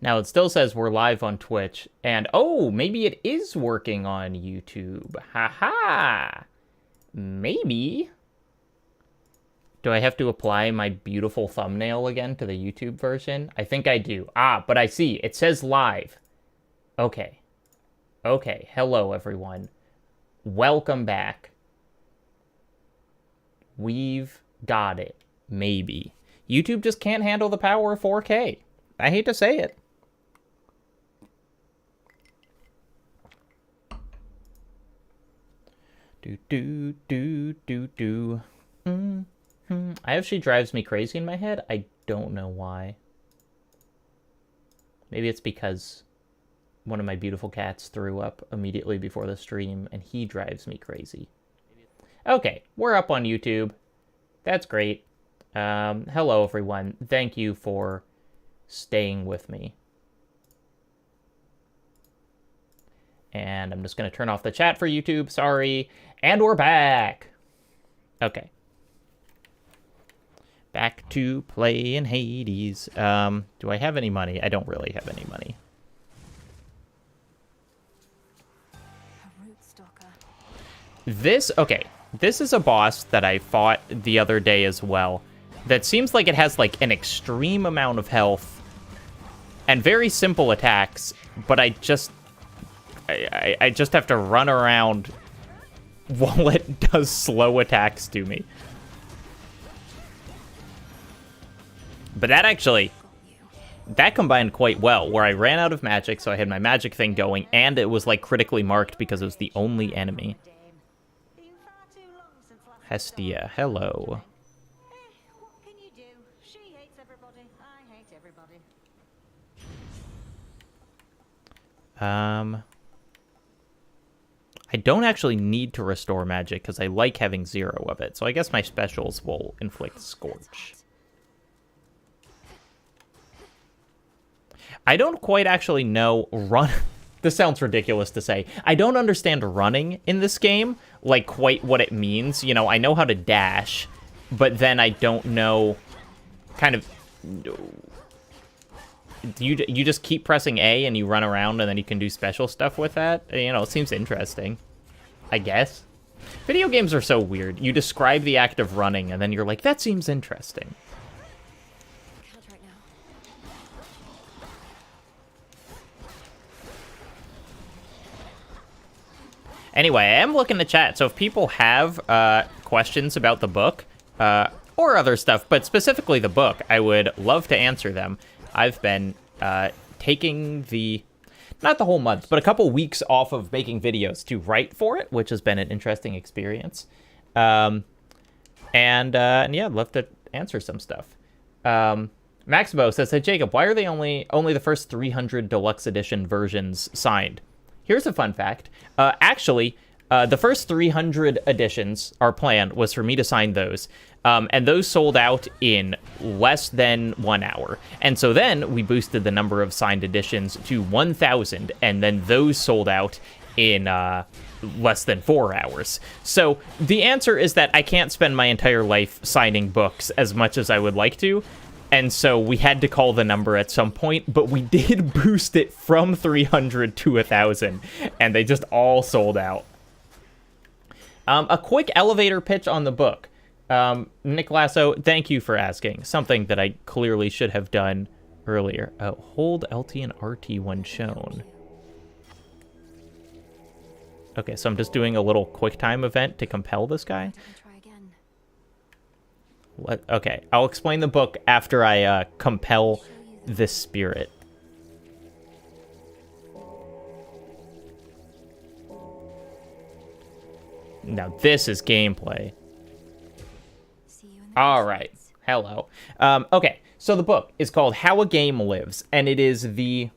Now, it still says we're live on Twitch, and oh, maybe it is working on YouTube. Haha! Maybe. Do I have to apply my beautiful thumbnail again to the YouTube version? I think I do. Ah, but I see. It says live. Okay. Okay. Hello, everyone. Welcome back. We've got it. Maybe. YouTube just can't handle the power of 4K. I hate to say it. Do. Actually drives me crazy in my head. I don't know why. Maybe it's because one of my beautiful cats threw up immediately before the stream, and he drives me crazy. Okay, we're up on YouTube. That's great. Hello, everyone. Thank you for staying with me. And I'm just going to turn off the chat for YouTube. Sorry. And we're back. Okay. Back to playing Hades. Do I have any money? I don't really have any money. Okay. This is a boss that I fought the other day as well. That seems like it has, like, an extreme amount of health. And very simple attacks. But I just have to run around while it does slow attacks to me. But that combined quite well, where I ran out of magic, so I had my magic thing going, and it was, like, critically marked because it was the only enemy. Hestia, hello. What can you do? She hates everybody. I hate everybody. I don't actually need to restore magic because I like having 0 of it, so I guess my specials will inflict Scorch. I don't quite actually know This sounds ridiculous to say. I don't understand running in this game, like quite what it means. You know, I know how to dash, but then I don't know kind of... You just keep pressing A and you run around and then you can do special stuff with that? You know, it seems interesting, I guess. Video games are so weird. You describe the act of running and then you're like, that seems interesting. Anyway, I am looking to chat, so if people have questions about the book, or other stuff, but specifically the book, I would love to answer them. I've been taking not the whole month, but a couple weeks off of making videos to write for it, which has been an interesting experience. And yeah, I'd love to answer some stuff. Maximo says, hey, Jacob, why are they only the first 300 Deluxe Edition versions signed? Here's a fun fact. Actually, the first 300 editions, our plan was for me to sign those. And those sold out in less than 1 hour. And so then we boosted the number of signed editions to 1,000. And then those sold out in less than 4 hours. So the answer is that I can't spend my entire life signing books as much as I would like to. And so we had to call the number at some point, but we did boost it from 300 to 1,000, and they just all sold out. A quick elevator pitch on the book. Nick Lasso, thank you for asking. Something that I clearly should have done earlier. Hold LT and RT when shown. Okay, so I'm just doing a little quick time event to compel this guy. Okay, I'll explain the book after I compel this spirit. Now this is gameplay. All right, hello. Okay, so the book is called How a Game Lives, and it is the...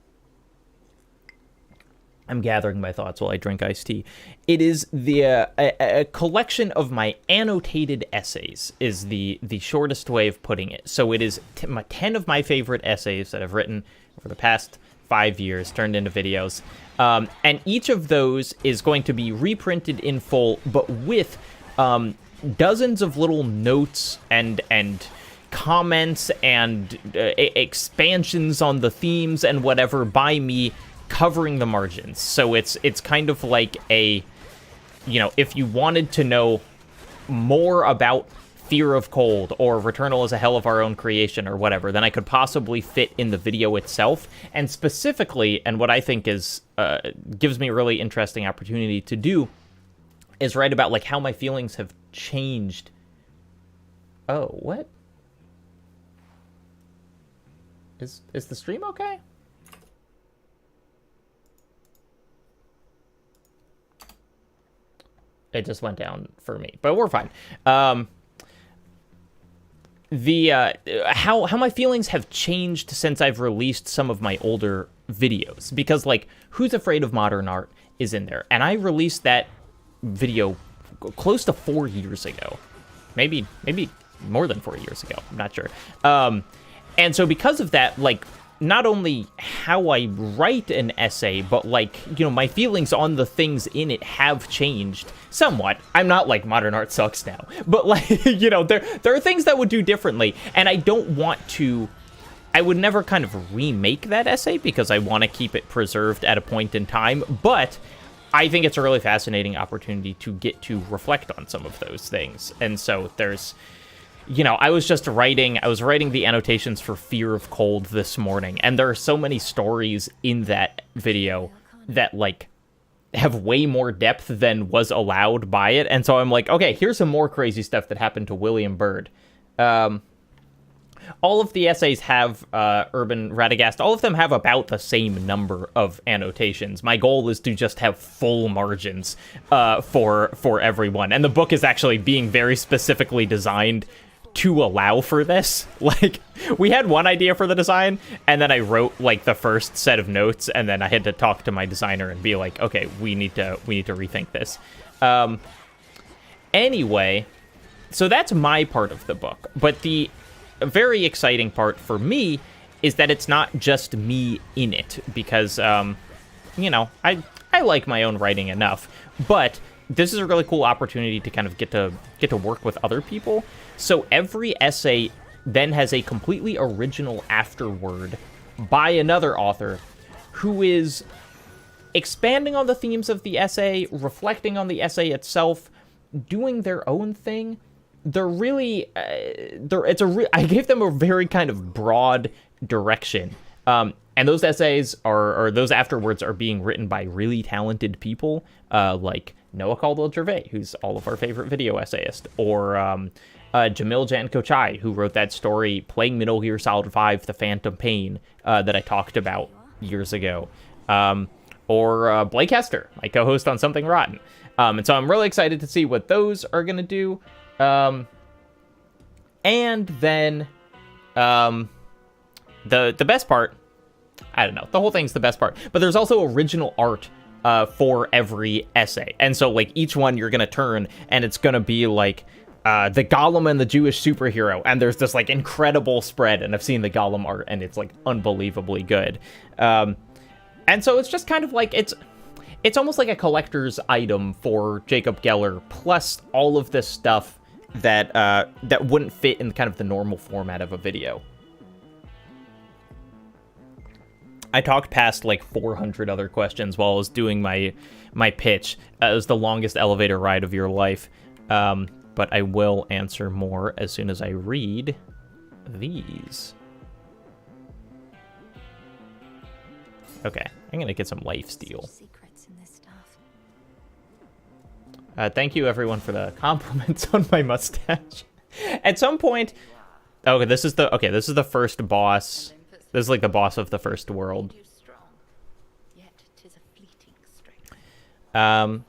I'm gathering my thoughts while I drink iced tea. It is a collection of my annotated essays, is the shortest way of putting it. So it is 10 of my favorite essays that I've written over the past 5 years, turned into videos. And each of those is going to be reprinted in full, but with dozens of little notes and comments and expansions on the themes and whatever by me covering the margins. So it's kind of like a, you know, if you wanted to know more about Fear of Cold or Returnal is a Hell of Our Own Creation or whatever, then I could possibly fit in the video itself. And specifically, and what I think is gives me a really interesting opportunity to do, is write about like how my feelings have changed. Oh, what? Is the stream okay? It just went down for me, but we're fine. How my feelings have changed since I've released some of my older videos, because like Who's Afraid of Modern Art is in there, and I released that video close to 4 years ago, maybe more than 4 years ago. I'm not sure. And so because of that, like, not only how I write an essay, but like, you know, my feelings on the things in it have changed somewhat. I'm not like modern art sucks now, but like, you know, there are things that would do differently, and I don't want to, I would never kind of remake that essay because I want to keep it preserved at a point in time, but I think it's a really fascinating opportunity to get to reflect on some of those things. And so there's, you know, I was writing the annotations for Fear of Cold this morning, and there are so many stories in that video that, like, have way more depth than was allowed by it, and so I'm like, okay, here's some more crazy stuff that happened to William Byrd. All of the essays have, Urban Radagast, all of them have about the same number of annotations. My goal is to just have full margins for everyone, and the book is actually being very specifically designed to allow for this. Like, we had one idea for the design, and then I wrote like the first set of notes, and then I had to talk to my designer and be like, okay, we need to rethink this. Anyway, so that's my part of the book, but the very exciting part for me is that it's not just me in it, because you know, I like my own writing enough, but this is a really cool opportunity to kind of get to work with other people. So every essay then has a completely original afterword by another author who is expanding on the themes of the essay, reflecting on the essay itself, doing their own thing. They're really, I gave them a very kind of broad direction. And those essays or those afterwards are being written by really talented people, like Noah Caldwell-Gervais, who's all of our favorite video essayist, or Jamil Jan Kochai, who wrote that story playing Metal Gear Solid 5, The Phantom Pain, that I talked about years ago, or Blake Hester, my co-host on Something Rotten. And so I'm really excited to see what those are going to do. And then the best part, I don't know, the whole thing's the best part, but there's also original art for every essay. And so, like, each one you're going to turn, and it's going to be, like, the Gollum and the Jewish superhero, and there's this, like, incredible spread, and I've seen the Gollum art, and it's, like, unbelievably good. And so it's just kind of like, it's almost like a collector's item for Jacob Geller, plus all of this stuff that wouldn't fit in kind of the normal format of a video. I talked past like 400 other questions while I was doing my pitch. It was the longest elevator ride of your life. But I will answer more as soon as I read these. Okay, I'm gonna get some life steal. Thank you everyone for the compliments on my mustache. At some point, okay, this is the first boss. This is like the boss of the first world. I'm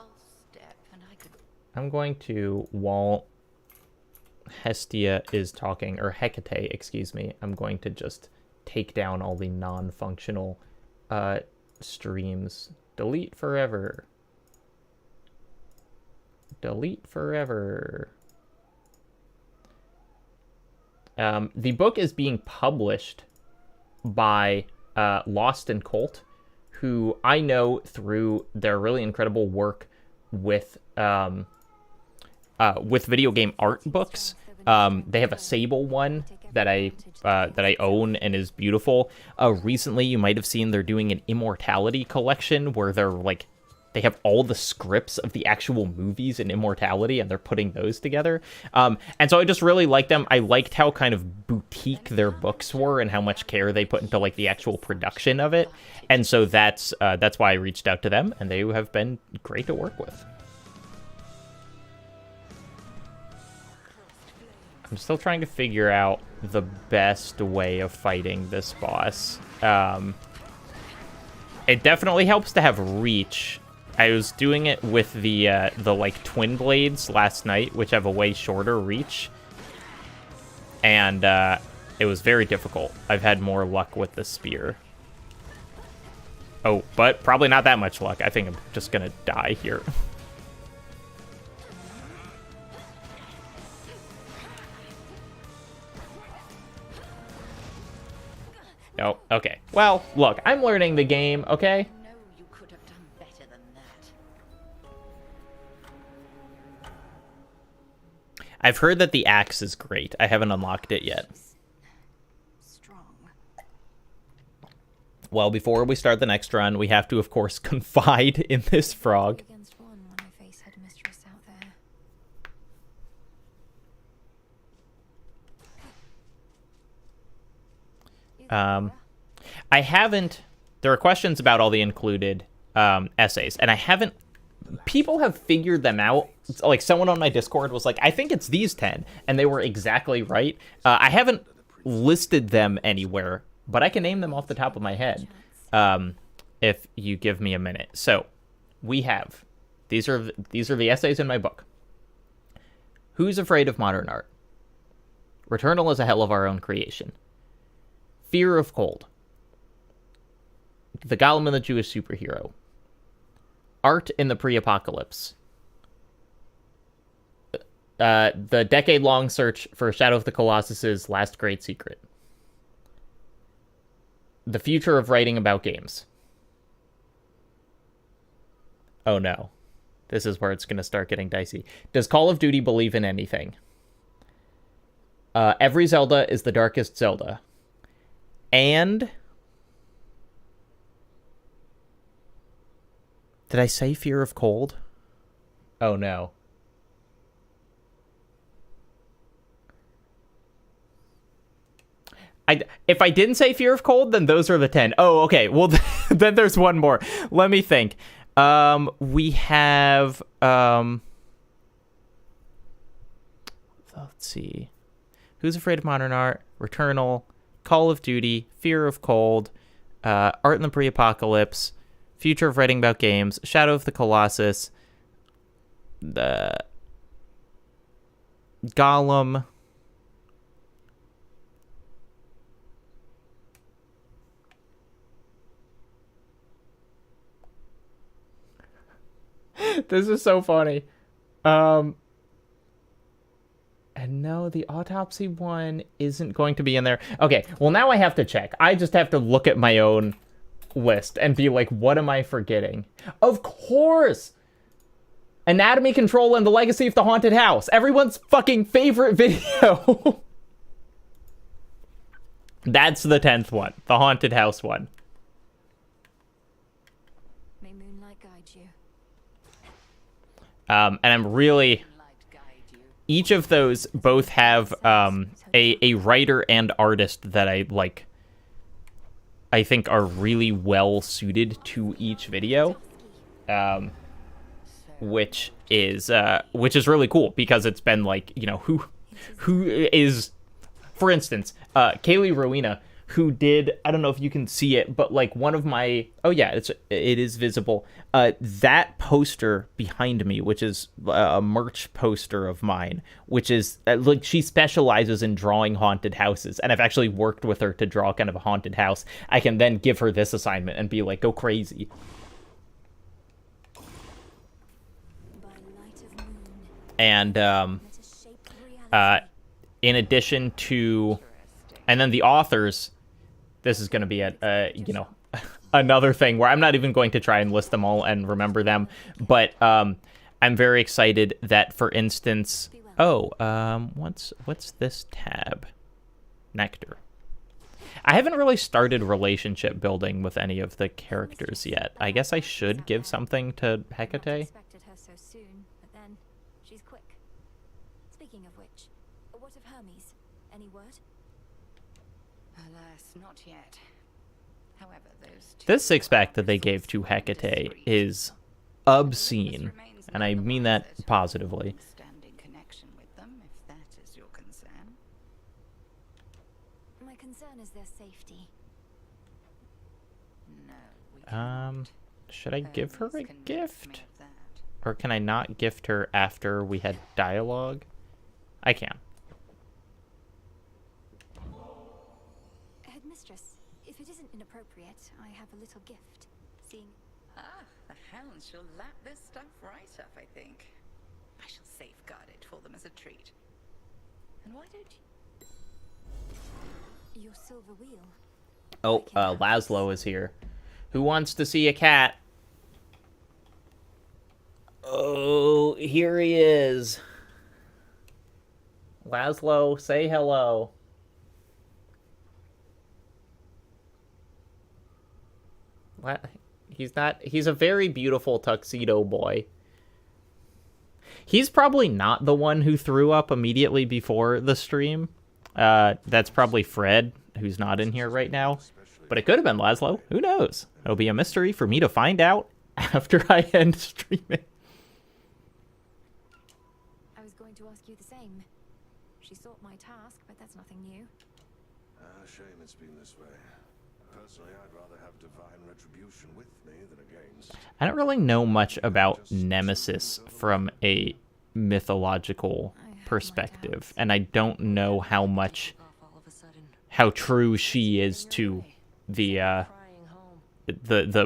going to, while Hestia is talking, or Hecate, excuse me, I'm going to just take down all the non-functional streams. Delete forever. Delete forever. The book is being published by Lost and Colt, who I know through their really incredible work with video game art books. They have a Sable one that I own and is beautiful. Recently, you might have seen they're doing an Immortality collection where they're like, they have all the scripts of the actual movies in Immortality, and they're putting those together. And so I just really liked them. I liked how kind of boutique their books were and how much care they put into like the actual production of it. And so that's why I reached out to them, and they have been great to work with. I'm still trying to figure out the best way of fighting this boss. It definitely helps to have reach. I was doing it with the like twin blades last night, which have a way shorter reach, and it was very difficult. I've had more luck with the spear. Oh, but probably not that much luck. I think I'm just gonna die here. Oh, okay. Well, look, I'm learning the game, okay? I've heard that the axe is great. I haven't unlocked it yet. Well, before we start the next run, we have to, of course, confide in this frog. I haven't... There are questions about all the included essays, and I haven't... People have figured them out. Like, someone on my Discord was like, I think it's these 10, and they were exactly right. I haven't listed them anywhere, but I can name them off the top of my head if you give me a minute. So, we have... These are the essays in my book. Who's Afraid of Modern Art? Returnal is a hell of our own creation. Fear of Cold. The Golem and the Jewish Superhero. Art in the Pre-Apocalypse. The decade-long search for Shadow of the Colossus's last great secret. The future of writing about games. Oh no. This is where it's going to start getting dicey. Does Call of Duty believe in anything? Every Zelda is the darkest Zelda. And... Did I say Fear of Cold? Oh no. If I didn't say Fear of Cold, then those are the 10. Oh, okay. Well, then there's one more. Let me think. We have... let's see. Who's Afraid of Modern Art? Returnal. Call of Duty. Fear of Cold. Art in the Pre-Apocalypse. Future of Writing About Games. Shadow of the Colossus. The... Golem. This is so funny. And no, the autopsy one isn't going to be in there. Okay, well, now I have to check. I just have to look at my own list and be like, what am I forgetting? Of course! Anatomy Control and the Legacy of the Haunted House. Everyone's fucking favorite video. That's the 10th one. The Haunted House one. May moonlight guide you. And I'm really... Each of those both have a writer and artist that I think are really well suited to each video, which is really cool because it's been like, you know, who is, for instance, Kaylee Rowena, who did, I don't know if you can see it, but like one of my, oh yeah, it is visible. That poster behind me, which is a merch poster of mine, which is like, she specializes in drawing haunted houses. And I've actually worked with her to draw kind of a haunted house. I can then give her this assignment and be like, go crazy. And, in addition to, and then the authors, this is going to be you know, another thing where I'm not even going to try and list them all and remember them, but I'm very excited that, for instance, what's this tab? nectar. I haven't really started relationship building with any of the characters yet. I guess I should give something to Hecate. Expected her so soon, but then she's quick. Speaking of which, what of Hermes? Any word? Alas, not yet. However, those two This six-pack that they gave to Hecate is obscene, and I mean that positively. standing connection with them, if that is your concern. My concern is their safety. No, we cannot. Should I give her a Hermes convinced me gift? of that. Or can I not gift her after we had dialogue? I can. Headmistress, if it isn't inappropriate, I have a little gift. Seeing Ah, the hounds shall lap this stuff right up, I think. I shall safeguard it for them as a treat. And why don't you? your silver wheel. Oh, Laszlo is here. Who wants to see a cat? Oh, here he is. Laszlo, say hello. What? He's a very beautiful tuxedo boy. He's probably not the one who threw up immediately before the stream. That's probably Fred, who's not in here right now. But it could have been Laszlo. Who knows? It'll be a mystery for me to find out after I end streaming. I was going to ask you the same. She sought my task, but that's nothing new. Shame it's been this way. Personally, I'd rather have divine retribution with me than against. I don't really know much about Nemesis from a mythological perspective, and I don't know how true she is to the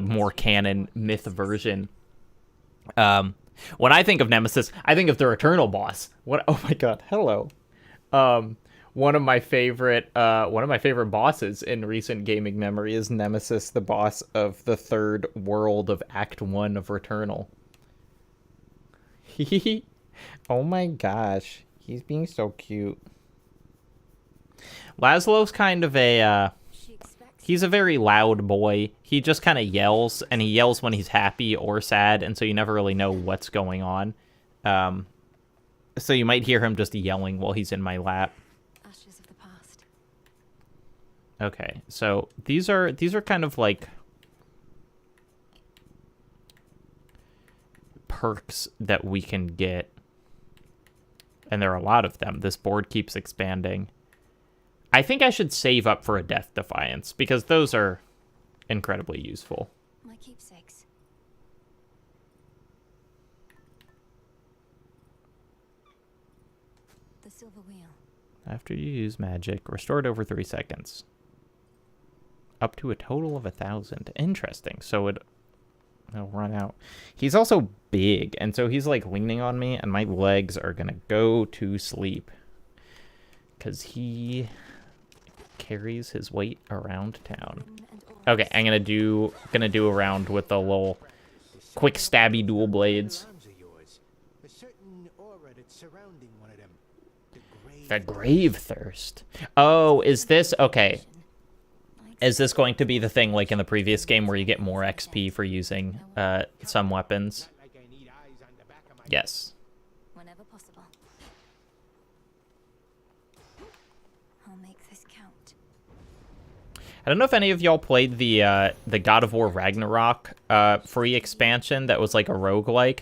more canon myth version. When I think of Nemesis, I think of the Eternal boss. What? Oh my god! Hello. One of my favorite bosses in recent gaming memory is Nemesis, the boss of the third world of Act 1 of Returnal. Oh my gosh, he's being so cute. Laszlo's kind of he's a very loud boy. He just kind of yells, and he yells when he's happy or sad, and so you never really know what's going on. So you might hear him just yelling while he's in my lap. Ashes of the past. Okay, so these are kind of like perks that we can get, and there are a lot of them. This board keeps expanding. I think I should save up for a Death Defiance, because those are incredibly useful. My keepsakes. The silver wheel. After you use magic, restored over 3 seconds. Up to a total of 1,000. Interesting. So it'll run out. He's also big, and so he's like leaning on me, and my legs are gonna go to sleep. Because he carries his weight around town. Okay, I'm gonna do a round with the little quick stabby dual blades. The Grave Thirst. Oh, is this okay? Is this going to be the thing like in the previous game where you get more XP for using some weapons? Yes. Whenever possible. I'll make this count. I don't know if any of y'all played the God of War Ragnarok free expansion that was like a roguelike.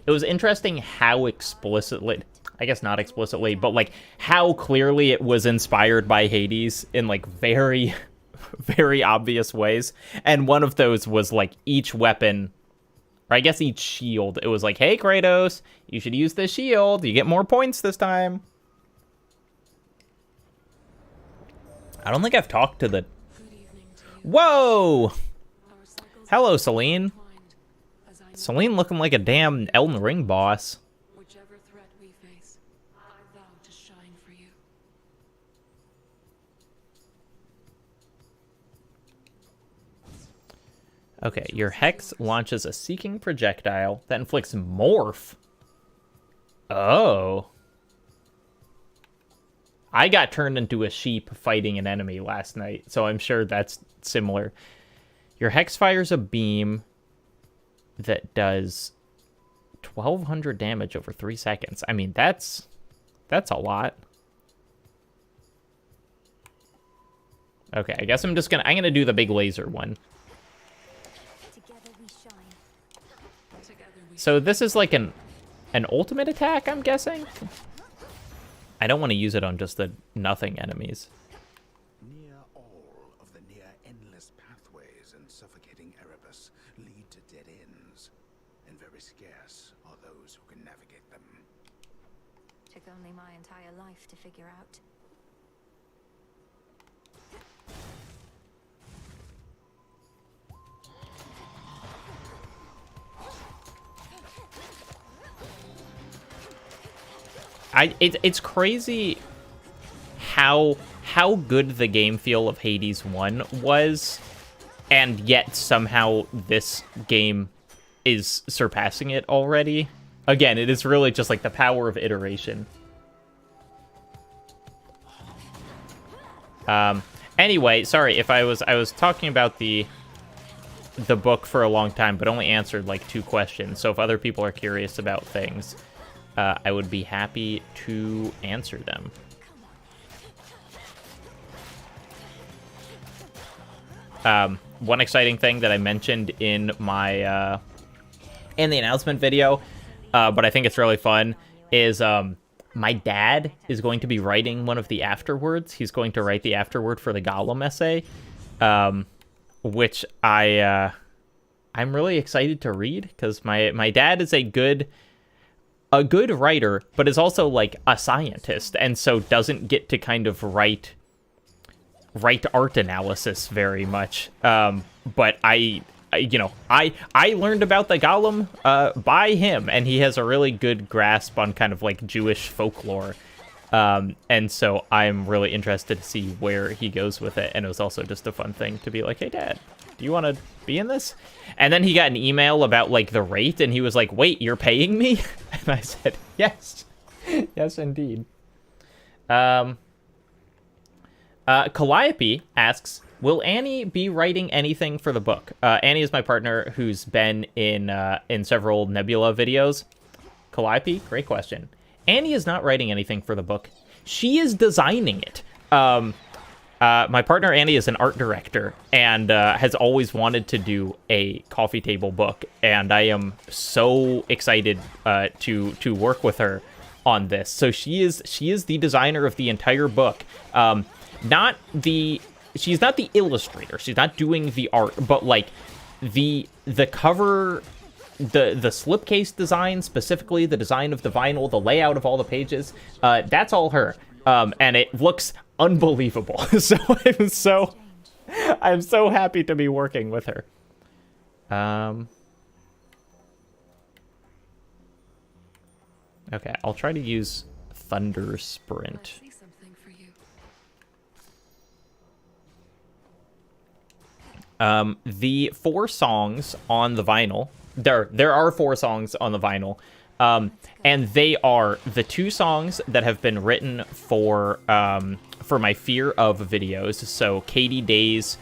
It was interesting how explicitly, I guess not explicitly, but like how clearly it was inspired by Hades in like very, very obvious ways. And one of those was like each weapon, or I guess each shield, it was like, hey Kratos, you should use this shield. You get more points this time. I don't think I've talked to the... Whoa! Hello, Celine. Celine looking like a damn Elden Ring boss. Whichever threat we face, I vow to shine for you. Okay, your Hex launches a seeking projectile that inflicts Morph. Oh. I got turned into a sheep fighting an enemy last night, so I'm sure that's similar. Your hex fires a beam that does 1,200 damage over 3 seconds. I mean, that's a lot. Okay, I guess I'm gonna do the big laser one. Together we shine. Together we So this is like an ultimate attack, I'm guessing? I don't want to use it on just the nothing enemies. Near all of the near-endless pathways and suffocating Erebus lead to dead ends, and very scarce are those who can navigate them. Took only my entire life to figure out. It's crazy how good the game feel of Hades 1 was, and yet somehow this game is surpassing it already. Again, it is really just like the power of iteration. Anyway, sorry if I was talking about the book for a long time, but only answered like 2 questions. So if other people are curious about things, I would be happy to answer them. One exciting thing that I mentioned in my in the announcement video, but I think it's really fun, is my dad is going to be writing one of the afterwords. He's going to write the afterword for the Gollum essay, which I'm really excited to read, because my dad is a good writer, but is also like a scientist, and so doesn't get to kind of write art analysis very much. But I learned about the Gollum by him, and he has a really good grasp on kind of like Jewish folklore. And so I'm really interested to see where he goes with it. And it was also just a fun thing to be like, hey, Dad, do you want to be in this? And then he got an email about like the rate, and he was like, wait, you're paying me? And I said, yes. Yes, indeed. Calliope asks, will Annie be writing anything for the book? Annie is my partner who's been in several Nebula videos. Calliope, great question. Annie is not writing anything for the book. She is designing it. My partner Annie is an art director and has always wanted to do a coffee table book, and I am so excited to work with her on this. So she is the designer of the entire book. She's not the illustrator. She's not doing the art, but like the cover, the slipcase design, specifically the design of the vinyl, the layout of all the pages, that's all her. And it looks unbelievable. So I'm so happy to be working with her. Okay, I'll try to use Thunder Sprint. see something for you. The 4 songs on the vinyl, there are 4 songs on the vinyl, and they are the 2 songs that have been written for my Fear of videos. So Katie Day's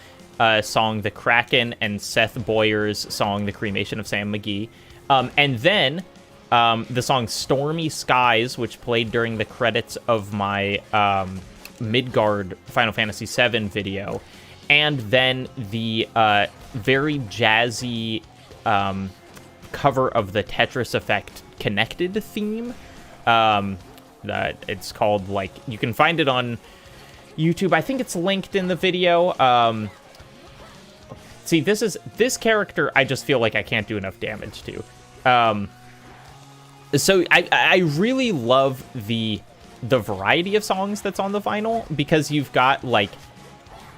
song The Kraken and Seth Boyer's song The Cremation of Sam McGee, and then the song Stormy Skies, which played during the credits of my Midgard Final Fantasy VII video, and then the very jazzy cover of the Tetris Effect Connected theme. It's called, like, you can find it on YouTube. I think it's linked in the video. See, this character, I just feel like I can't do enough damage to. So I really love the variety of songs that's on the vinyl, because you've got, like,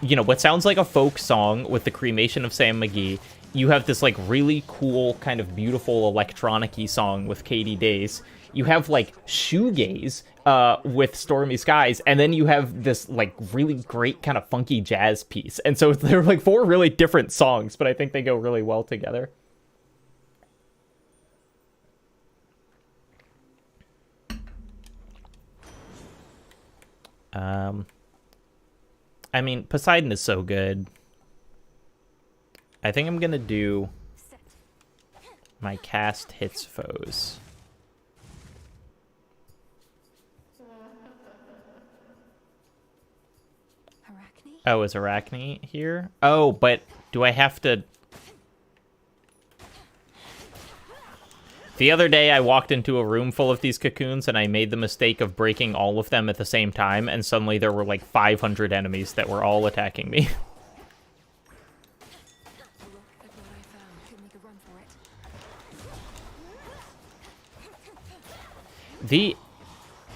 you know, what sounds like a folk song with The Cremation of Sam McGee. You have this, like, really cool, kind of beautiful electronic-y song with Katie Days. You have, like, shoegaze with Stormy Skies, and then you have this, like, really great kind of funky jazz piece. And so they're, like, 4 really different songs, but I think they go really well together. I mean, Poseidon is so good. I think I'm gonna do my cast hits foes. Arachne? Oh, is Arachne here? Oh, but do I have to... The other day, I walked into a room full of these cocoons, and I made the mistake of breaking all of them at the same time, and suddenly there were like 500 enemies that were all attacking me. Look at what I found. Could make a run for it.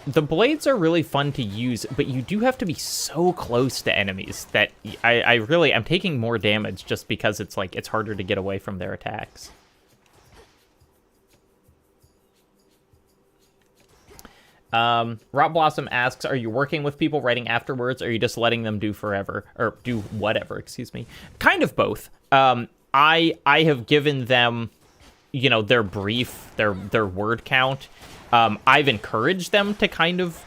The blades are really fun to use, but you do have to be so close to enemies that I'm taking more damage just because it's like, it's harder to get away from their attacks. Rob Blossom asks, are you working with people writing afterwards, or are you just letting them do forever? Or do whatever, excuse me. Kind of both. I have given them, you know, their brief, their word count. I've encouraged them to kind of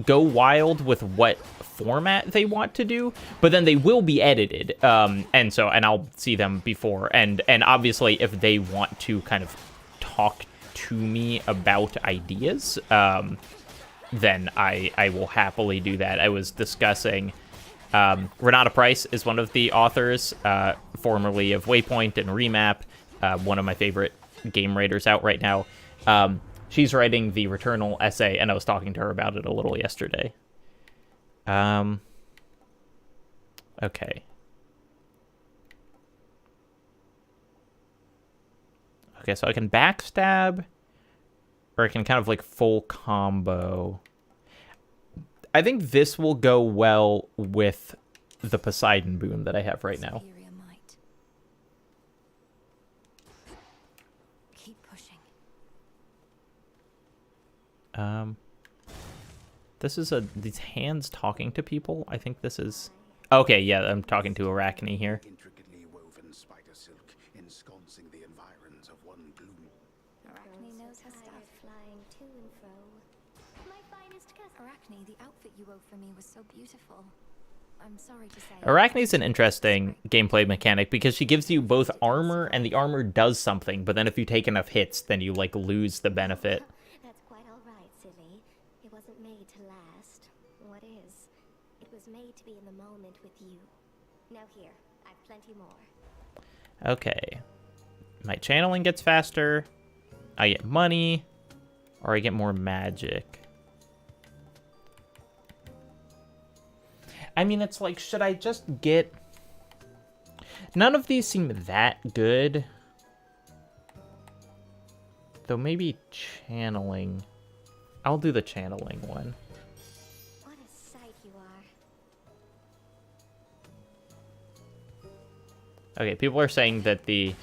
go wild with what format they want to do, but then they will be edited. And I'll see them before. And obviously, if they want to kind of talk to me about ideas, then I will happily do that. I was discussing, Renata Price is one of the authors, formerly of Waypoint and Remap, one of my favorite game writers out right now. She's writing the Returnal essay, and I was talking to her about it a little yesterday. Okay. Okay, so I can backstab, or I can kind of like full combo. I think this will go well with the Poseidon boon that I have right now. Superior might. Keep pushing. This is these hands talking to people. I think this is... Okay, yeah, I'm talking to Arachne here. Intricately woven spider silk ensconcing the environs of one gloom. Arachne knows her stuff. Flying to and fro. My finest cousin. Arachne, the outfit you wove for me was so beautiful. I'm sorry to say. Arachne's an interesting gameplay mechanic because she gives you both armor, and the armor does something, but then if you take enough hits, then you, like, lose the benefit. That's quite all right, silly. It wasn't made to last. What is? It was made to be in the moment with you. Now here, I've plenty more. Okay. My channeling gets faster. I get money. Or I get more magic. I mean, it's like, should I just get... None of these seem that good. Though maybe channeling. I'll do the channeling one. What a sight you are. Okay, people are saying that the...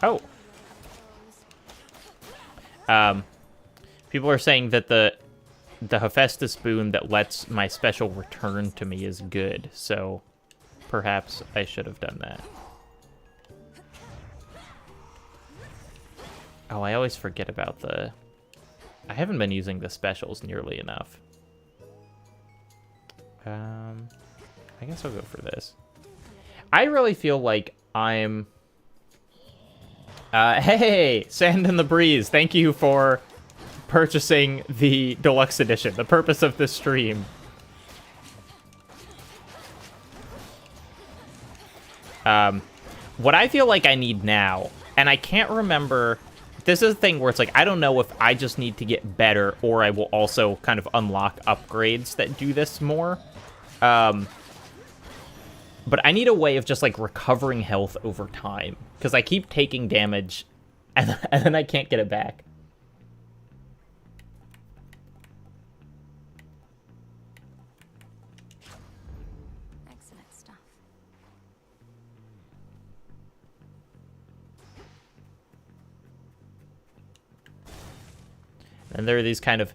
Oh! People are saying that the Hephaestus boon that lets my special return to me is good, so perhaps I should have done that. Oh, I always forget about the... I haven't been using the specials nearly enough. I guess I'll go for this. I really feel like I'm... hey! Sand in the Breeze, thank you for purchasing the Deluxe Edition, the purpose of this stream. What I feel like I need now, and I can't remember... This is a thing where it's like, I don't know if I just need to get better, or I will also kind of unlock upgrades that do this more. But I need a way of just, like, recovering health over time. Because I keep taking damage, and then I can't get it back. Excellent stuff. And there are these kind of...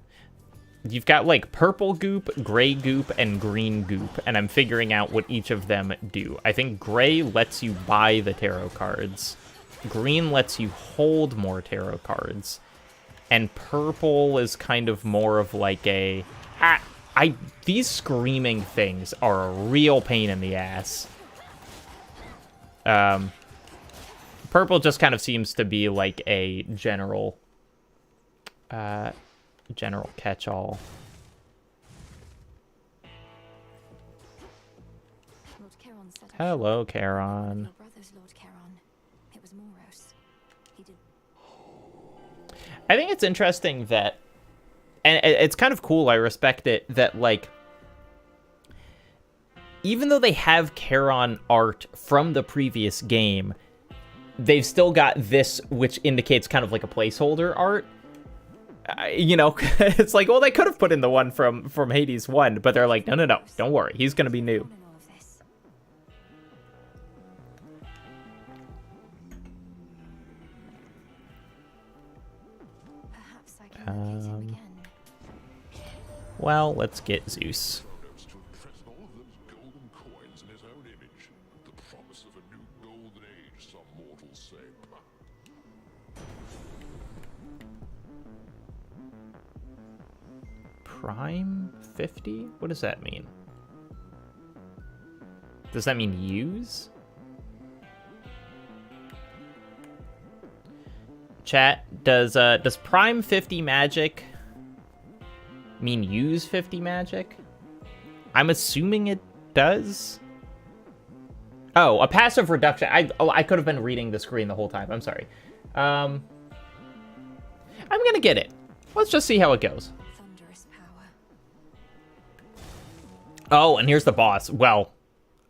You've got, like, purple goop, gray goop, and green goop, and I'm figuring out what each of them do. I think gray lets you buy the tarot cards. Green lets you hold more tarot cards. And purple is kind of more of like a... these screaming things are a real pain in the ass. Purple just kind of seems to be like a general catch-all. Lord Charon said Hello, Charon. your brother's Lord Charon. It was Moros. He did. I think it's interesting that, and it's kind of cool, I respect it, that, like, even though they have Charon art from the previous game, they've still got this, which indicates kind of like a placeholder art. You know, it's like, well, they could have put in the one from Hades 1, but they're like, no, don't worry, he's going to be new. In all of this. Perhaps I can locate him again. Well, let's get Zeus. To impress all of those golden coins in his own image. The promise of a new golden age, some mortals say. Prime 50? What does that mean? Does that mean use? Chat, does Prime 50 magic mean use 50 magic? I'm assuming it does. Oh, a passive reduction. I could have been reading the screen the whole time. I'm sorry. I'm gonna get it. Let's just see how it goes. Thunderous power. Oh, and here's the boss. Well,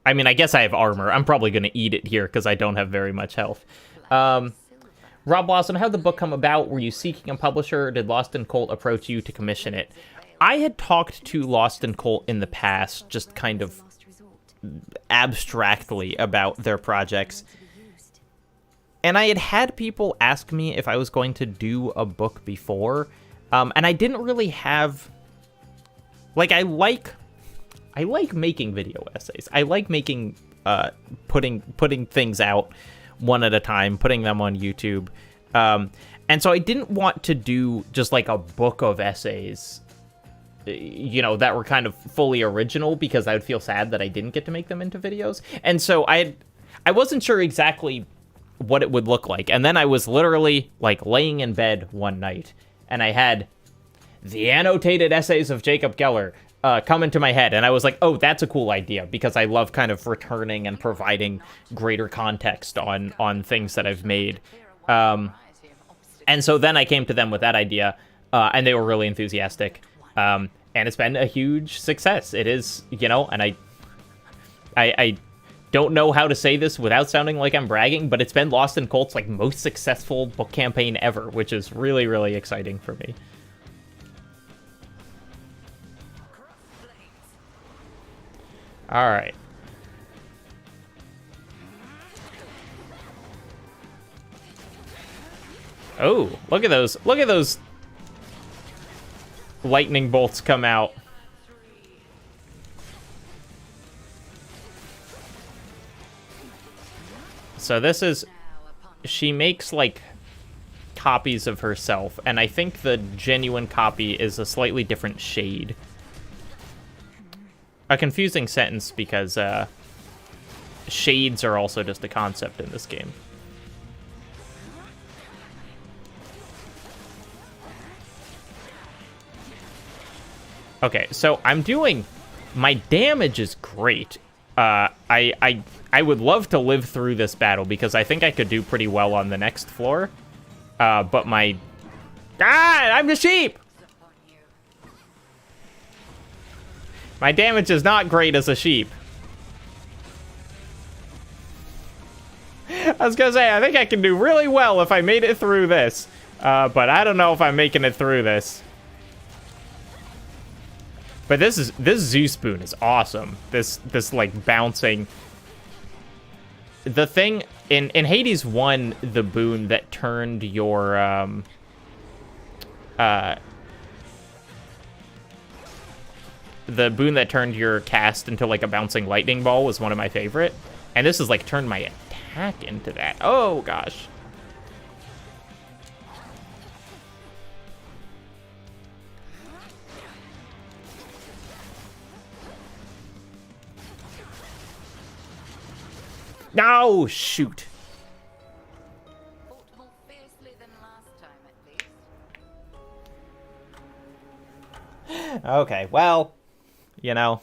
I mean, I guess I have armor. I'm probably gonna eat it here because I don't have very much health. Rob Blossom, how'd the book come about? Were you seeking a publisher, or did Lost and Colt approach you to commission it? I had talked to Lost and Colt in the past, just kind of Last resort. abstractly about their projects. And I had people ask me if I was going to do a book before. And I didn't really have... Like, I like making video essays. I like making, putting things out one at a time, putting them on YouTube. And so I didn't want to do just like a book of essays, you know, that were kind of fully original, because I would feel sad that I didn't get to make them into videos. And so I wasn't sure exactly what it would look like. And then I was literally like laying in bed one night and I had the annotated essays of Jacob Geller come into my head, and I was like, oh, that's a cool idea, because I love kind of returning and providing greater context on things that I've made. And so then I came to them with that idea, and they were really enthusiastic. And it's been a huge success. It is, you know, and I don't know how to say this without sounding like I'm bragging, but it's been Lost and Colt's like most successful book campaign ever, which is really, really exciting for me. All right. Oh, look at those. Look at those lightning bolts come out. So this is, she makes like copies of herself, and I think the genuine copy is a slightly different shade. A confusing sentence, because shades are also just a concept in this game. Okay, so I'm doing... My damage is great. I would love to live through this battle, because I think I could do pretty well on the next floor. But my... Ah! I'm the sheep! My damage is not great as a sheep. I was gonna say, I think I can do really well if I made it through this. But I don't know if I'm making it through this. But this Zeus boon is awesome. This like bouncing. The thing in Hades 1, the boon that turned your the boon that turned your cast into like a bouncing lightning ball was one of my favorite. And this is like turned my attack into that. Oh gosh. No, shoot. Fought more fiercely than last time, at least. Okay, well, you know,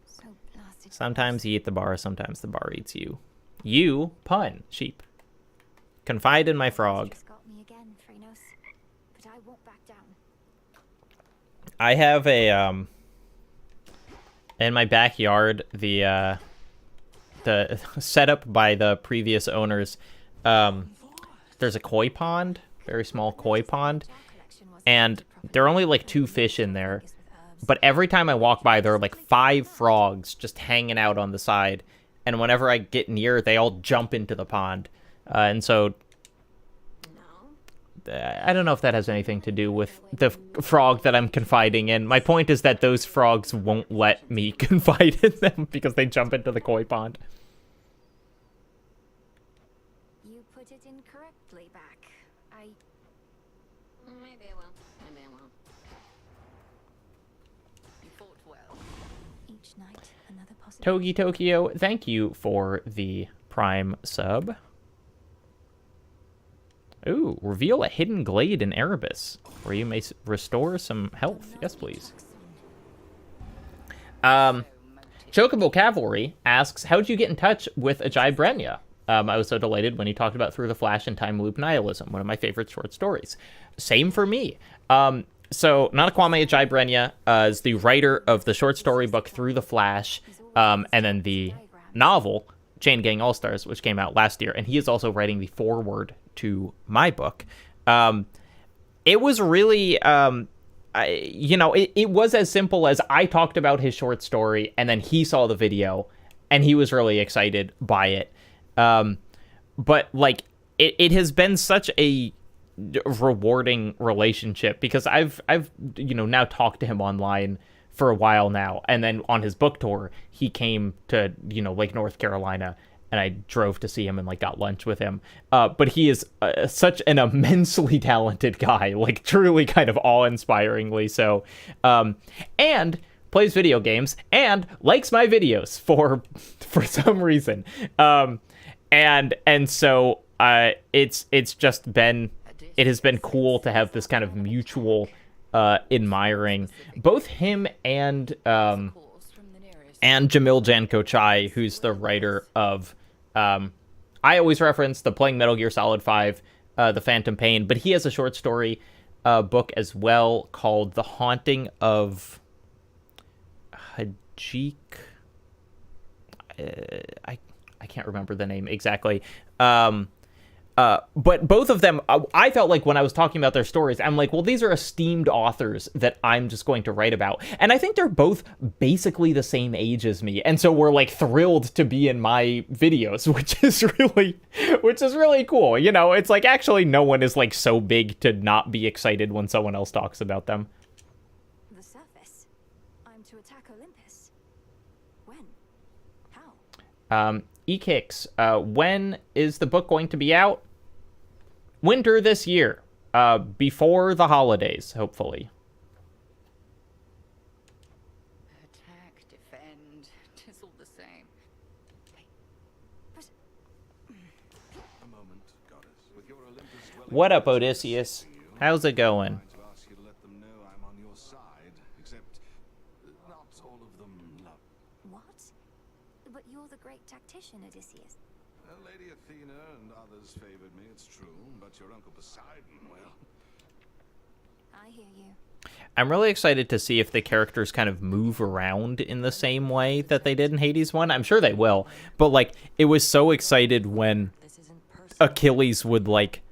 So blasted. sometimes you eat the bar, sometimes the bar eats you. You, pun, sheep. Confide in my frog. Just got me again, Phrynos. But I won't back down. I have a, in my backyard, the set up by the previous owners, there's a koi pond, very small koi pond, and there are only like 2 fish in there, but every time I walk by, there are like 5 frogs just hanging out on the side, and whenever I get near, they all jump into the pond, and so I don't know if that has anything to do with the frog that I'm confiding in. My point is that those frogs won't let me confide in them because they jump into the koi pond. You put it incorrectly back. Maybe I will. Maybe I won't. You fought well. Each night, another possibility. Togi Tokyo, thank you for the Prime sub. Ooh, reveal a hidden glade in Erebus, where you may restore some health. Yes, please. Chocobo Cavalry asks, how'd you get in touch with Ajay Brenya? I was so delighted when he talked about Through the Flash and Time Loop Nihilism, one of my favorite short stories. Same for me. So, Nanakwame Ajay Brenya is the writer of the short story book Through the Flash, and then the novel Chain Gang All-Stars, which came out last year, and he is also writing the foreword to my book. It was really, it was as simple as I talked about his short story, and then he saw the video, and he was really excited by it. But, like, it has been such a rewarding relationship, because I've now talked to him online for a while now, and then on his book tour, he came to, Lake North Carolina, and I drove to see him and, like, got lunch with him. But he is such an immensely talented guy, like, truly kind of awe-inspiringly so. And plays video games, and likes my videos for some reason. And so it's just been, it has been cool to have this kind of mutual admiring. Both him and Jamil Janko Chai, who's the writer of, I always reference the Playing Metal Gear Solid 5, The Phantom Pain, but he has a short story book as well called The Haunting of Hajik. I can't remember the name exactly. But both of them, I felt like when I was talking about their stories, I'm like, well, these are esteemed authors that I'm just going to write about. And I think they're both basically the same age as me. And so we're like thrilled to be in my videos, which is really cool. It's like actually no one is like so big to not be excited when someone else talks about them. The surface. I'm to attack Olympus. When? How? E-Kicks, when is the book going to be out? Winter this year, before the holidays, hopefully. Attack, defend, 'tis all the same. A moment, goddess. With your Olympus dwelling What up, Odysseus? How's it going? to ask you to let them know I'm on your side, except not all of them love. What? But you're the great tactician, Odysseus. Lady Athena and others favored me, it's true, but your Uncle Poseidon, well... I hear you. I'm really excited to see if the characters kind of move around in the same way that they did in Hades 1. I'm sure they will, but, like, it was so excited when Achilles would, like,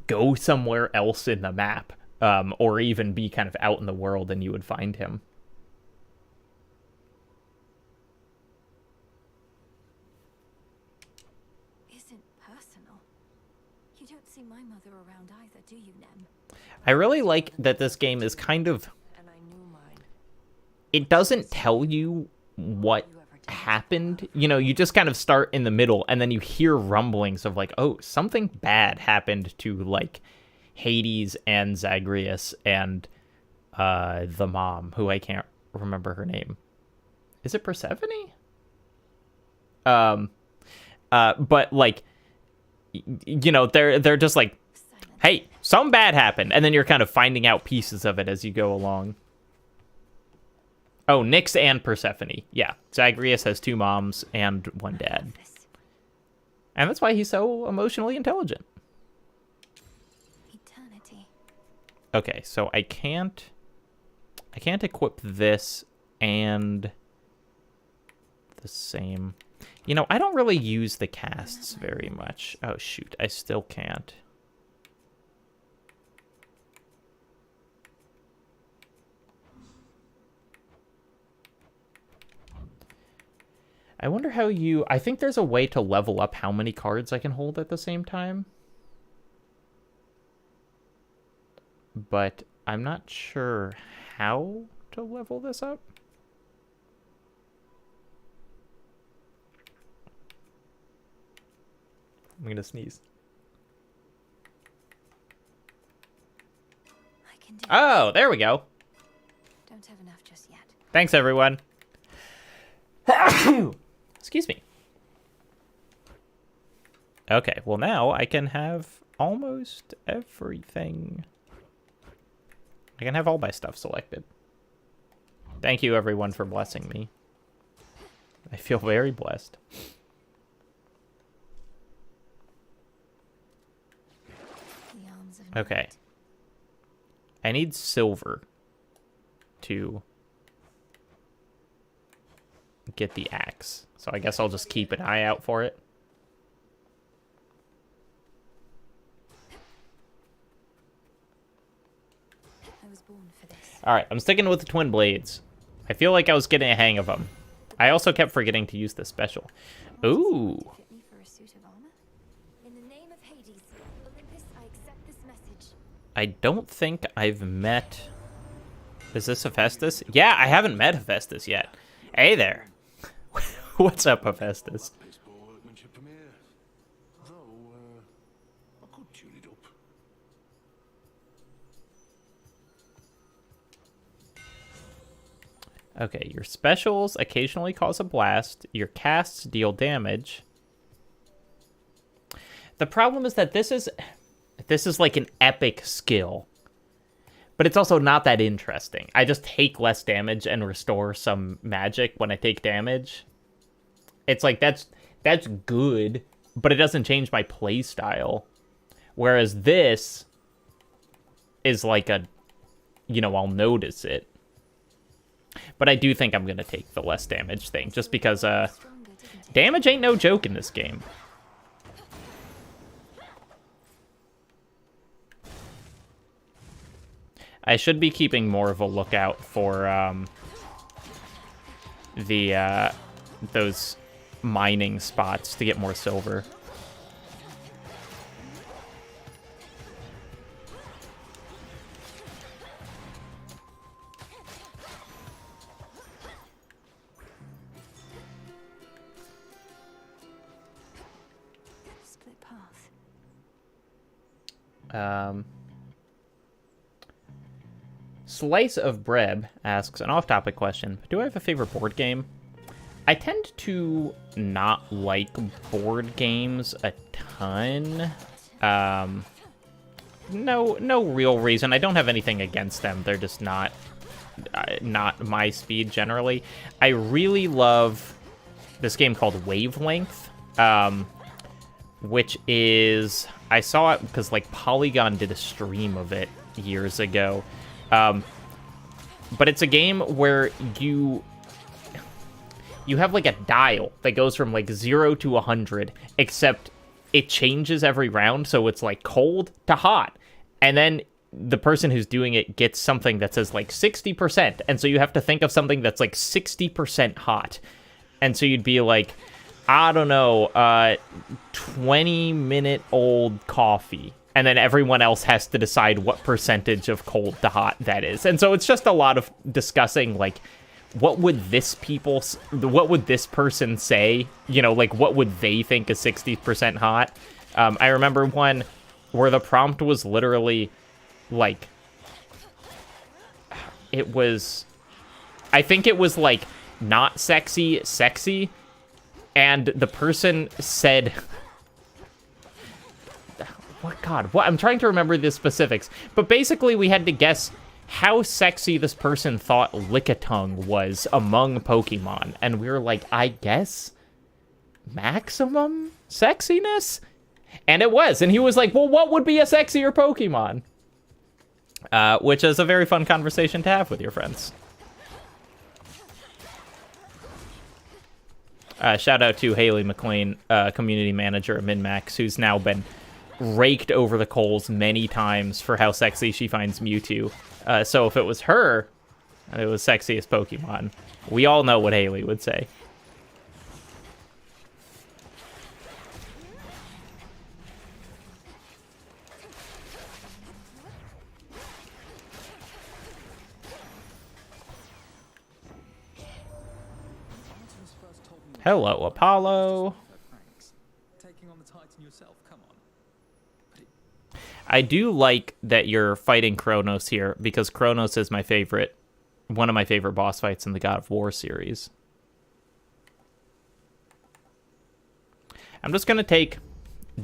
go somewhere else in the map, or even be kind of out in the world and you would find him. You don't see my mother around either, do you, Nem? I really like that this game is kind of... And I knew mine. It doesn't tell you what happened. You just kind of start in the middle, and then you hear rumblings of, like, oh, something bad happened to, like, Hades and Zagreus and the mom, who I can't remember her name. Is it Persephone? But like, they're just like, hey, something bad happened, and then you're kind of finding out pieces of it as you go along. Oh, Nyx and Persephone. Yeah, Zagreus has 2 moms and 1 dad. And that's why he's so emotionally intelligent. Eternity. Okay, so I can't equip this and the same. I don't really use the casts very much. Oh, shoot, I still can't. I wonder how I think there's a way to level up how many cards I can hold at the same time. But I'm not sure how to level this up. I'm gonna sneeze. I can do Oh, there we go. Don't have enough just yet. Thanks, everyone. Excuse me. Okay, well now I can have almost everything. I can have all my stuff selected. Thank you, everyone, for blessing me. I feel very blessed. The arms of Okay. night. I need silver to get the axe. So I guess I'll just keep an eye out for it. I was born for this. All right, I'm sticking with the twin blades. I feel like I was getting a hang of them. I also kept forgetting to use the special. Ooh. Fit me for a suit of armor? In the name of Hades, Olympus, I accept this message. I don't think I've met... Is this Hephaestus? Yeah, I haven't met Hephaestus yet. Hey there. What's up, Hephaestus? Baseball workmanship from here. Though, I could tune it up. Okay, your specials occasionally cause a blast. Your casts deal damage. The problem is that this is like an epic skill. But it's also not that interesting. I just take less damage and restore some magic when I take damage. It's like, that's good, but it doesn't change my play style. Whereas this is like a, I'll notice it. But I do think I'm going to take the less damage thing, just because Stronger, didn't it? damage ain't no joke in this game. I should be keeping more of a lookout for those mining spots to get more silver. Split path. Slice of Bread asks an off-topic question. Do I have a favorite board game? I tend to not like board games a ton. No real reason. I don't have anything against them. They're just not my speed generally. I really love this game called Wavelength, which is, I saw it because like Polygon did a stream of it years ago. But it's a game where you have like a dial that goes from like 0 to 100, except it changes every round. So it's like cold to hot. And then the person who's doing it gets something that says like 60%. And so you have to think of something that's like 60% hot. And so you'd be like, I don't know, 20-minute-old coffee. And then everyone else has to decide what percentage of cold to hot that is. And so it's just a lot of discussing, like, what would this person say? Like, what would they think is 60% hot? I remember one where the prompt was literally, like, I think it was, like, not sexy, and the person said... What? I'm trying to remember the specifics. But basically, we had to guess how sexy this person thought Lickitung was among Pokemon. And we were like, I guess maximum sexiness? And it was. And he was like, well, what would be a sexier Pokemon? Which is a very fun conversation to have with your friends. Shout out to Haley McLean, community manager at MinMax, who's now been raked over the coals many times for how sexy she finds Mewtwo. So if it was her, and it was sexiest Pokemon, we all know what Haley would say. Hello, Apollo. I do like that you're fighting Kronos here, because Kronos is my favorite, one of my favorite boss fights in the God of War series. I'm just going to take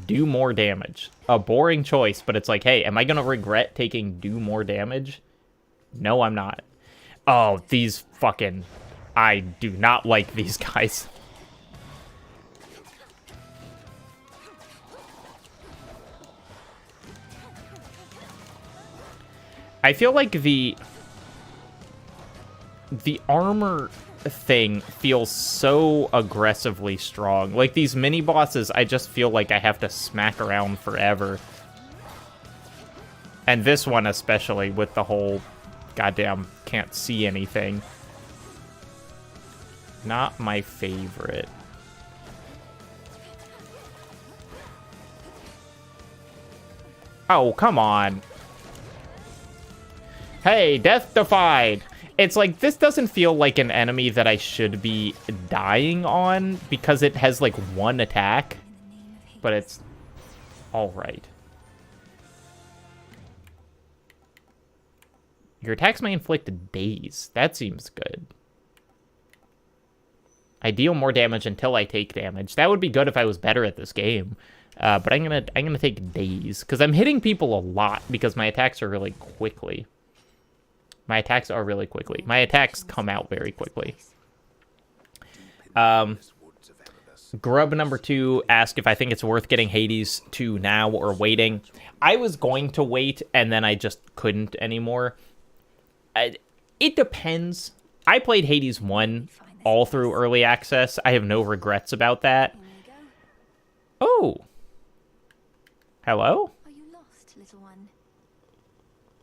do more damage. A boring choice, but it's like, hey, am I going to regret taking do more damage? No, I'm not. Oh, these fucking... I do not like these guys. I feel like the armor thing feels so aggressively strong. Like, these mini-bosses, I just feel like I have to smack around forever. And this one especially, with the whole goddamn can't see anything. Not my favorite. Oh, come on. Hey, Death Defied! It's like, this doesn't feel like an enemy that I should be dying on, because it has, like, one attack. But it's alright. Your attacks may inflict daze. That seems good. I deal more damage until I take damage. That would be good if I was better at this game. But I'm gonna take daze, because I'm hitting people a lot, because my attacks are really quickly. My attacks are really quickly. My attacks come out very quickly. Grub number 2 asked if I think it's worth getting Hades 2 now or waiting. I was going to wait, and then I just couldn't anymore. It depends. I played Hades 1 all through early access. I have no regrets about that. Oh. Hello? Are you lost, little one?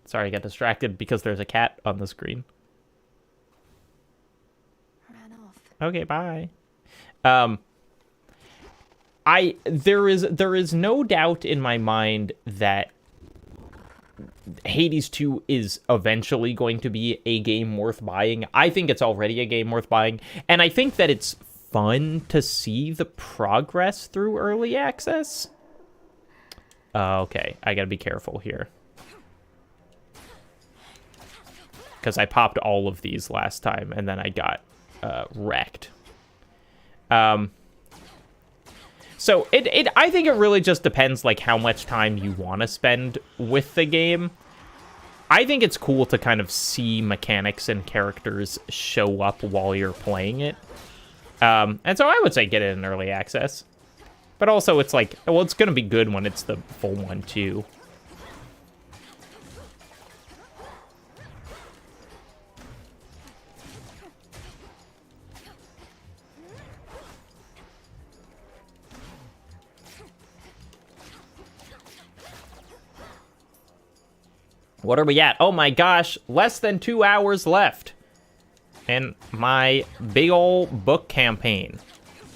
Sorry, I got distracted because there's a cat on the screen. Ran off. Okay, bye. There is no doubt in my mind that Hades 2 is eventually going to be a game worth buying. I think it's already a game worth buying, and I think that it's fun to see the progress through early access. Okay, I gotta be careful here, because I popped all of these last time, and then I got wrecked. So I think it really just depends, like, how much time you want to spend with the game. I think it's cool to kind of see mechanics and characters show up while you're playing it. And so I would say get it in early access. But also, it's like, well, it's going to be good when it's the full one, too. What are we at? Oh my gosh, less than 2 hours left in my big ol' book campaign.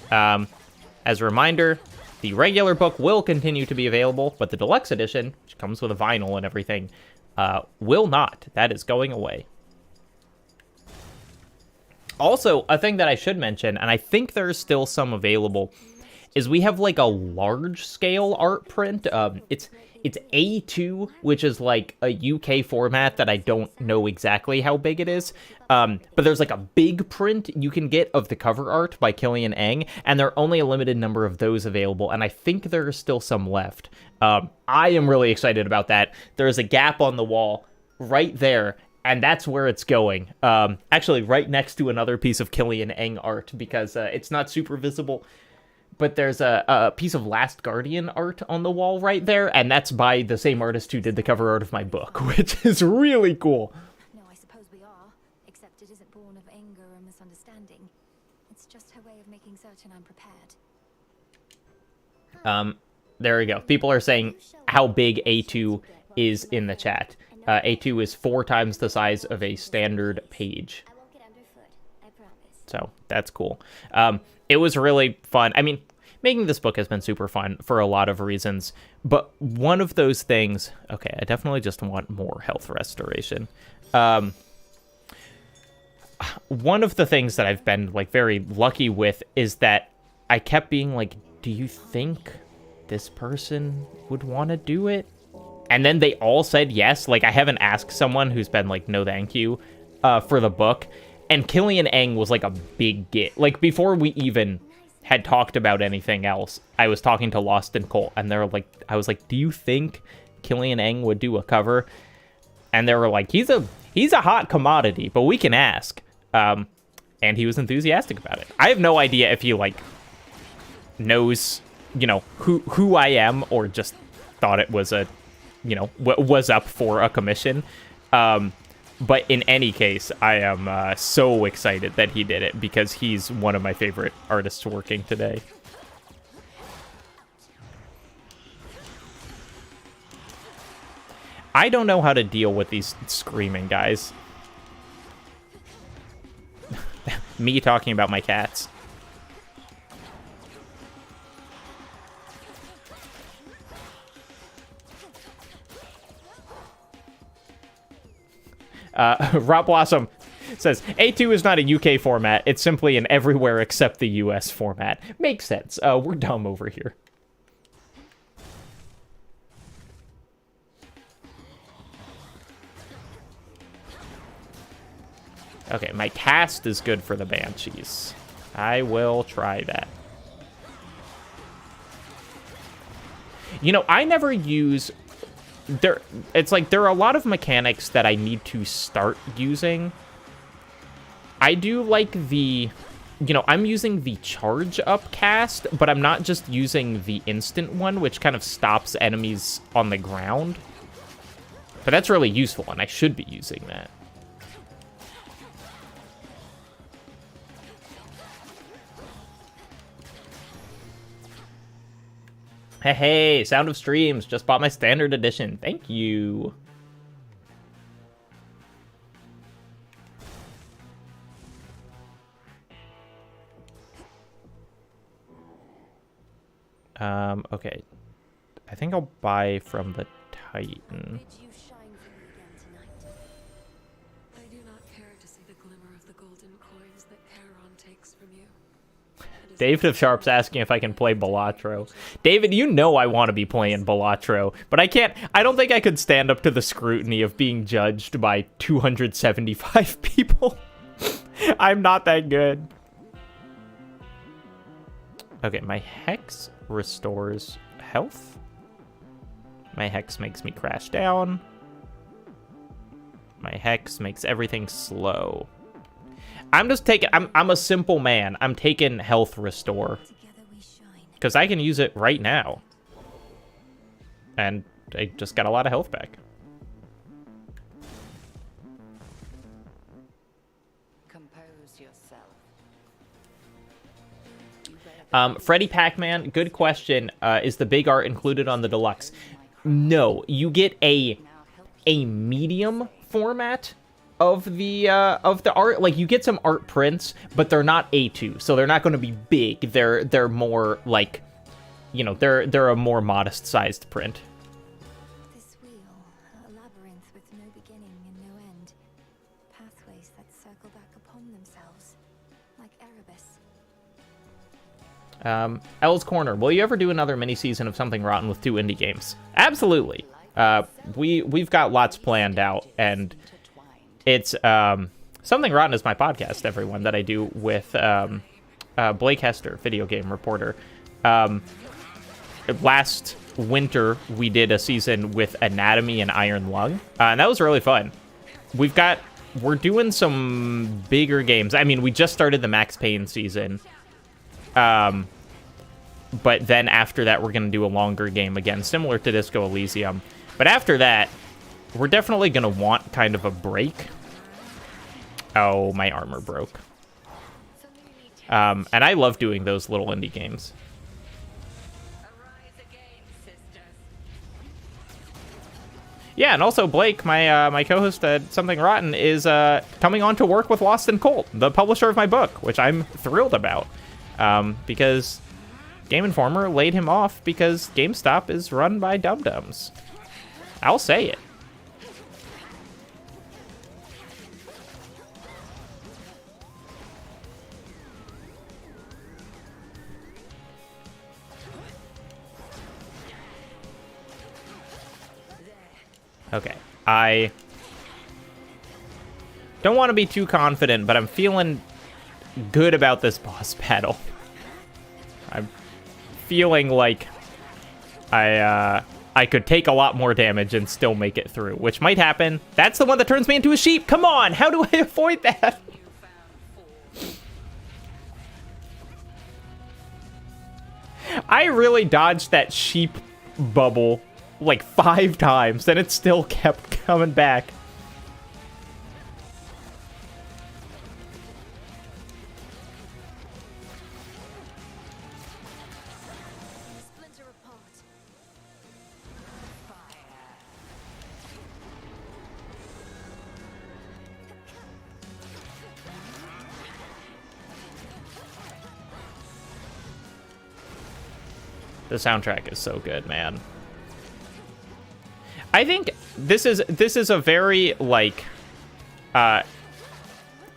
As a reminder, the regular book will continue to be available, but the deluxe edition, which comes with a vinyl and everything, will not. That is going away. Also, a thing that I should mention, and I think there's still some available, is we have like a large scale art print. It's A2, which is like a UK format that I don't know exactly how big it is. But there's like a big print you can get of the cover art by Killian Eng, and there are only a limited number of those available, and I think there are still some left. I am really excited about that. There's a gap on the wall right there, and that's where it's going. Actually, right next to another piece of Killian Eng art, because it's not super visible. But there's a piece of Last Guardian art on the wall right there, and that's by the same artist who did the cover art of my book, which is really cool. No, I suppose we are, except it isn't born of anger or misunderstanding. It's just her way of making certain I'm prepared. There we go. People are saying how big A2 is in the chat. A2 is 4 times the size of a standard page. I won't get underfoot, I promise. So that's cool. It was really fun. I mean, making this book has been super fun for a lot of reasons, but one of those things... Okay, I definitely just want more health restoration. One of the things that I've been, like, very lucky with is that I kept being like, do you think this person would want to do it? And then they all said yes. Like, I haven't asked someone who's been like, no thank you, for the book. And Killian Eng was like a big get. Like, before we even had talked about anything else, I was talking to Lost and Colt, and they're like, I was like, do you think Killian Eng would do a cover? And they were like, he's a hot commodity, but we can ask. And he was enthusiastic about it. I have no idea if he like knows, you know, who I am, or just thought it was a, you know, was up for a commission. But in any case, I am so excited that he did it, because he's one of my favorite artists working today. I don't know how to deal with these screaming guys. Me talking about my cats. Rob Blossom says, A2 is not a UK format. It's simply an everywhere except the US format. Makes sense. We're dumb over here. Okay, my cast is good for the Banshees. I will try that. You know, I never use... It's like there are a lot of mechanics that I need to start using. I do like the... You know, I'm using the charge up cast, but I'm not just using the instant one, which kind of stops enemies on the ground. But that's really useful, and I should be using that. Hey, Sound of Streams just bought my standard edition. Thank you. Okay. I think I'll buy from the Titan. I do not care to see the glimmer of the golden coins that Charon takes from you. David of Sharp's asking if I can play Balatro. David, you know I want to be playing Balatro, but I can't. I don't think I could stand up to the scrutiny of being judged by 275 people. I'm not that good. Okay, my Hex restores health. My Hex makes me crash down. My Hex makes everything slow. I'm just taking... I'm a simple man. I'm taking health restore. Because I can use it right now. And I just got a lot of health back. Compose yourself. Freddy Pac-Man, good question. Is the big art included on the deluxe? No, you get a medium format of the art. Like, you get some art prints, but they're not A2, so they're not going to be big. They're more like, you know, they're a more modest sized print. This wheel, a labyrinth with no beginning and no end. Pathways that circle back upon themselves, like Erebus. L's Corner. Will you ever do another mini season of Something Rotten with 2 indie games? Absolutely. We've got lots planned out, and it's Something Rotten is my podcast, everyone, that I do with Blake Hester, video game reporter. Last winter we did a season with Anatomy and Iron Lung, and that was really fun. We're doing some bigger games. I mean, we just started the Max Payne season. But then after that, we're going to do a longer game again, similar to Disco Elysium. But after that, we're definitely going to want kind of a break. Oh, my armor broke. And I love doing those little indie games. Yeah, and also Blake, my co-host at Something Rotten, is coming on to work with Lost and Colt, the publisher of my book, which I'm thrilled about. Because Game Informer laid him off because GameStop is run by dum-dums. I'll say it. Okay, I don't want to be too confident, but I'm feeling good about this boss battle. I'm feeling like I could take a lot more damage and still make it through, which might happen. That's the one that turns me into a sheep. Come on, how do I avoid that? I really dodged that sheep bubble like 5 times, and it still kept coming back. The soundtrack is so good, man. I think this is a very, like,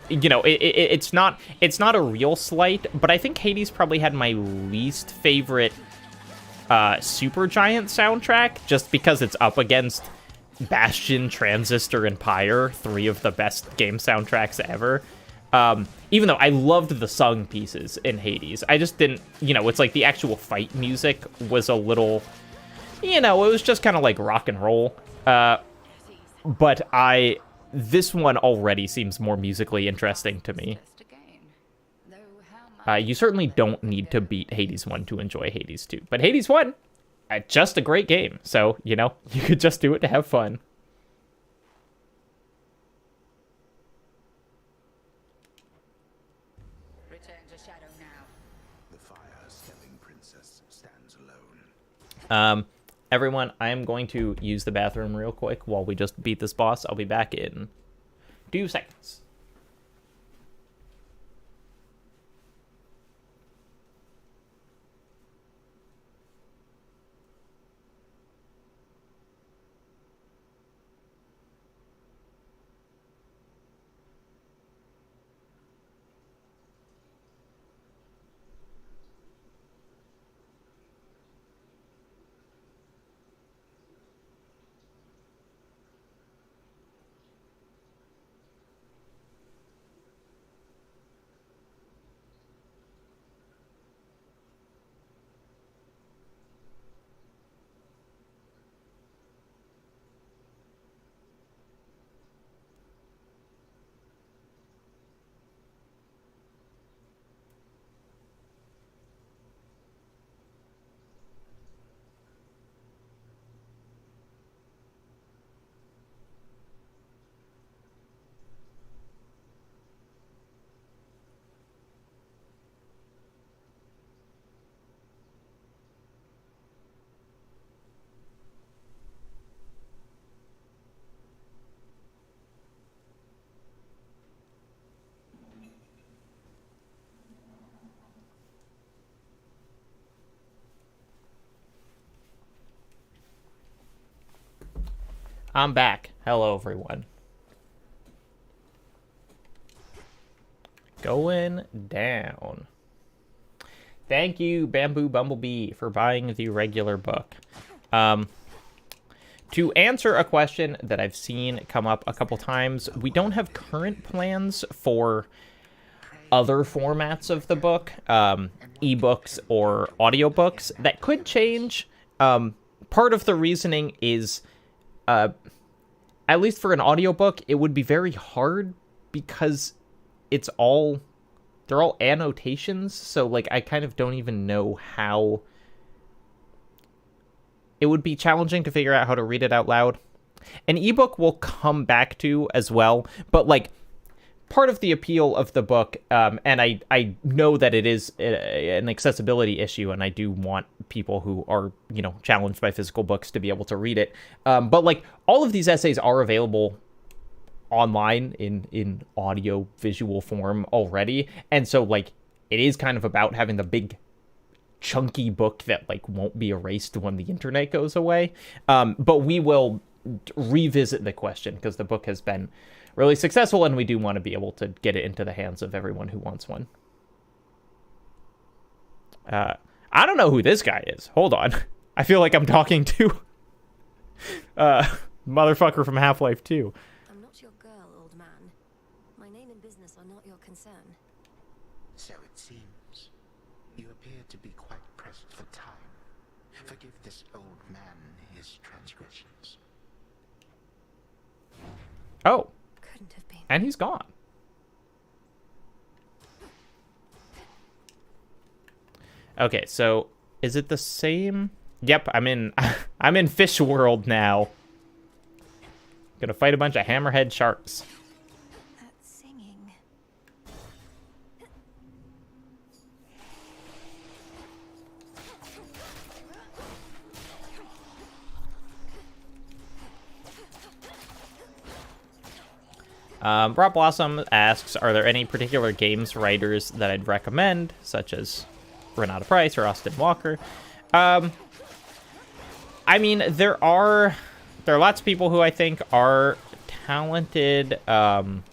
you know, it's not a real slight, but I think Hades probably had my least favorite Supergiant soundtrack, just because it's up against Bastion, Transistor, and Pyre, 3 of the best game soundtracks ever. Even though I loved the sung pieces in Hades, I just didn't, you know, it's like the actual fight music was a little, you know, it was just kind of like rock and roll. But this one already seems more musically interesting to me. You certainly don't need to beat Hades 1 to enjoy Hades 2. But Hades 1, just a great game. So, you know, you could just do it to have fun. Everyone, I'm going to use the bathroom real quick while we just beat this boss. I'll be back in 2 seconds. I'm back. Hello, everyone. Going down. Thank you, Bamboo Bumblebee, for buying the regular book. To answer a question that I've seen come up a couple times, we don't have current plans for other formats of the book, ebooks or audiobooks. That could change. Part of the reasoning is, at least for an audiobook, it would be very hard because they're all annotations, so like I kind of don't even know how. It would be challenging to figure out how to read it out loud. An ebook will come back to as well, but like part of the appeal of the book, and I know that it is an accessibility issue, and I do want people who are, challenged by physical books to be able to read it. But like all of these essays are available online in audio visual form already, and so like it is kind of about having the big chunky book that like won't be erased when the internet goes away. But we will revisit the question because the book has been really successful, and we do want to be able to get it into the hands of everyone who wants one. I don't know who this guy is. Hold on. I feel like I'm talking to motherfucker from Half-Life 2. I'm not your girl, old man. My name and business are not your concern. So it seems. You appear to be quite pressed for time. Forgive this old man his transgressions. Oh, Couldn't have been. and he's gone. Okay, so is it the same? Yep, I'm in Fish World now. Gonna fight a bunch of hammerhead sharks. That singing. Rob Blossom asks, are there any particular games writers that I'd recommend, such as Renata Price or Austin Walker? I mean, there are lots of people who I think are talented. Autumn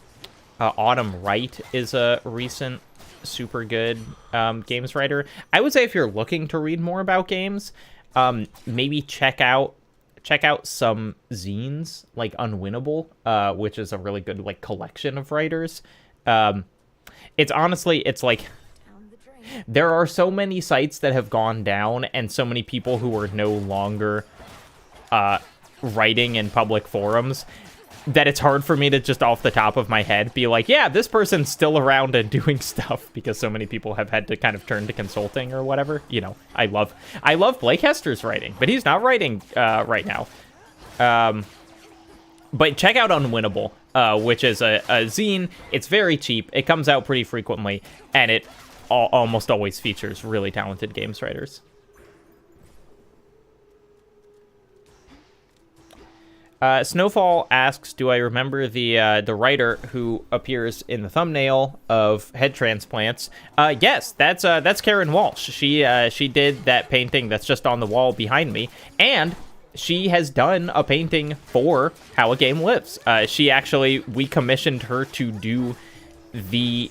Wright is a recent super good games writer. I would say if you're looking to read more about games, maybe check out some zines like Unwinnable, which is a really good like collection of writers. It's like there are so many sites that have gone down and so many people who are no longer writing in public forums that it's hard for me to just off the top of my head be like, yeah, this person's still around and doing stuff, because so many people have had to kind of turn to consulting or whatever. I love Blake Hester's writing, but he's not writing right now. But check out Unwinnable, which is a zine. It's very cheap. It comes out pretty frequently, and it almost always features really talented games writers. Snowfall asks, do I remember the writer who appears in the thumbnail of Head Transplants? Yes, that's Karen Walsh. She did that painting that's just on the wall behind me, and she has done a painting for How a Game Lives. We commissioned her to do the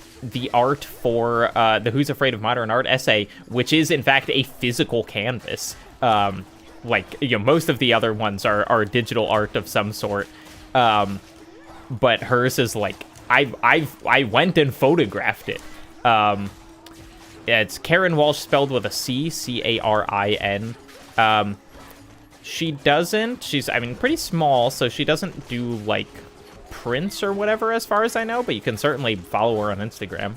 art for the Who's Afraid of Modern Art essay, which is in fact a physical canvas. Most of the other ones are digital art of some sort, but hers is like I went and photographed it. It's Karen Walsh spelled with a C, Carin. She's pretty small, so she doesn't do like prints or whatever as far as I know, but you can certainly follow her on Instagram.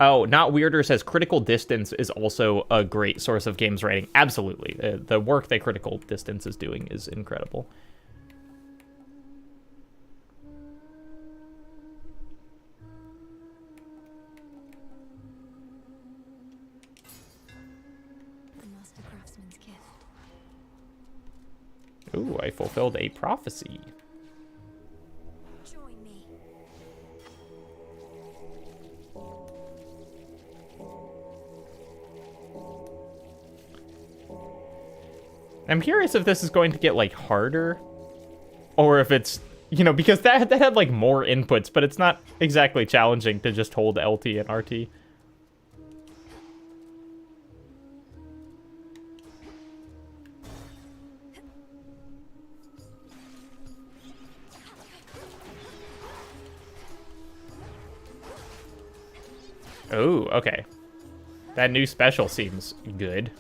Oh, Not Weirder says Critical Distance is also a great source of games writing. Absolutely. The work that Critical Distance is doing is incredible. The Master Craftsman's gift. Ooh, I fulfilled a prophecy. Join me. I'm curious if this is going to get, like, harder, or if it's You know, because that had like more inputs, but it's not exactly challenging to just hold LT and RT. Oh, okay. That new special seems good.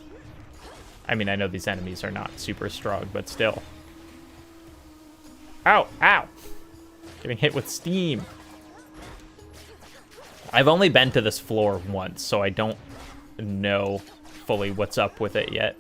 I mean, I know these enemies are not super strong, but still. Ow, ow. Getting hit with steam. I've only been to this floor once, so I don't know fully what's up with it yet.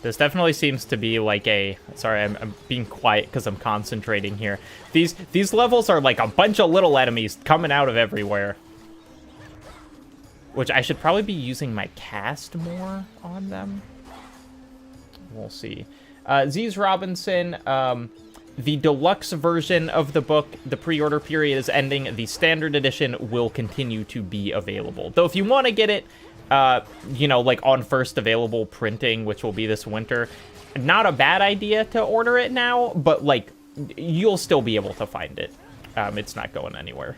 This definitely seems to be like a... Sorry, I'm being quiet because I'm concentrating here. These levels are like a bunch of little enemies coming out of everywhere. Which I should probably be using my cast more on them. We'll see. Z's Robinson, the deluxe version of the book, the pre-order period is ending. The standard edition will continue to be available. Though if you want to get it... you know, like on first available printing, which will be this winter. Not a bad idea to order it now, but like you'll still be able to find it. It's not going anywhere.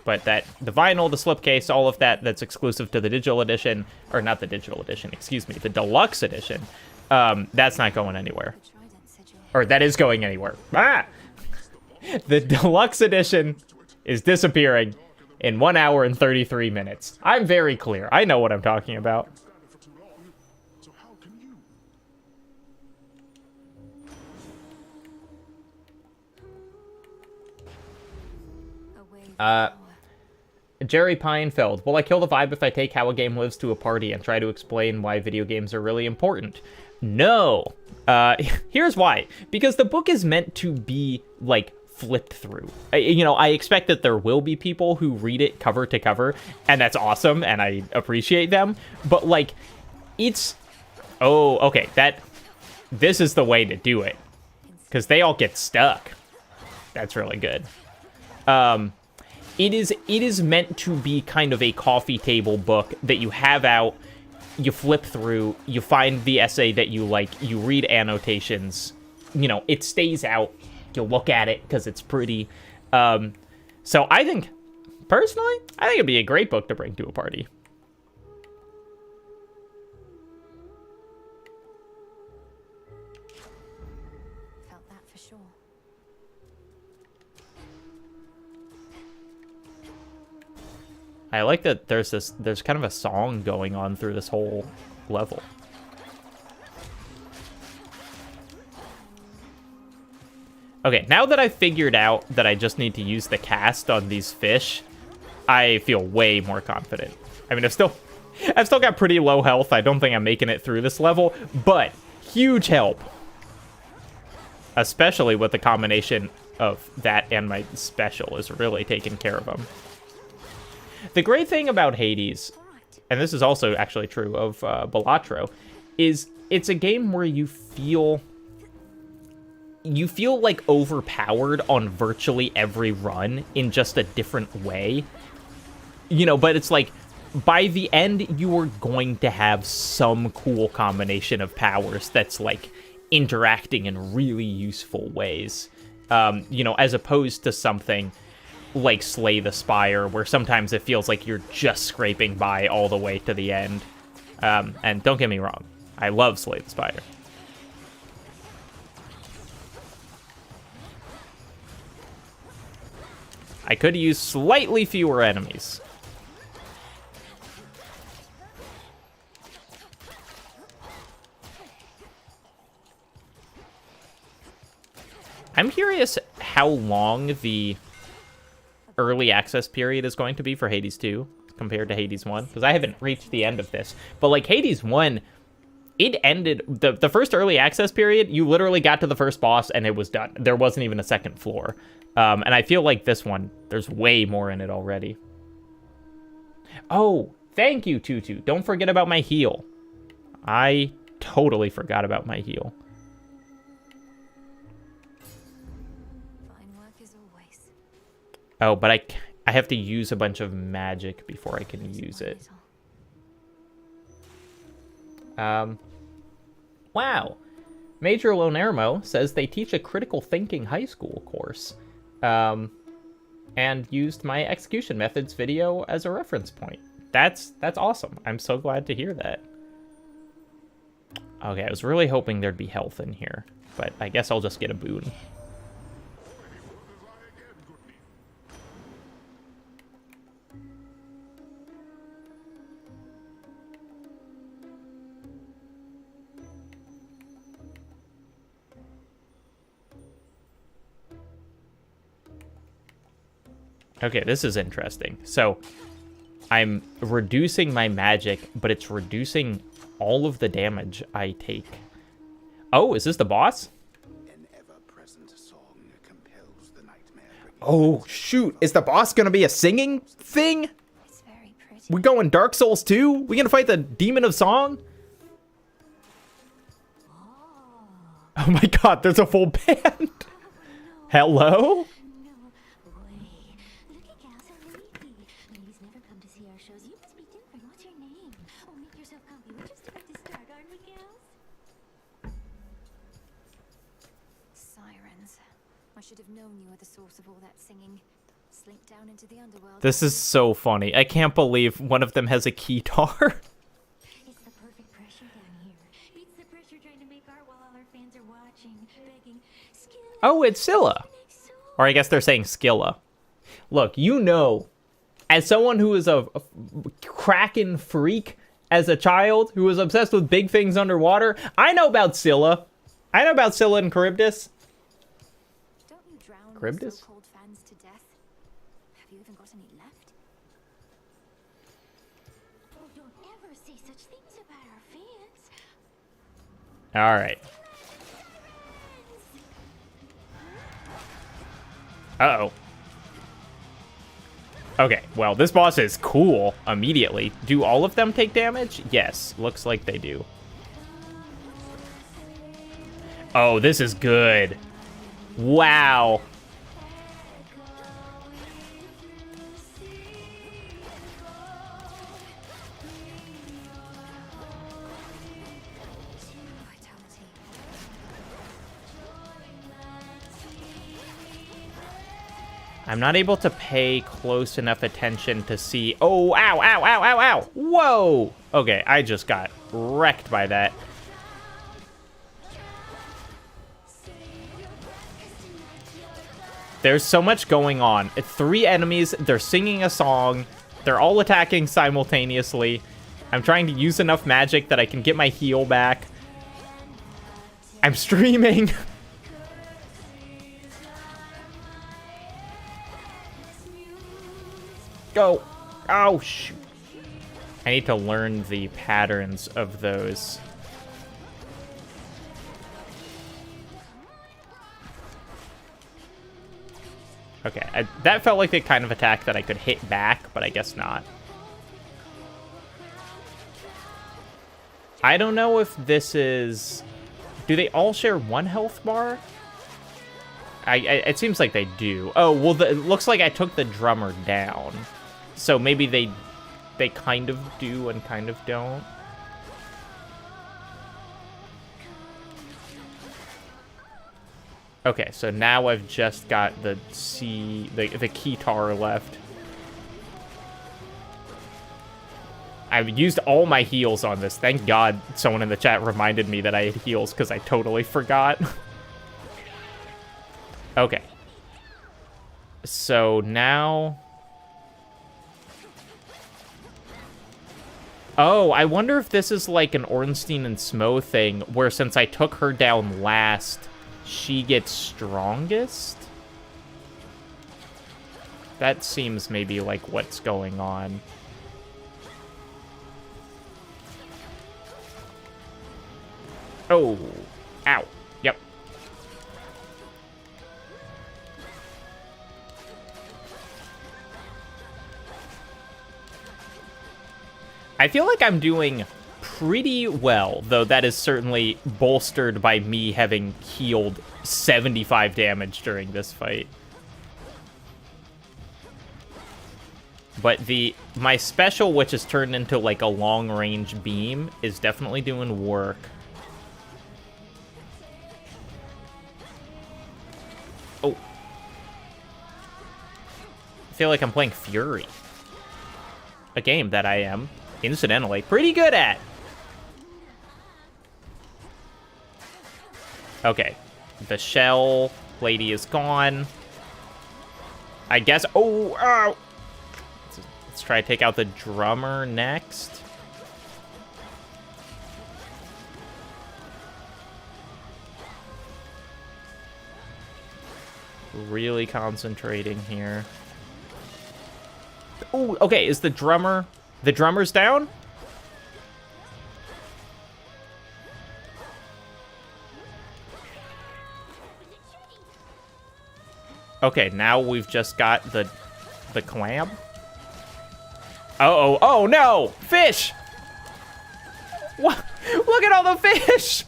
But the vinyl, the slipcase, all of that's exclusive to the digital edition, or not the digital edition, excuse me, the deluxe edition. That's not going anywhere. Or that is going anywhere. Ah! The deluxe edition is disappearing in 1 hour and 33 minutes. I'm very clear. I know what I'm talking about. Jerry Pinefeld. Will I kill the vibe if I take how a game lives to a party and try to explain why video games are really important? No. Here's why. Because the book is meant to be, like, flipped through. You know, I expect that there will be people who read it cover to cover, and that's awesome, and I appreciate them, but, like, it's... Oh, okay, this is the way to do it, because they all get stuck. That's really good. It is meant to be kind of a coffee table book that you have out, you flip through, you find the essay that you like, you read annotations, you know, it stays out, you look at it because it's pretty. So I think, personally, I think it'd be a great book to bring to a party. Felt that for sure. I like that there's kind of a song going on through this whole level. Okay, now that I've figured out that I just need to use the cast on these fish, I feel way more confident. I mean, I've still got pretty low health. I don't think I'm making it through this level, but huge help. Especially with the combination of that and my special is really taking care of them. The great thing about Hades, and this is also actually true of Balatro, is it's a game where you feel like overpowered on virtually every run in just a different way. You know, but it's like, by the end, you are going to have some cool combination of powers that's, like, interacting in really useful ways. You know, as opposed to something like Slay the Spire, where sometimes it feels like you're just scraping by all the way to the end. And don't get me wrong, I love Slay the Spire. I could use slightly fewer enemies. I'm curious how long the early access period is going to be for Hades 2 compared to Hades 1, because I haven't reached the end of this. But, like, Hades 1, it ended, the first early access period, you literally got to the first boss and it was done. There wasn't even a second floor. And I feel like this one, there's way more in it already. Oh, thank you, Tutu. Don't forget about my heal. I totally forgot about my heal. Fine work as always. Oh, but I have to use a bunch of magic before I can use it. Wow. Major Lonermo says they teach a critical thinking high school course. And used my execution methods video as a reference point. That's awesome. I'm so glad to hear that. Okay, I was really hoping there'd be health in here, but I guess I'll just get a boon. Okay, this is interesting. So, I'm reducing my magic, but it's reducing all of the damage I take. Oh, is this the boss? An ever-present song compels the nightmare. Oh, shoot. Is the boss gonna be a singing thing? It's very pretty. We going Dark Souls 2? We gonna fight the Demon of Song? Oh my god, there's a full band. Hello? I should have known you were the source of all that singing. Slink down into the underworld. This is so funny. I can't believe one of them has a keytar. It's the perfect pressure down here. It's the pressure trying to make art while all our fans are watching, begging. Oh, it's Scylla. Or I guess they're saying Skilla. Look, you know, as someone who is a Kraken freak as a child, who was obsessed with big things underwater, I know about Scylla. I know about Scylla and Charybdis. Charybdis? So-called fans to death. Have you even got any left? Oh, don't ever say such things about our fans. All right. Uh-oh. Okay, well, this boss is cool immediately. Do all of them take damage? Yes, looks like they do. Oh, this is good. Wow. I'm not able to pay close enough attention to see... Oh, ow, ow, ow, ow, ow! Whoa! Okay, I just got wrecked by that. There's so much going on. 3 enemies, they're singing a song, they're all attacking simultaneously. I'm trying to use enough magic that I can get my heal back. I'm streaming. Go. Oh, shoot. I need to learn the patterns of those. Okay, that felt like the kind of attack that I could hit back, but I guess not. I don't know if this is... Do they all share 1 health bar? It seems like they do. Oh, well, it looks like I took the drummer down. So maybe they kind of do and kind of don't. Okay, so now I've just got the keytar left. I've used all my heals on this. Thank God someone in the chat reminded me that I had heals because I totally forgot. Okay. So now... Oh, I wonder if this is like an Ornstein and Smo thing, where since I took her down last, she gets strongest? That seems maybe like what's going on. Oh, ow. Yep. I feel like I'm doing pretty well, though that is certainly bolstered by me having healed 75 damage during this fight. But my special, which is turned into like a long-range beam, is definitely doing work. Oh. I feel like I'm playing Fury. A game that I am, incidentally, pretty good at. Okay. The shell lady is gone. I guess... Oh! Ow! Let's try to take out the drummer next. Really concentrating here. Oh, okay, is the drummer... The drummer's down? Okay, now we've just got the clam. Uh-oh. Oh, no! Fish! What? Look at all the fish!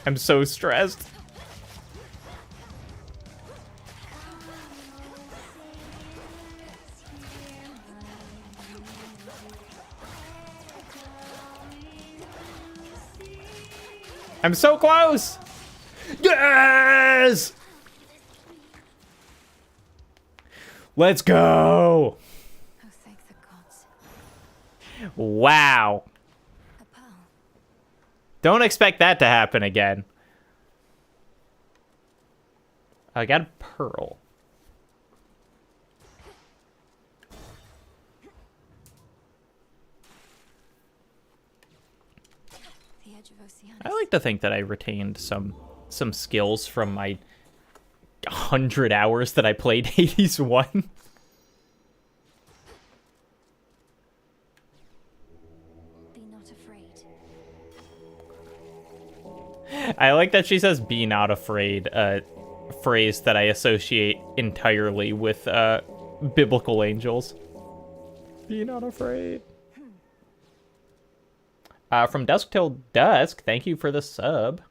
I'm so stressed. I'm so close! Yes! Let's go! Oh, thank the gods. Wow. A pearl. Don't expect that to happen again. I got a pearl. The edge of Oceanus. I like to think that I retained some skills from my 100 hours that I played Hades 1. Be not afraid. I like that she says "be not afraid," a phrase that I associate entirely with biblical angels. Be not afraid. From Dusk Till Dusk, thank you for the sub.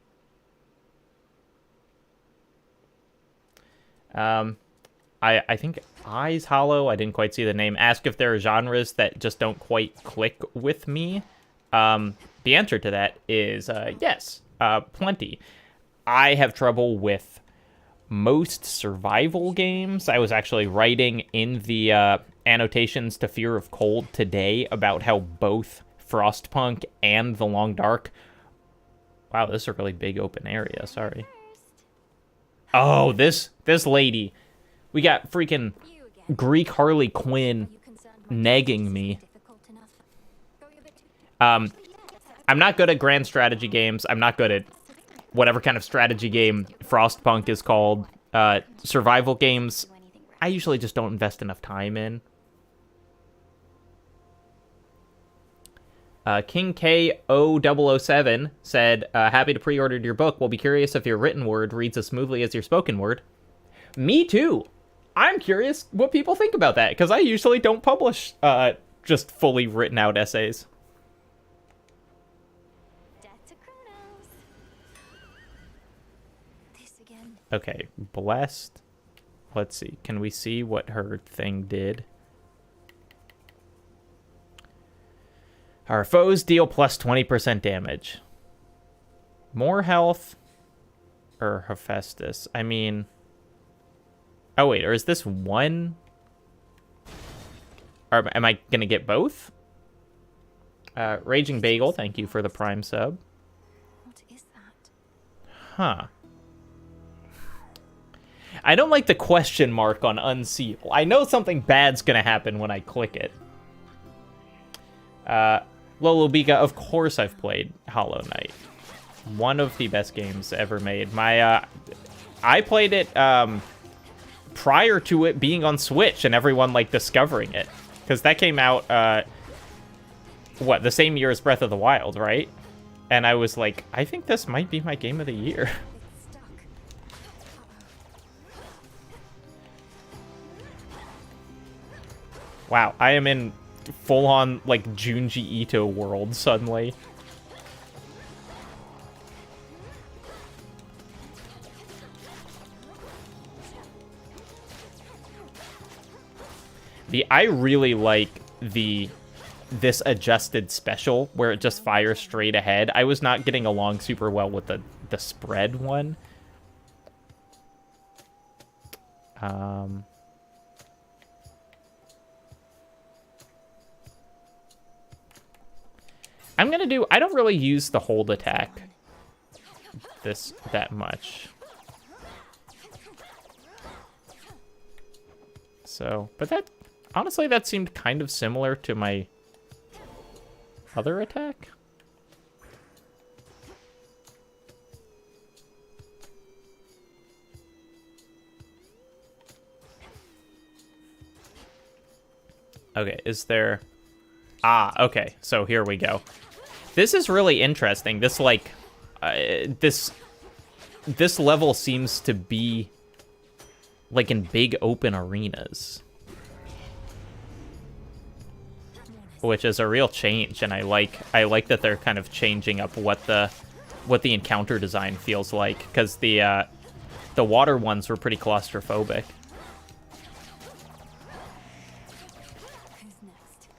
I think Eyes Hollow, I didn't quite see the name. Ask if there are genres that just don't quite click with me. The answer to that is yes, plenty. I have trouble with most survival games. I was actually writing in the annotations to Fear of Cold today about how both Frostpunk and The Long Dark... Wow, this is a really big open area, sorry. Oh, this lady. We got freaking Greek Harley Quinn negging me. I'm not good at grand strategy games. I'm not good at whatever kind of strategy game Frostpunk is called. Survival games, I usually just don't invest enough time in. King K0007 said, happy to pre-order your book. We'll be curious if your written word reads as smoothly as your spoken word. Me too. I'm curious what people think about that, because I usually don't publish just fully written out essays. This again. Okay, blessed. Let's see. Can we see what her thing did? Our foes deal plus 20% damage. More health or Hephaestus? I mean... Oh, wait, or is this one? Or am I going to get both? Raging Bagel, thank you for the Prime sub. What is that? Huh. I don't like the question mark on unseal. I know something bad's going to happen when I click it. Lolo Biga, of course I've played Hollow Knight. One of the best games ever made. I played it prior to it being on Switch and everyone like discovering it. Because that came out, what, the same year as Breath of the Wild, right? And I was like, I think this might be my game of the year. It's stuck. Wow, I am in full-on, like, Junji Ito world suddenly. I really like this adjusted special where it just fires straight ahead. I was not getting along super well with the spread one. I'm gonna do, I don't really use the hold attack that much. So, but that, honestly, that seemed kind of similar to my other attack. Okay, is there... Ah, okay, so here we go. This is really interesting. This, like, this level seems to be, like, in big open arenas. Which is a real change, and I like that they're kind of changing up what the encounter design feels like, because the water ones were pretty claustrophobic. Who's next?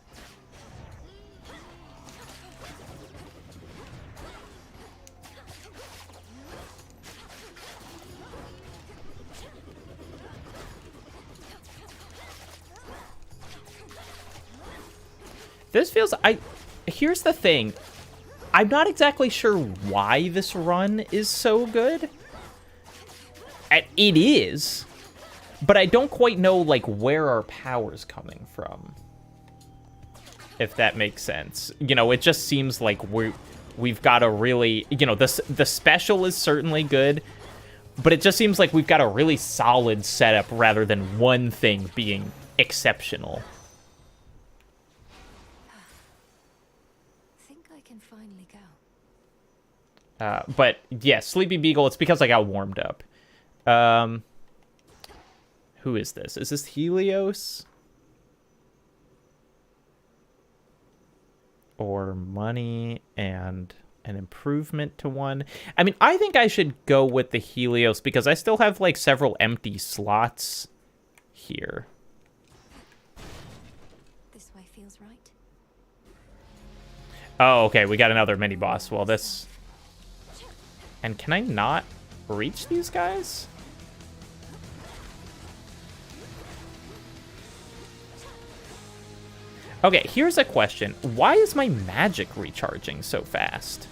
This feels... Here's the thing. I'm not exactly sure why this run is so good. It is. But I don't quite know, like, where our power's coming from. If that makes sense. You know, it just seems like we've got a really... You know, the special is certainly good. But it just seems like we've got a really solid setup rather than one thing being exceptional. Finally go. But yeah, Sleepy Beagle, it's because I got warmed up. Who is this? Is this Helios? Or money and an improvement to one? I mean, I think I should go with the Helios because I still have like several empty slots here. This way feels right. Oh, okay, we got another mini-boss. Well, this... And can I not reach these guys? Okay, here's a question. Why is my magic recharging so fast?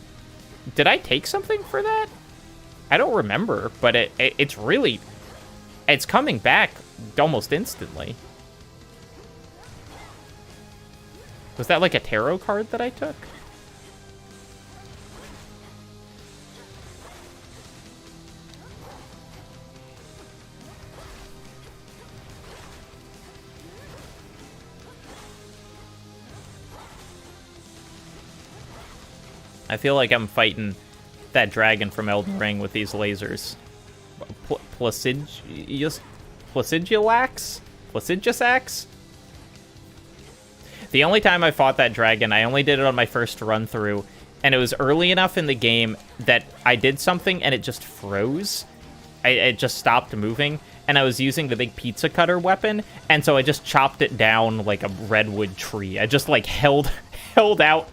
Did I take something for that? I don't remember, but it's really... It's coming back almost instantly. Was that like a tarot card that I took? I feel like I'm fighting that dragon from Elden Ring with these lasers. Placidusax? The only time I fought that dragon, I only did it on my first run through, and it was early enough in the game that I did something and it just froze. It just stopped moving, and I was using the big pizza cutter weapon, and so I just chopped it down like a redwood tree. I just like held out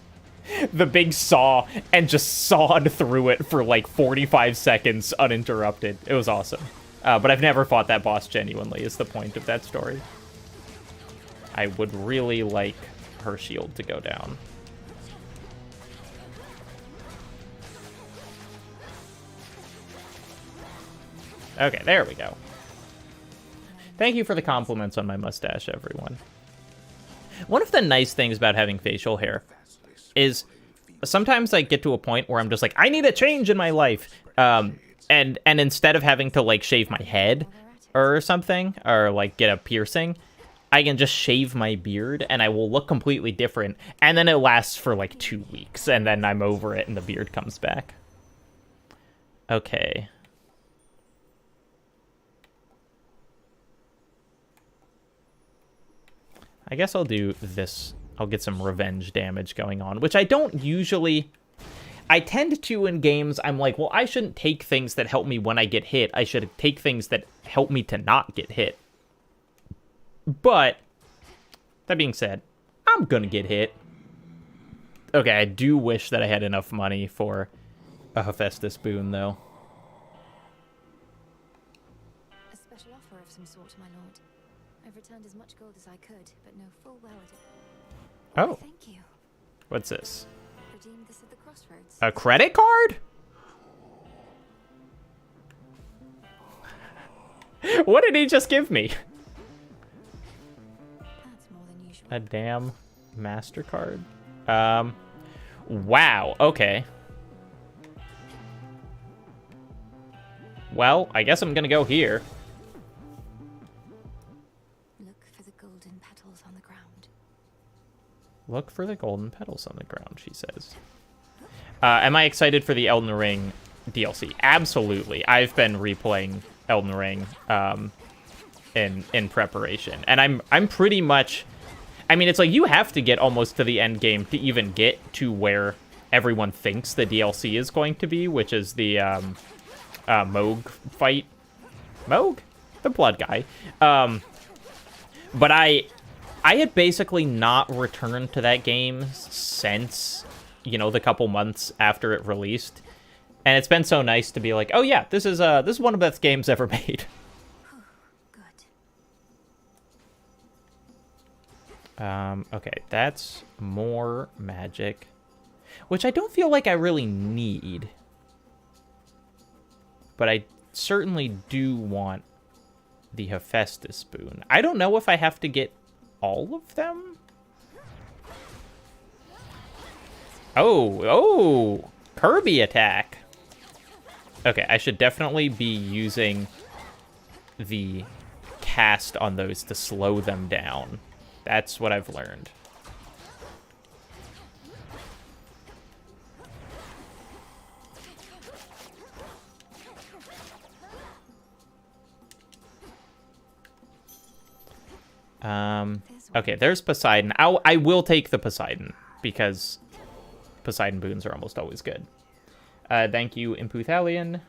the big saw and just sawed through it for like 45 seconds uninterrupted. It was awesome. But I've never fought that boss genuinely, is the point of that story. I would really like her shield to go down. Okay, there we go. Thank you for the compliments on my mustache, everyone. One of the nice things about having facial hair is sometimes I get to a point where I'm just like, I need a change in my life. And instead of having to like shave my head or something, or like get a piercing, I can just shave my beard and I will look completely different. And then it lasts for like 2 weeks and then I'm over it and the beard comes back. Okay. I guess I'll do this. I'll get some revenge damage going on, which I don't usually... I tend to in games, I'm like, well, I shouldn't take things that help me when I get hit. I should take things that help me to not get hit. But, that being said, I'm gonna get hit. Okay, I do wish that I had enough money for a Hephaestus boon, though. A special offer of some sort, my lord. I've returned as much gold as I could, but know full well it... Oh. Thank you. What's this? Redeemed this at the crossroads. A credit card? What did he just give me? That's more than usual. A damn MasterCard? Wow, okay. Well, I guess I'm gonna go here. Look for the golden petals on the ground. Look for the golden petals on the ground, she says. Am I excited for the Elden Ring DLC? Absolutely. I've been replaying Elden Ring in preparation. And I'm pretty much... I mean, it's like you have to get almost to the end game to even get to where everyone thinks the DLC is going to be, which is the Moog fight. Moog? The blood guy. But I had basically not returned to that game since, you know, the couple months after it released. And it's been so nice to be like, oh yeah, this is one of the best games ever made. Okay, that's more magic, which I don't feel like I really need. But I certainly do want the Hephaestus boon. I don't know if I have to get all of them. Oh, Kirby attack. Okay, I should definitely be using the cast on those to slow them down. That's what I've learned. Okay, there's Poseidon. I will take the Poseidon, because Poseidon boons are almost always good. Thank you, Imputhalion.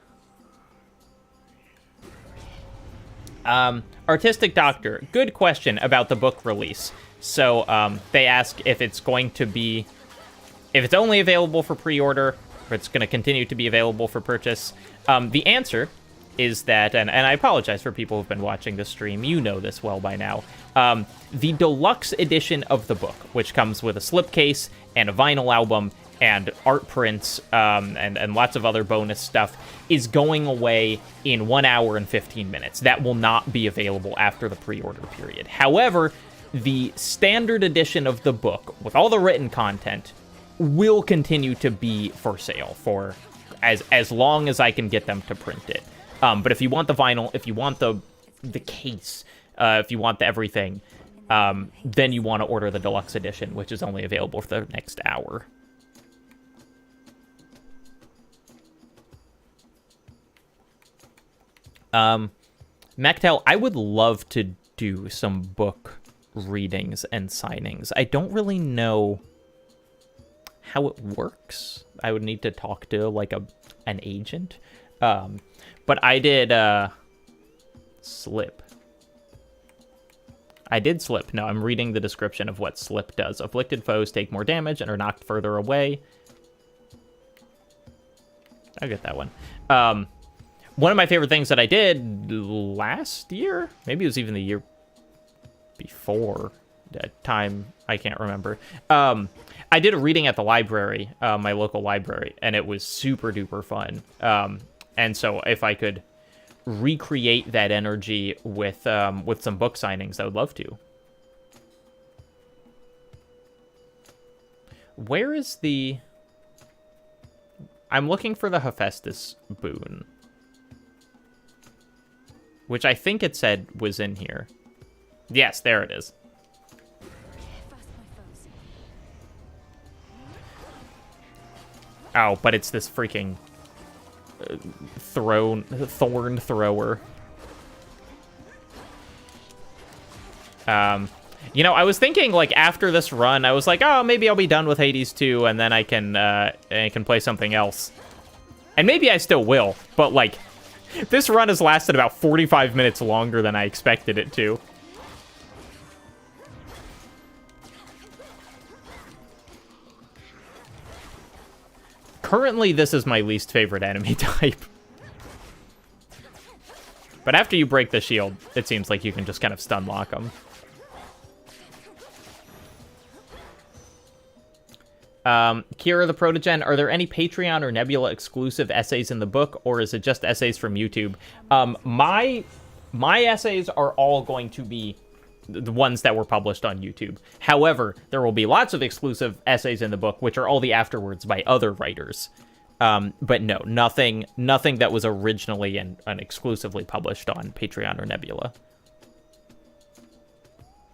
Artistic Doctor, good question about the book release. So, they ask if it's going to be... if it's only available for pre-order, or it's going to continue to be available for purchase. The answer is that, and I apologize for people who've been watching this stream, you know this well by now, the deluxe edition of the book, which comes with a slipcase and a vinyl album and art prints and lots of other bonus stuff, is going away in 1 hour and 15 minutes. That will not be available after the pre-order period. However, the standard edition of the book, with all the written content, will continue to be for sale for as long as I can get them to print it. But if you want the vinyl, if you want the case, if you want the everything, then you want to order the deluxe edition, which is only available for the next hour. Mactel, I would love to do some book readings and signings. I don't really know how it works. I would need to talk to like an agent. But I did Slip. I did Slip. No, I'm reading the description of what Slip does. Afflicted foes take more damage and are knocked further away. I'll get that one. One of my favorite things that I did last year, maybe it was even the year before, that time I can't remember. I did a reading at the library, my local library, and it was super duper fun. And so if I could recreate that energy with some book signings, I would love to. Where is the... I'm looking for the Hephaestus boon, which I think it said was in here. Yes, there it is. First my foes. Oh, but it's this freaking thorn thrower. You know, I was thinking, like, after this run, I was like, oh, maybe I'll be done with Hades 2, and then I can play something else. And maybe I still will, but, like, this run has lasted about 45 minutes longer than I expected it to. Currently, this is my least favorite enemy type. But after you break the shield, it seems like you can just kind of stun lock them. Kira the Protogen, are there any Patreon or Nebula exclusive essays in the book, or is it just essays from YouTube? My essays are all going to be the ones that were published on YouTube. However, there will be lots of exclusive essays in the book, which are all the afterwards by other writers. But no, nothing that was originally and exclusively published on Patreon or Nebula.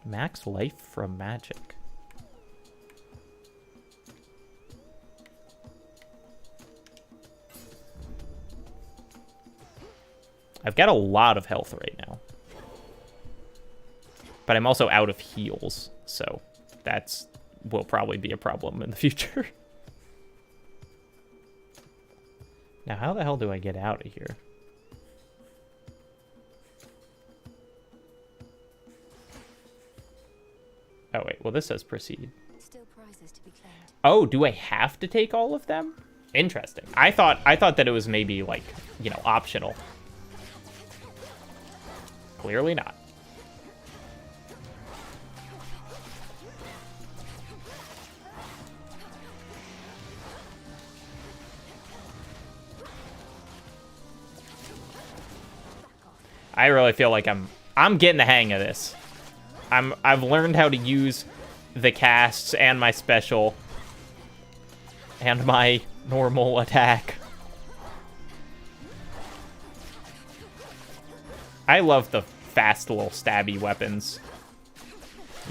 Max life from magic. I've got a lot of health right now. But I'm also out of heals, so will probably be a problem in the future. Now, how the hell do I get out of here? Oh, wait. Well, this says proceed. Still prizes to be claimed. Oh, do I have to take all of them? Interesting. I thought that it was maybe, like, you know, optional. Clearly not. I really feel like I'm getting the hang of this. I've learned how to use the casts and my special and my normal attack. I love the fast little stabby weapons.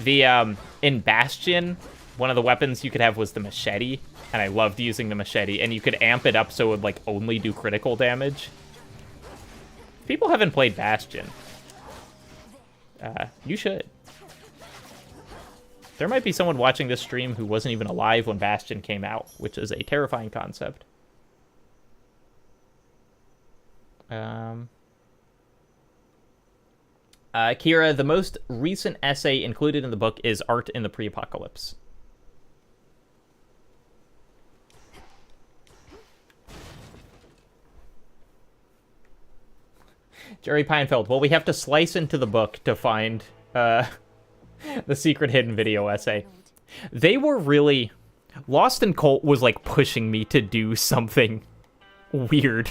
The in Bastion, one of the weapons you could have was the machete, and I loved using the machete, and you could amp it up so it would like only do critical damage. People haven't played Bastion. You should. There might be someone watching this stream who wasn't even alive when Bastion came out, which is a terrifying concept. Kira, the most recent essay included in the book is Art in the Pre-Apocalypse. Jerry Pinefeld, well, we have to slice into the book to find the secret hidden video essay. They were really... Lost in Cult was, like, pushing me to do something weird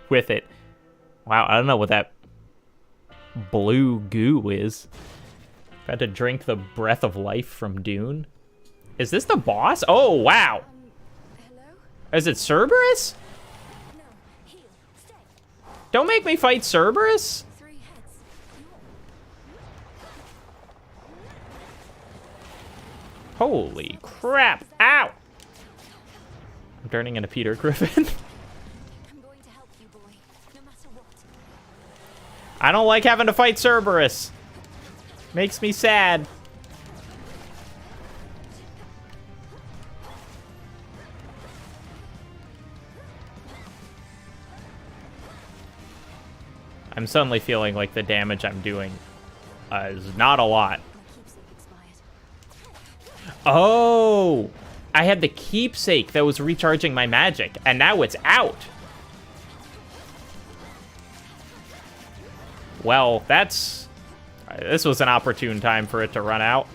with it. Wow, I don't know what that blue goo is. Had to drink the breath of life from Dune. Is this the boss? Oh, wow. Hello? Is it Cerberus? No. Heal. Stay. Don't make me fight Cerberus. 3 heads. Holy crap. Ow. I'm turning into Peter Griffin. I'm going to help you, boy. No matter what. I don't like having to fight Cerberus. Makes me sad. I'm suddenly feeling like the damage I'm doing is not a lot. My keepsake expired. Oh, I had the keepsake that was recharging my magic, and now it's out. Well, this was an opportune time for it to run out.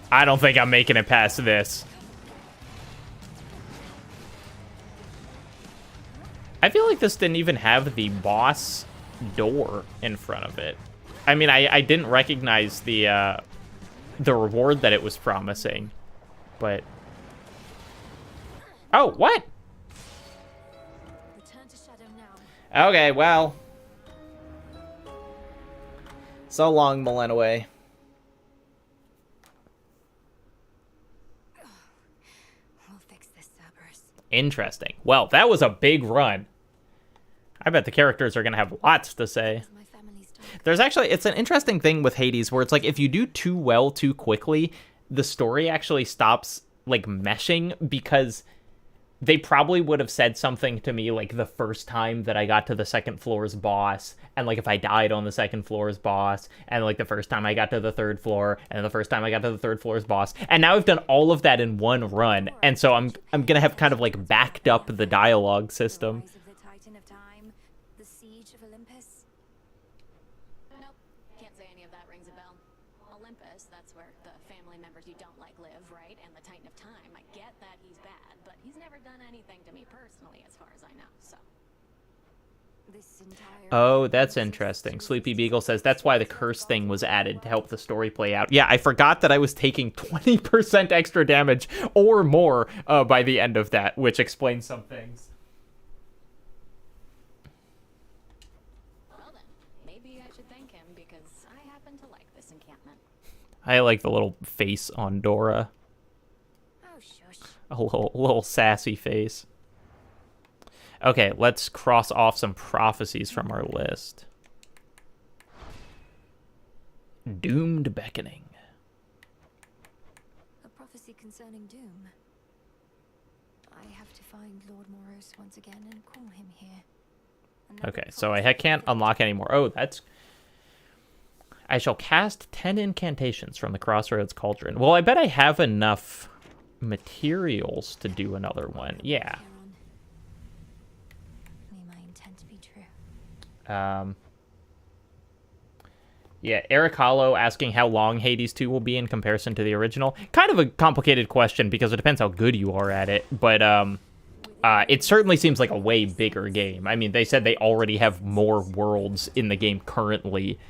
I don't think I'm making it past this. I feel like this didn't even have the boss door in front of it. I mean, I didn't recognize the reward that it was promising, but... Oh, what? Return to Shadow now. Okay, well... So long, Milenaway. We'll fix this, Cerberus. Interesting. Well, that was a big run. I bet the characters are going to have lots to say. My family's dog. There's actually, it's an interesting thing with Hades where it's like if you do too well too quickly, the story actually stops like meshing because they probably would have said something to me like the first time that I got to the second floor's boss, and like if I died on the second floor's boss, and like the first time I got to the third floor, and the first time I got to the third floor's boss, and now I've done all of that in one run, and so I'm gonna have kind of like backed up the dialogue system. The rise of the Titan of Time, the siege of Olympus. Nope, can't say any of that rings a bell. Olympus, that's where the family members you don't like live, right? And the Titan of Time, I get that he's bad, but he's never done anything to me personally, as far as I know, so. This entire Oh, that's interesting. Sleepy Beagle says that's why the curse thing was added to help the story play out. Yeah, I forgot that I was taking 20% extra damage or more by the end of that, which explains some things. Well then, maybe I should thank him because I happen to like this encampment. I like the little face on Dora. Oh, shush. A little sassy face. Okay, let's cross off some prophecies from our list. Doomed Beckoning. A prophecy concerning doom. I have to find Lord Moros once again and call him here. Another Okay, so I can't unlock anymore. Oh, that's... I shall cast 10 incantations from the Crossroads Cauldron. Well, I bet I have enough materials to do another one. Yeah. May my intent be true. Yeah, Eric Hollow asking how long Hades 2 will be in comparison to the original. Kind of a complicated question because it depends how good you are at it, but it certainly seems like a way bigger game. I mean, they said they already have more worlds in the game currently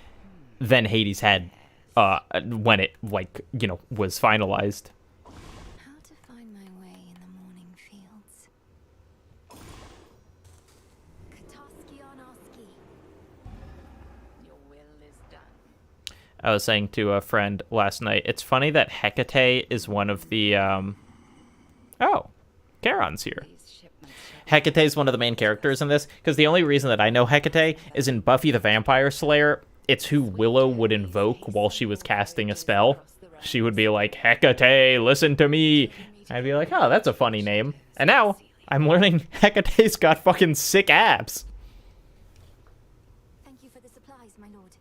than Hades had when it, like, you know, was finalized. How to find my way in the morning fields. Kataskion-oski. Your will is done. I was saying to a friend last night, it's funny that Hecate is one of the, Oh, Charon's here. Hecate is one of the main characters in this, because the only reason that I know Hecate is in Buffy the Vampire Slayer. It's who Willow would invoke while she was casting a spell. She would be like, Hecate, listen to me. I'd be like, oh, that's a funny name. And now, I'm learning Hecate's got fucking sick abs. Thank you for the supplies, my lord.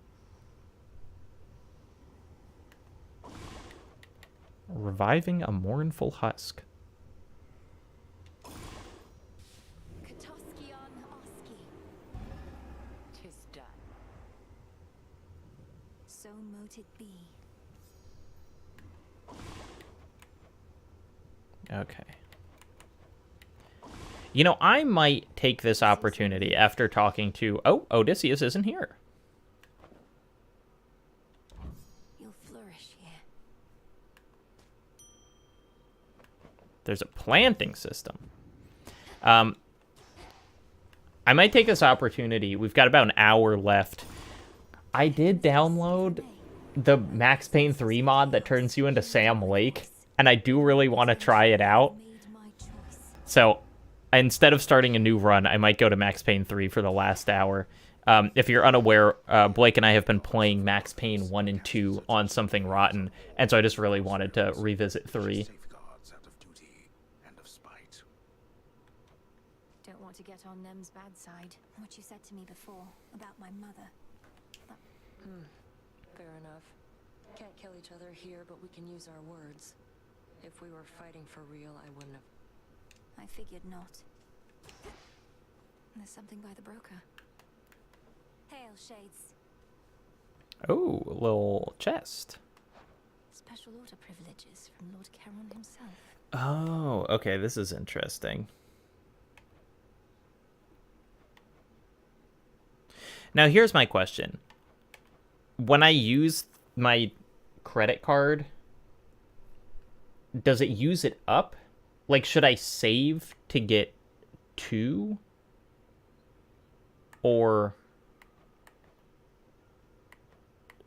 Reviving a mournful husk. Kataskion-oski. Tis done. So mote it be. Okay. You know, I might take this opportunity after talking to... Oh, Odysseus isn't here. You'll flourish here. There's a planting system. I might take this opportunity. We've got about an hour left. I did download the Max Payne 3 mod that turns you into Sam Lake, and I do really want to try it out. Made my choice. So instead of starting a new run, I might go to Max Payne 3 for the last hour. If you're unaware, Blake and I have been playing Max Payne 1 and 2 on Something Rotten, and so I just really wanted to revisit 3. Safeguards out of duty and of spite. Don't want to get on Nem's bad side. What you said to me before about my mother. Fair enough. Can't kill each other here, but we can use our words. If we were fighting for real, I wouldn't have. I figured not. There's something by the broker. Hail, Shades. Oh, a little chest. Special order privileges from Lord Charon himself. Oh, okay, this is interesting. Now, here's my question. When I use my credit card, does it use it up? Like, should I save to get 2? Or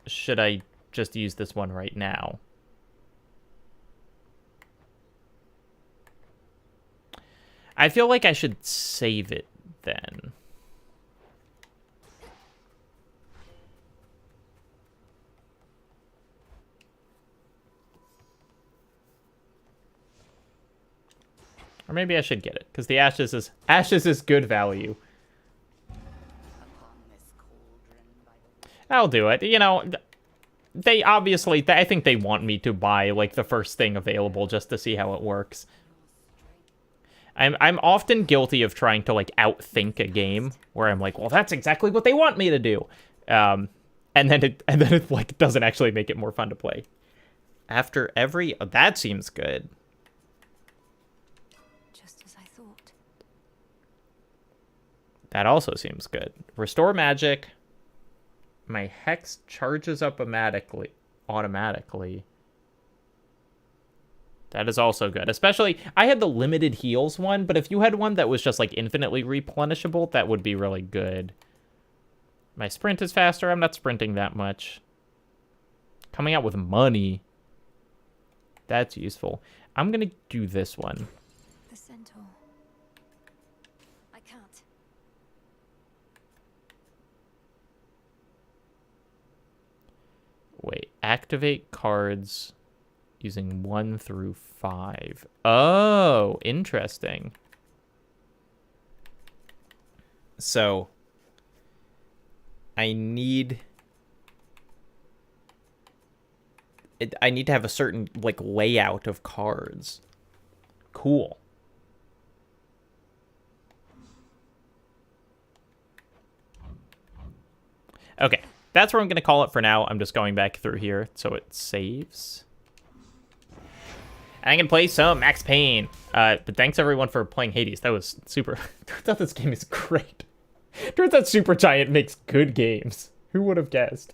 should I just use this one right now? I feel like I should save it then. Or maybe I should get it, because the ashes is good value. I'll do it. You know, they obviously, I think they want me to buy, like, the first thing available just to see how it works. I'm often guilty of trying to, like, outthink a game, where I'm like, well, that's exactly what they want me to do. And then it like, doesn't actually make it more fun to play. After every... Oh, that seems good. That also seems good. Restore magic. My hex charges up automatically. That is also good. Especially, I had the limited heals one, but if you had one that was just like infinitely replenishable, that would be really good. My sprint is faster. I'm not sprinting that much. Coming out with money. That's useful. I'm going to do this one. The centaur. I can't. Wait, activate cards using 1 through 5. Oh, interesting. So, I need to have a certain, like, layout of cards. Cool. Okay. That's where I'm going to call it for now. I'm just going back through here so it saves. And I can play some Max Payne. But thanks everyone for playing Hades. That was super. Turns out this game is great. Turns out Supergiant makes good games. Who would have guessed?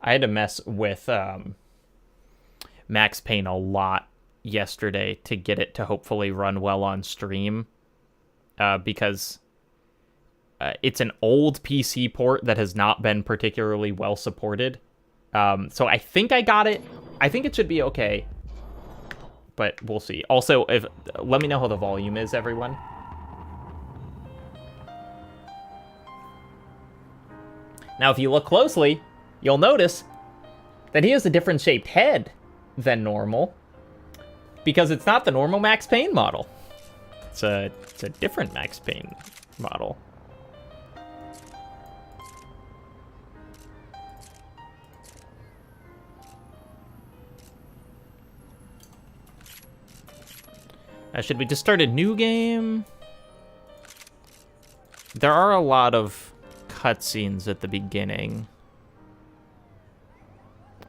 I had to mess with Max Payne a lot yesterday to get it to hopefully run well on stream, because it's an old PC port that has not been particularly well supported. So I think I got it. I think it should be okay, but we'll see. Also, let me know how the volume is, everyone. Now, if you look closely, you'll notice that he has a different shaped head than normal, because it's not the normal Max Payne model. It's a different Max Payne model. Should we just start a new game? There are a lot of cutscenes at the beginning.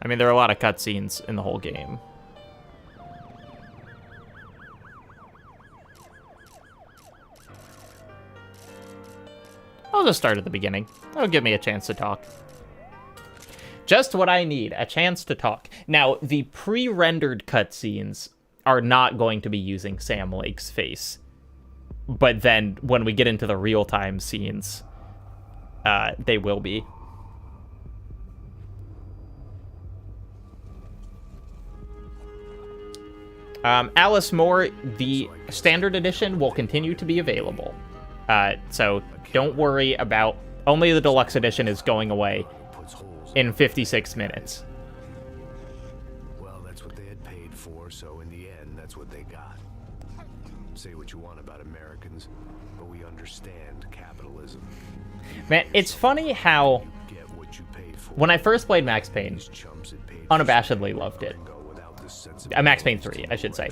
I mean, there are a lot of cutscenes in the whole game. I'll just start at the beginning. That'll give me a chance to talk. Just what I need, a chance to talk. Now, the pre-rendered cutscenes are not going to be using Sam Lake's face. But then, when we get into the real-time scenes, they will be. Alice Moore, the standard edition will continue to be available. So don't worry about... Only the deluxe edition is going away in 56 minutes. Well, that's what they had paid for, so in the end, that's what they got. Say what you want about Americans, but we understand capitalism. Man, it's funny how... When I first played Max Payne, unabashedly loved it. Max Payne 3, I should say.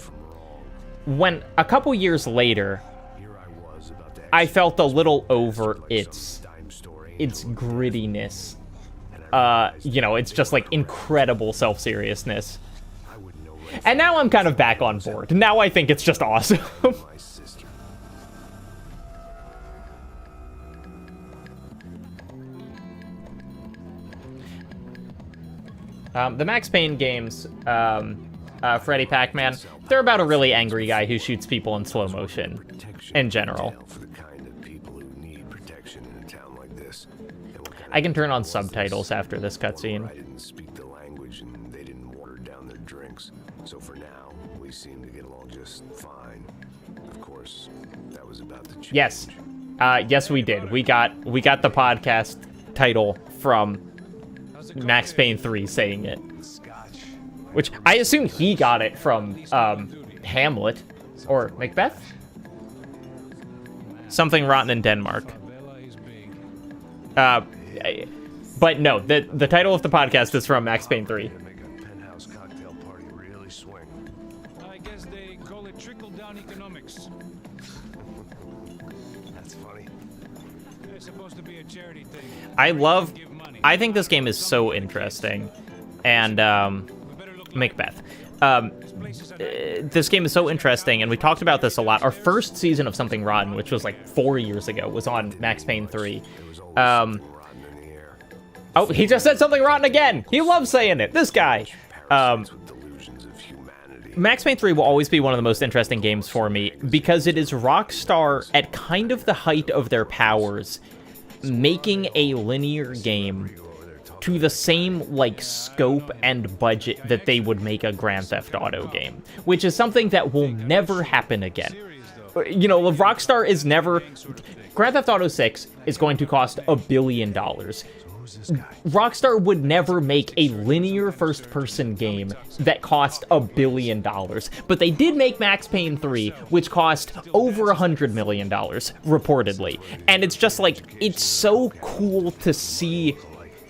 When a couple years later, I felt a little over its grittiness. You know, it's just like incredible self-seriousness. And now I'm kind of back on board. Now I think it's just awesome. My sister. The Max Payne games, Freddy Pac-Man, they're about a really angry guy who shoots people in slow motion, in general. For the kind of people who need protection in a town like this. I can turn on subtitles after this cutscene. I didn't speak the language and they didn't water down their drinks. So for now, we seem to get along just fine. Of course, that was about to change. Yes. Yes, we did. We got the podcast title from Max Payne 3 saying it. Which I assume he got it from Hamlet or Macbeth? Something rotten in Denmark. But no, the title of the podcast is from Max Payne 3. Make a penthouse cocktail party really swing. I guess they call it trickle-down economics. That's funny. It's supposed to be a charity thing. I think this game is so interesting. And, Macbeth. This game is so interesting, and we talked about this a lot. Our first season of Something Rotten, which was like 4 years ago, was on Max Payne 3. Oh, he just said something rotten again! He loves saying it, this guy! Max Payne 3 will always be one of the most interesting games for me, because it is Rockstar at kind of the height of their powers, making a linear game to the same, like, scope and budget that they would make a Grand Theft Auto game, which is something that will never happen again. You know, Rockstar is never... Grand Theft Auto 6 is going to cost $1 billion. Rockstar would never make a linear first-person game that cost $1 billion. But they did make Max Payne 3, which cost over $100 million, reportedly. And it's just, like, it's so cool to see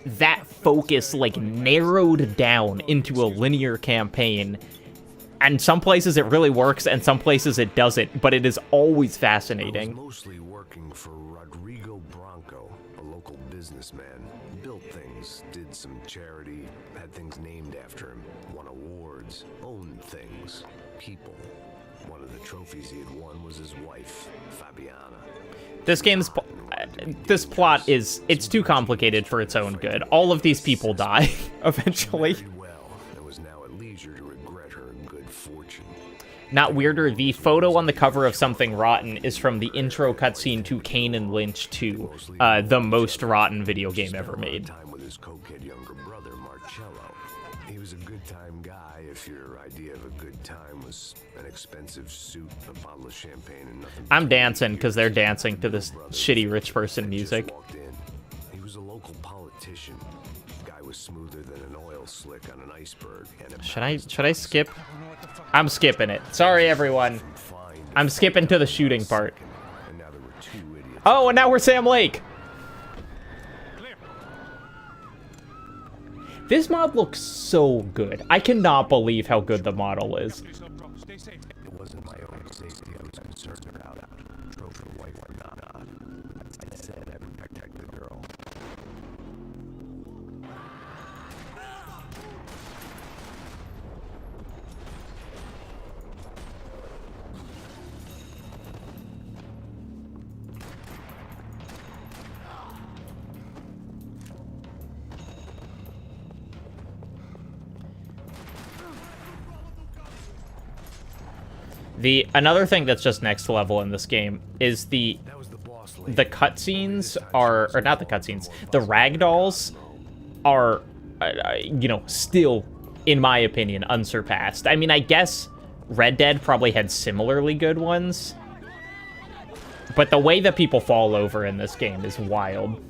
that focus, like, narrowed down into a linear campaign. And some places it really works, and some places it doesn't, but it is always fascinating. I was mostly working for Rodrigo Branco, a local businessman. Built things, did some charity, had things named after him, won awards, owned things, people. One of the trophies he had won was his wife, Fabiana. This game's... this plot is... it's too complicated for its own good. All of these people die, eventually. Not weirder, the photo on the cover of Something Rotten is from the intro cutscene to Kane and Lynch 2, the most rotten video game ever made. With his cokehead younger brother, Marcello. He was a good time guy if your idea of a good time was an expensive suit, a bottle of champagne, and nothing. I'm dancing because they're dancing to this shitty rich person music. He was a local politician. Guy was smoother than an oil slick on an iceberg. Should I skip? I'm skipping it. Sorry, everyone. I'm skipping to the shooting part. Oh, and now we're Sam Lake. This mod looks so good. I cannot believe how good the model is. It wasn't my own safety I was concerned about. Drove her wife or not. I said I would protect the girl. Another thing that's just next level in this game is the cutscenes are, or not the cutscenes, the ragdolls are, you know, still, in my opinion, unsurpassed. I mean, I guess Red Dead probably had similarly good ones, but the way that people fall over in this game is wild.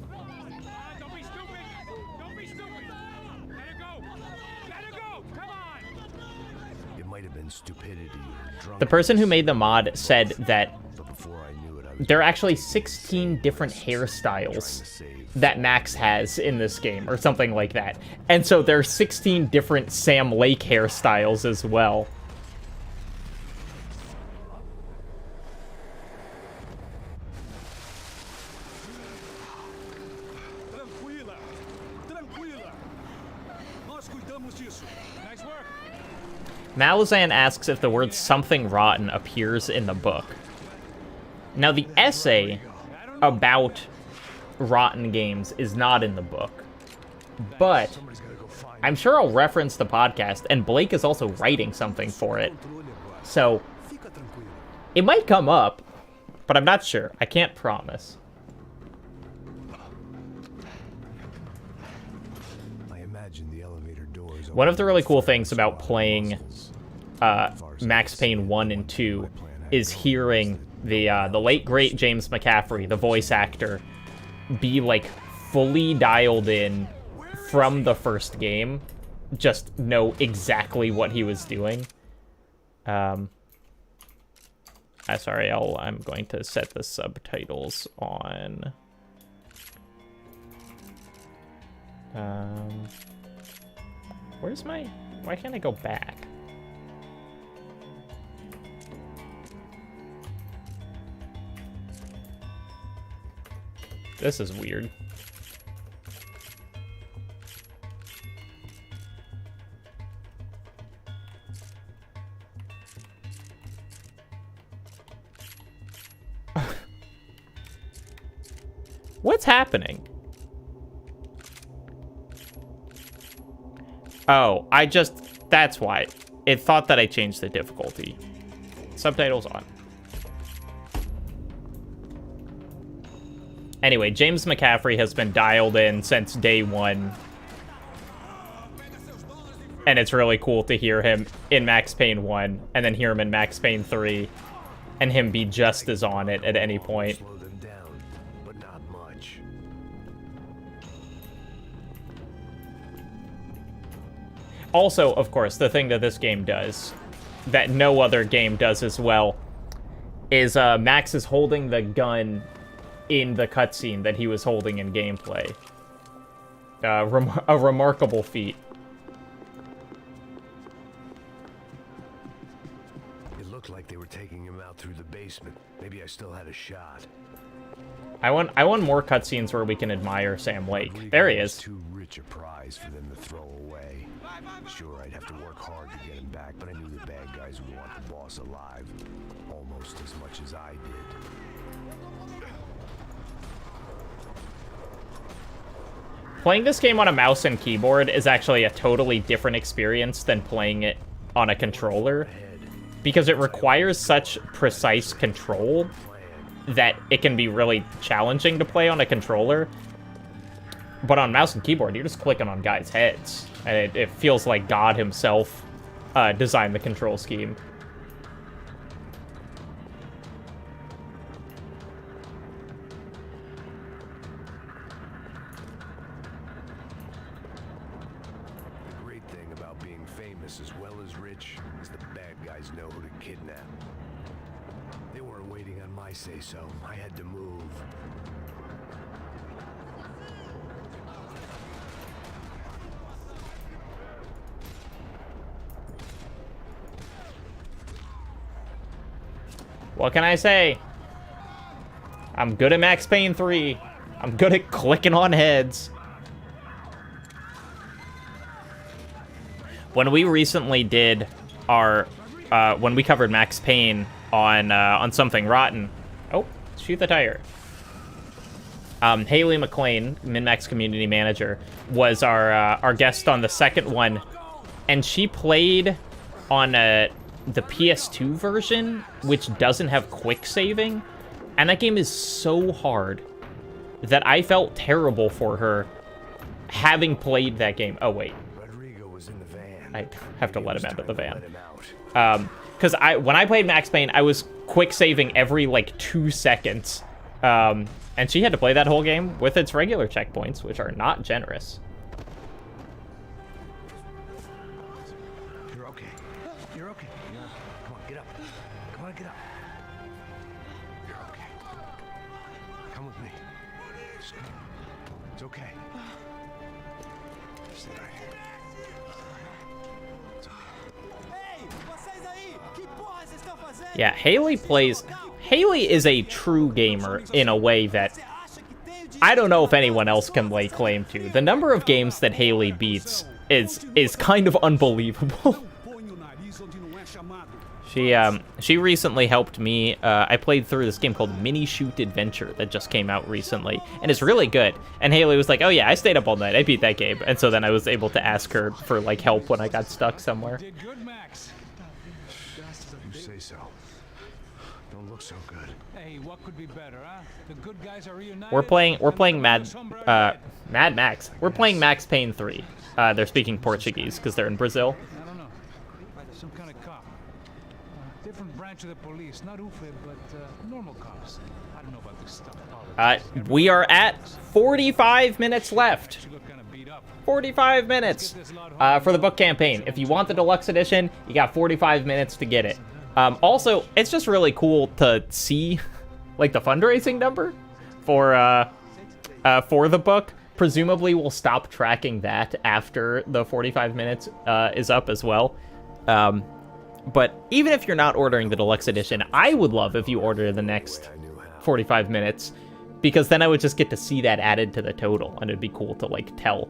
It might have been stupidity. The person who made the mod said that there are actually 16 different hairstyles that Max has in this game, or something like that. And so there are 16 different Sam Lake hairstyles as well. Malazan asks if the word something rotten appears in the book. Now, the essay about rotten games is not in the book, but I'm sure I'll reference the podcast, and Blake is also writing something for it, so it might come up, but I'm not sure. I can't promise. I imagine the elevator doors. One of the really cool things about playing Max Payne 1 and 2 is hearing the late great James McCaffrey, the voice actor, be like fully dialed in from the first game, just know exactly what he was doing. Sorry, I'm going to set the subtitles on. Where's my... Why can't I go back? This is weird. What's happening? Oh, that's why. It thought that I changed the difficulty. Subtitles on. Anyway, James McCaffrey has been dialed in since day one. And it's really cool to hear him in Max Payne 1, and then hear him in Max Payne 3, and him be just as on it at any point. Slow them down, but not much. Also, of course, the thing that this game does, that no other game does as well, is Max is holding the gun in the cutscene that he was holding in gameplay. A remarkable feat. It looked like they were taking him out through the basement. Maybe I still had a shot. I want more cutscenes where we can admire Sam Lake. There he is. Too rich a prize for them to throw away. Sure, I'd have to work hard to get him back, but I knew the bad guys would want the boss alive. Almost as much as I did. Playing this game on a mouse and keyboard is actually a totally different experience than playing it on a controller, because it requires such precise control that it can be really challenging to play on a controller. But on mouse and keyboard, you're just clicking on guys' heads, and it feels like God himself designed the control scheme. The great thing about being famous as well as rich is the bad guys know who to kidnap. They weren't waiting on my say-so. I had to move. What can I say? I'm good at Max Payne 3. I'm good at clicking on heads. When we recently did our, when we covered Max Payne on Something Rotten. Oh, shoot the tire. Haley McLean, MinMax community manager, was our guest on the second one, and she played on the PS2 version, which doesn't have quick saving, and that game is so hard that I felt terrible for her having played that game. Oh wait, Rodrigo was in the van. I have to let him out of the van. Because when I played Max Payne, I was quick saving every like 2 seconds, and she had to play that whole game with its regular checkpoints, which are not generous. You're okay. You're okay. Come on, get up. Come on, get up. You're okay. Come with me. It's okay. Stay right here. Yeah, Haley is a true gamer in a way that I don't know if anyone else can lay claim to. The number of games that Haley beats is kind of unbelievable. She recently helped me. I played through this game called Mini Shoot Adventure that just came out recently, and it's really good. And Haley was like, "Oh yeah, I stayed up all night. I beat that game." And so then I was able to ask her for like help when I got stuck somewhere. Did good, Max. You say so. Don't look so good. Hey, what could be better, huh? The good guys are reunited. We're playing Mad Max. We're playing Max Payne 3. They're speaking Portuguese because they're in Brazil. I don't know. Some kind of cop. Different branch of the police. Not UFE, but normal cops. I don't know about this stuff. We are at 45 minutes left. 45 minutes for the book campaign. If you want the deluxe edition, you got 45 minutes to get it. Also, it's just really cool to see like the fundraising number for the book. Presumably, we'll stop tracking that after the 45 minutes is up as well. But even if you're not ordering the deluxe edition, I would love if you order the next 45 minutes, because then I would just get to see that added to the total, and it'd be cool to like tell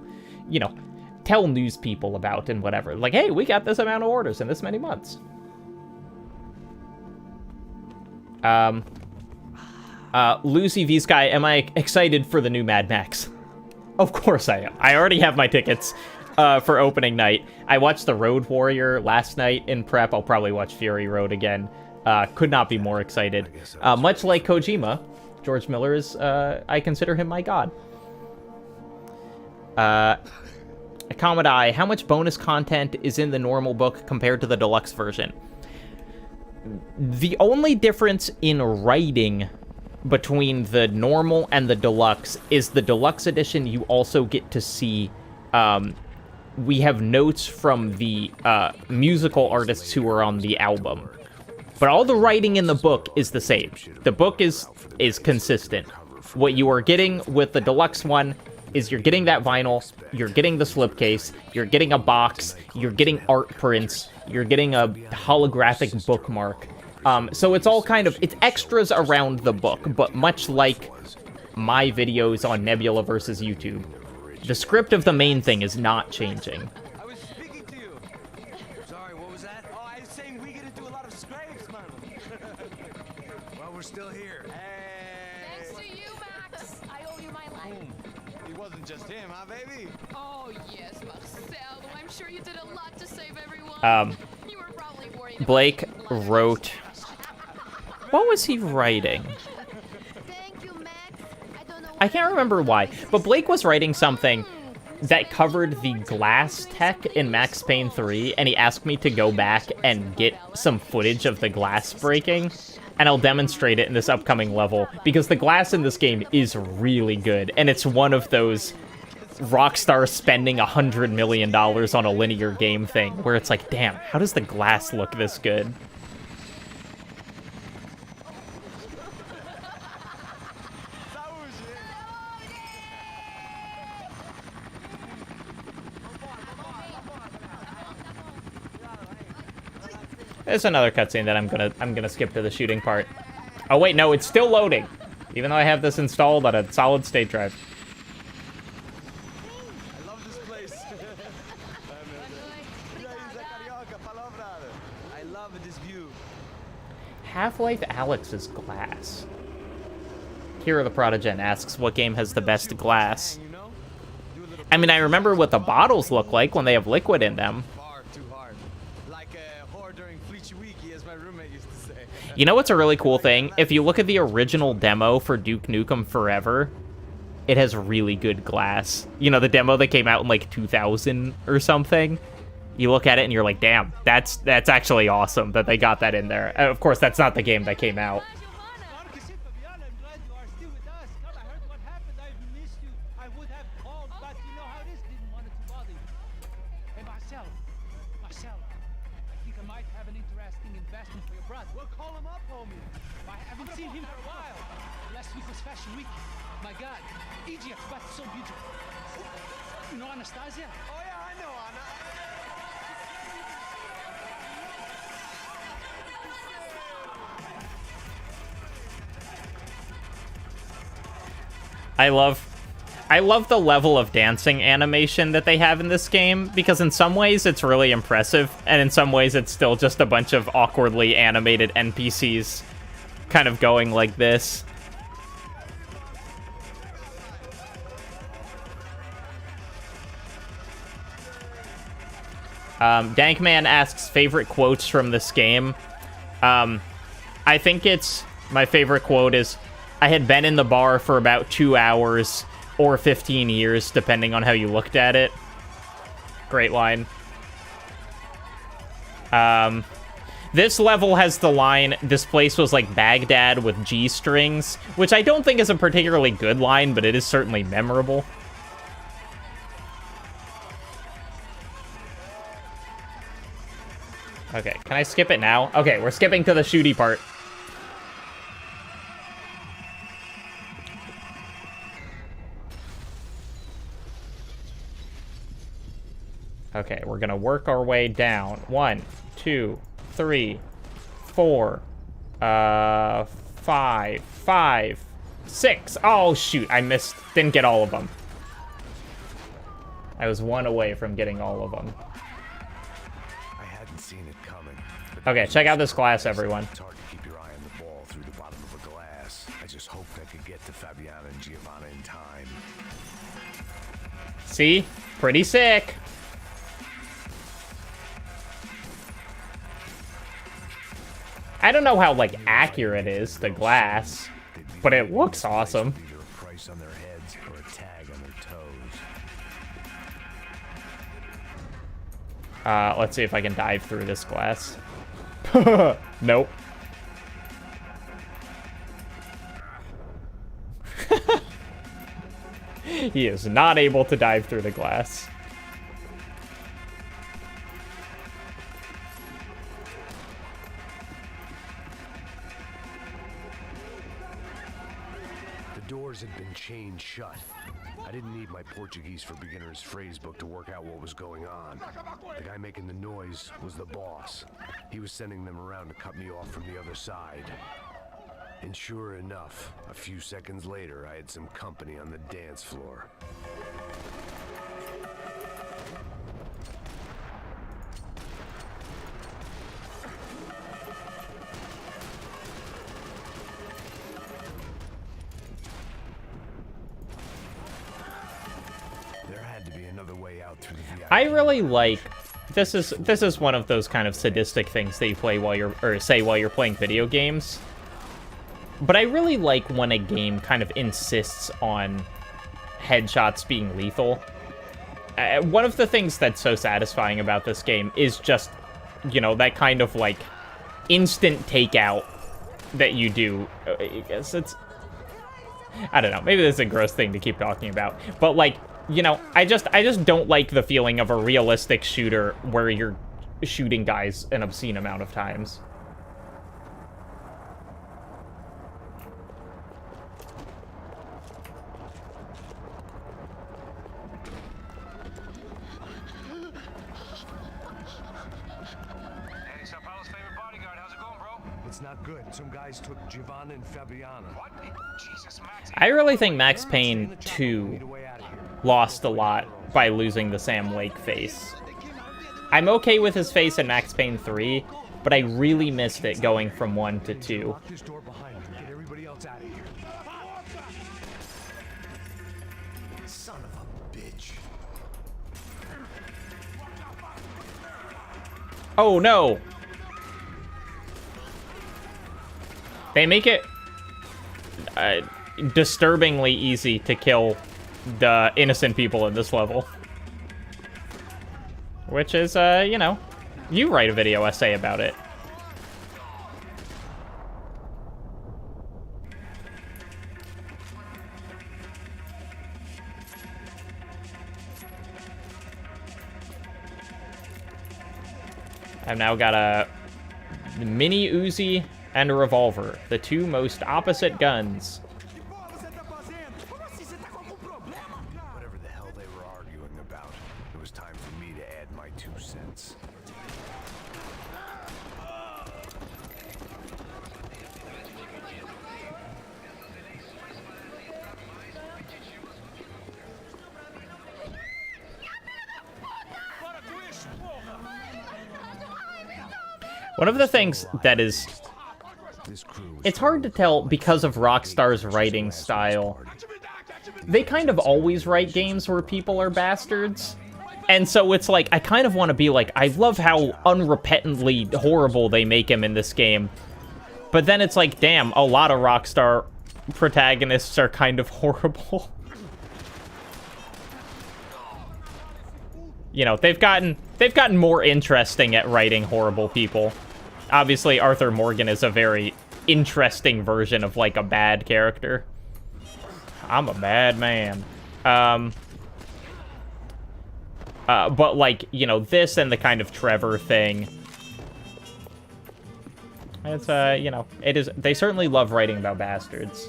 news people about and whatever. Like, hey, we got this amount of orders in this many months. Lucy V Sky, am I excited for the new Mad Max? Of course I am. I already have my tickets for opening night. I watched The Road Warrior last night in prep. I'll probably watch Fury Road again. Could not be more excited. Much like Kojima, George Miller is, I consider him my god. Akamada, how much bonus content is in the normal book compared to the deluxe version? The only difference in writing between the normal and the deluxe is the deluxe edition you also get to see we have notes from the musical artists who are on the album, but all the writing in the book is the same. The book is consistent. What you are getting with the deluxe one is you're getting that vinyl, you're getting the slipcase, you're getting a box, you're getting art prints, you're getting a holographic bookmark. So it's all kind of, it's extras around the book, but much like my videos on Nebula versus YouTube, the script of the main thing is not changing. I was speaking to you. Sorry, what was that? Oh, I was saying we get to do a lot of scrapes, man. Well, we're still here. Hey. Thanks to you, Max. I owe you my life. It wasn't just him, huh, baby? Oh, yes, Marcel. I'm sure you did a lot to save everyone. You were probably worried about Blake wrote... What was he writing? I can't remember why, but Blake was writing something that covered the glass tech in Max Payne 3, and he asked me to go back and get some footage of the glass breaking, and I'll demonstrate it in this upcoming level, because the glass in this game is really good, and it's one of those Rockstar spending $100 million on a linear game thing, where it's like, damn, how does the glass look this good? There's another cutscene that I'm gonna skip to the shooting part. Oh wait, no, it's still loading, even though I have this installed on a solid state drive. I love this place. I love this view. Half-Life Alyx is glass. Kira the Protagen asks, what game has the best glass? I mean, I remember what the bottles look like when they have liquid in them. You know what's a really cool thing? If you look at the original demo for Duke Nukem Forever, it has really good glass. You know, the demo that came out in like 2000 or something? You look at it and you're like, damn, that's actually awesome that they got that in there. Of course, that's not the game that came out. I love the level of dancing animation that they have in this game, because in some ways it's really impressive, and in some ways it's still just a bunch of awkwardly animated NPCs kind of going like this. Dankman asks favorite quotes from this game. I think my favorite quote is, I had been in the bar for about 2 hours or 15 years, depending on how you looked at it. Great line. This level has the line, this place was like Baghdad with G-strings, which I don't think is a particularly good line, but it is certainly memorable. Okay, can I skip it now? Okay, we're skipping to the shooty part. Okay, we're gonna work our way down. 1, 2, 3, 4, 5, 6. Oh, shoot, I missed. Didn't get all of them. I was 1 away from getting all of them. I hadn't seen it coming. Okay, check out this glass, everyone. It's hard to keep your eye on the ball through the bottom of a glass. I just hoped I could get to Fabiana and Giovanna in time. See? Pretty sick. I don't know how, like, accurate it is, the glass, but it looks awesome. Either a price on their heads or a tag on their toes. Let's see if I can dive through this glass. Nope. He is not able to dive through the glass. The doors had been chained shut. I didn't need my Portuguese for Beginners phrase book to work out what was going on. The guy making the noise was the boss. He was sending them around to cut me off from the other side. And sure enough, a few seconds later, I had some company on the dance floor. There had to be another way out through the VIP. I really like, this is one of those kind of sadistic things that you play while you're, say while you're playing video games. But I really like when a game kind of insists on headshots being lethal. One of the things that's so satisfying about this game is just, you know, that kind of, like, instant takeout that you do. I guess it's, I don't know, maybe this is a gross thing to keep talking about. But, like, you know, I just don't like the feeling of a realistic shooter where you're shooting guys an obscene amount of times. It's not good. Some guys took Giovanna and Fabiana. What? Jesus, Max. I really think Max Payne 2 lost a lot by losing the Sam Lake face. I'm okay with his face in Max Payne 3, but I really missed it going from 1 to 2. Lock this door behind you. Get everybody else out of here. Son of a bitch. Oh no! They make it disturbingly easy to kill the innocent people in this level. Which is, you know, you write a video essay about it. I've now got a mini Uzi and a revolver, the two most opposite guns. Whatever the hell they were arguing about, it was time for me to add my 2 cents. One of the things that is... It's hard to tell because of Rockstar's writing style. They kind of always write games where people are bastards. And so it's like, I kind of want to be like, I love how unrepentantly horrible they make him in this game. But then it's like, damn, a lot of Rockstar protagonists are kind of horrible. You know, they've gotten more interesting at writing horrible people. Obviously, Arthur Morgan is a very interesting version of, like, a bad character. I'm a bad man. But, like, you know, this and the kind of Trevor thing. It's, you know, it is... They certainly love writing about bastards.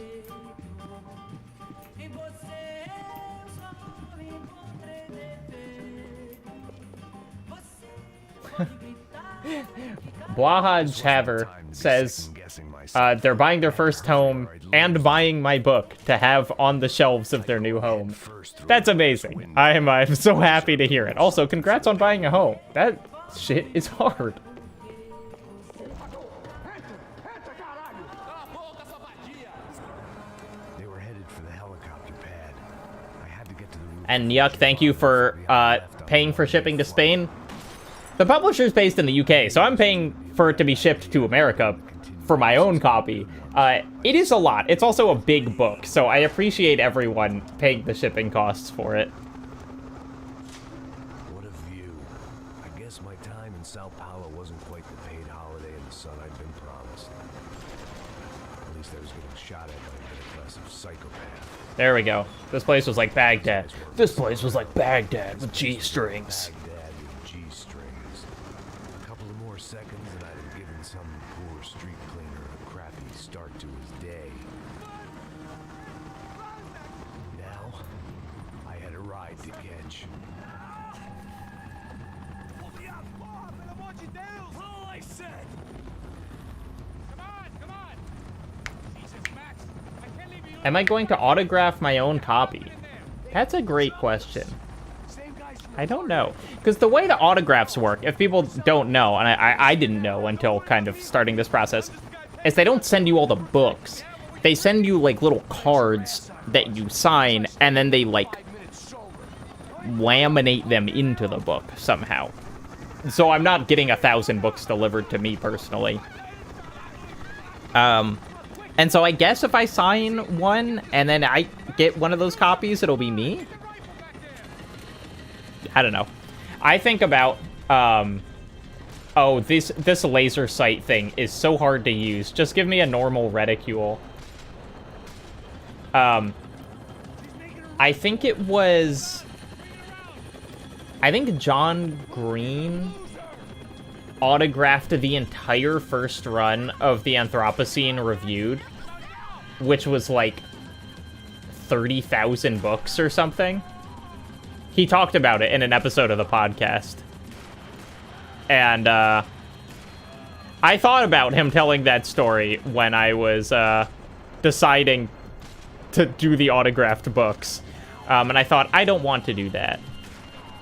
Blahaj Haver says they're buying their first home and buying my book to have on the shelves of their new home. That's amazing. I'm so happy to hear it. Also, congrats on buying a home. That shit is hard. They were headed for the helicopter pad. I had to get to the roof. And Yuck, thank you for paying for shipping to Spain. The publisher's based in the UK, so I'm paying for it to be shipped to America for my own copy. It is a lot. It's also a big book, so I appreciate everyone paying the shipping costs for it. What a view. I guess my time in Sao Paulo wasn't quite the paid holiday in the sun I'd been promised. At least I was getting shot at by a aggressive psychopath. There we go. This place was like Baghdad. This place was like Baghdad with G-strings. Seconds and I'd have given some poor street cleaner a crappy start to his day. Now, I had a ride to catch. Am I going to autograph my own copy? That's a great question. I don't know. Because the way the autographs work, if people don't know, and I didn't know until kind of starting this process, is they don't send you all the books. They send you, like, little cards that you sign, and then they, like, laminate them into the book somehow. So I'm not getting 1,000 books delivered to me personally. And so I guess if I sign one, and then I get one of those copies, it'll be me? I don't know. I think about, oh, this laser sight thing is so hard to use. Just give me a normal reticule. I think it was... I think John Green autographed the entire first run of the Anthropocene Reviewed, which was like 30,000 books or something. He talked about it in an episode of the podcast. And, I thought about him telling that story when I was, deciding to do the autographed books. And I thought, I don't want to do that.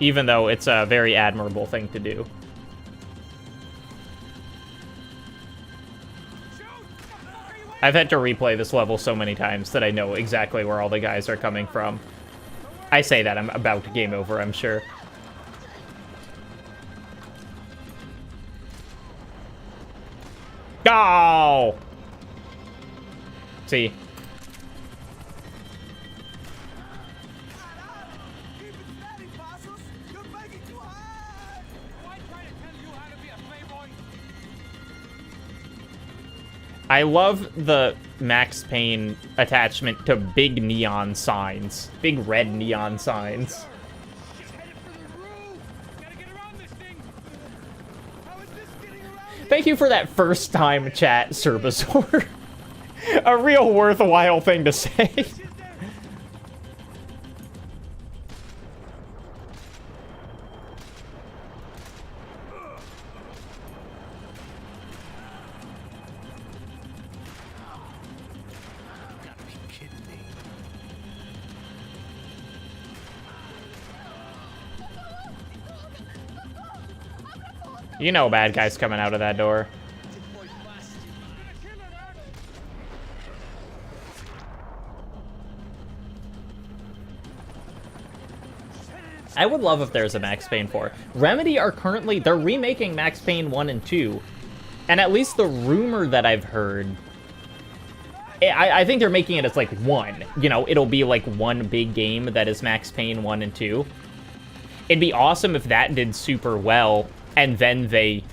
Even though it's a very admirable thing to do. I've had to replay this level so many times that I know exactly where all the guys are coming from. I say that, I'm about to game over, I'm sure. Go! See. I love the Max Payne attachment to big neon signs. Big red neon signs. Thank you for that first time chat, Cerbasaur. A real worthwhile thing to say. You know bad guys coming out of that door. I would love if there's a Max Payne 4. Remedy are currently, they're remaking Max Payne 1 and 2, and at least the rumor that I've heard, I think they're making it as like one. You know, it'll be like one big game that is Max Payne 1 and 2. It'd be awesome if that did super well, and then they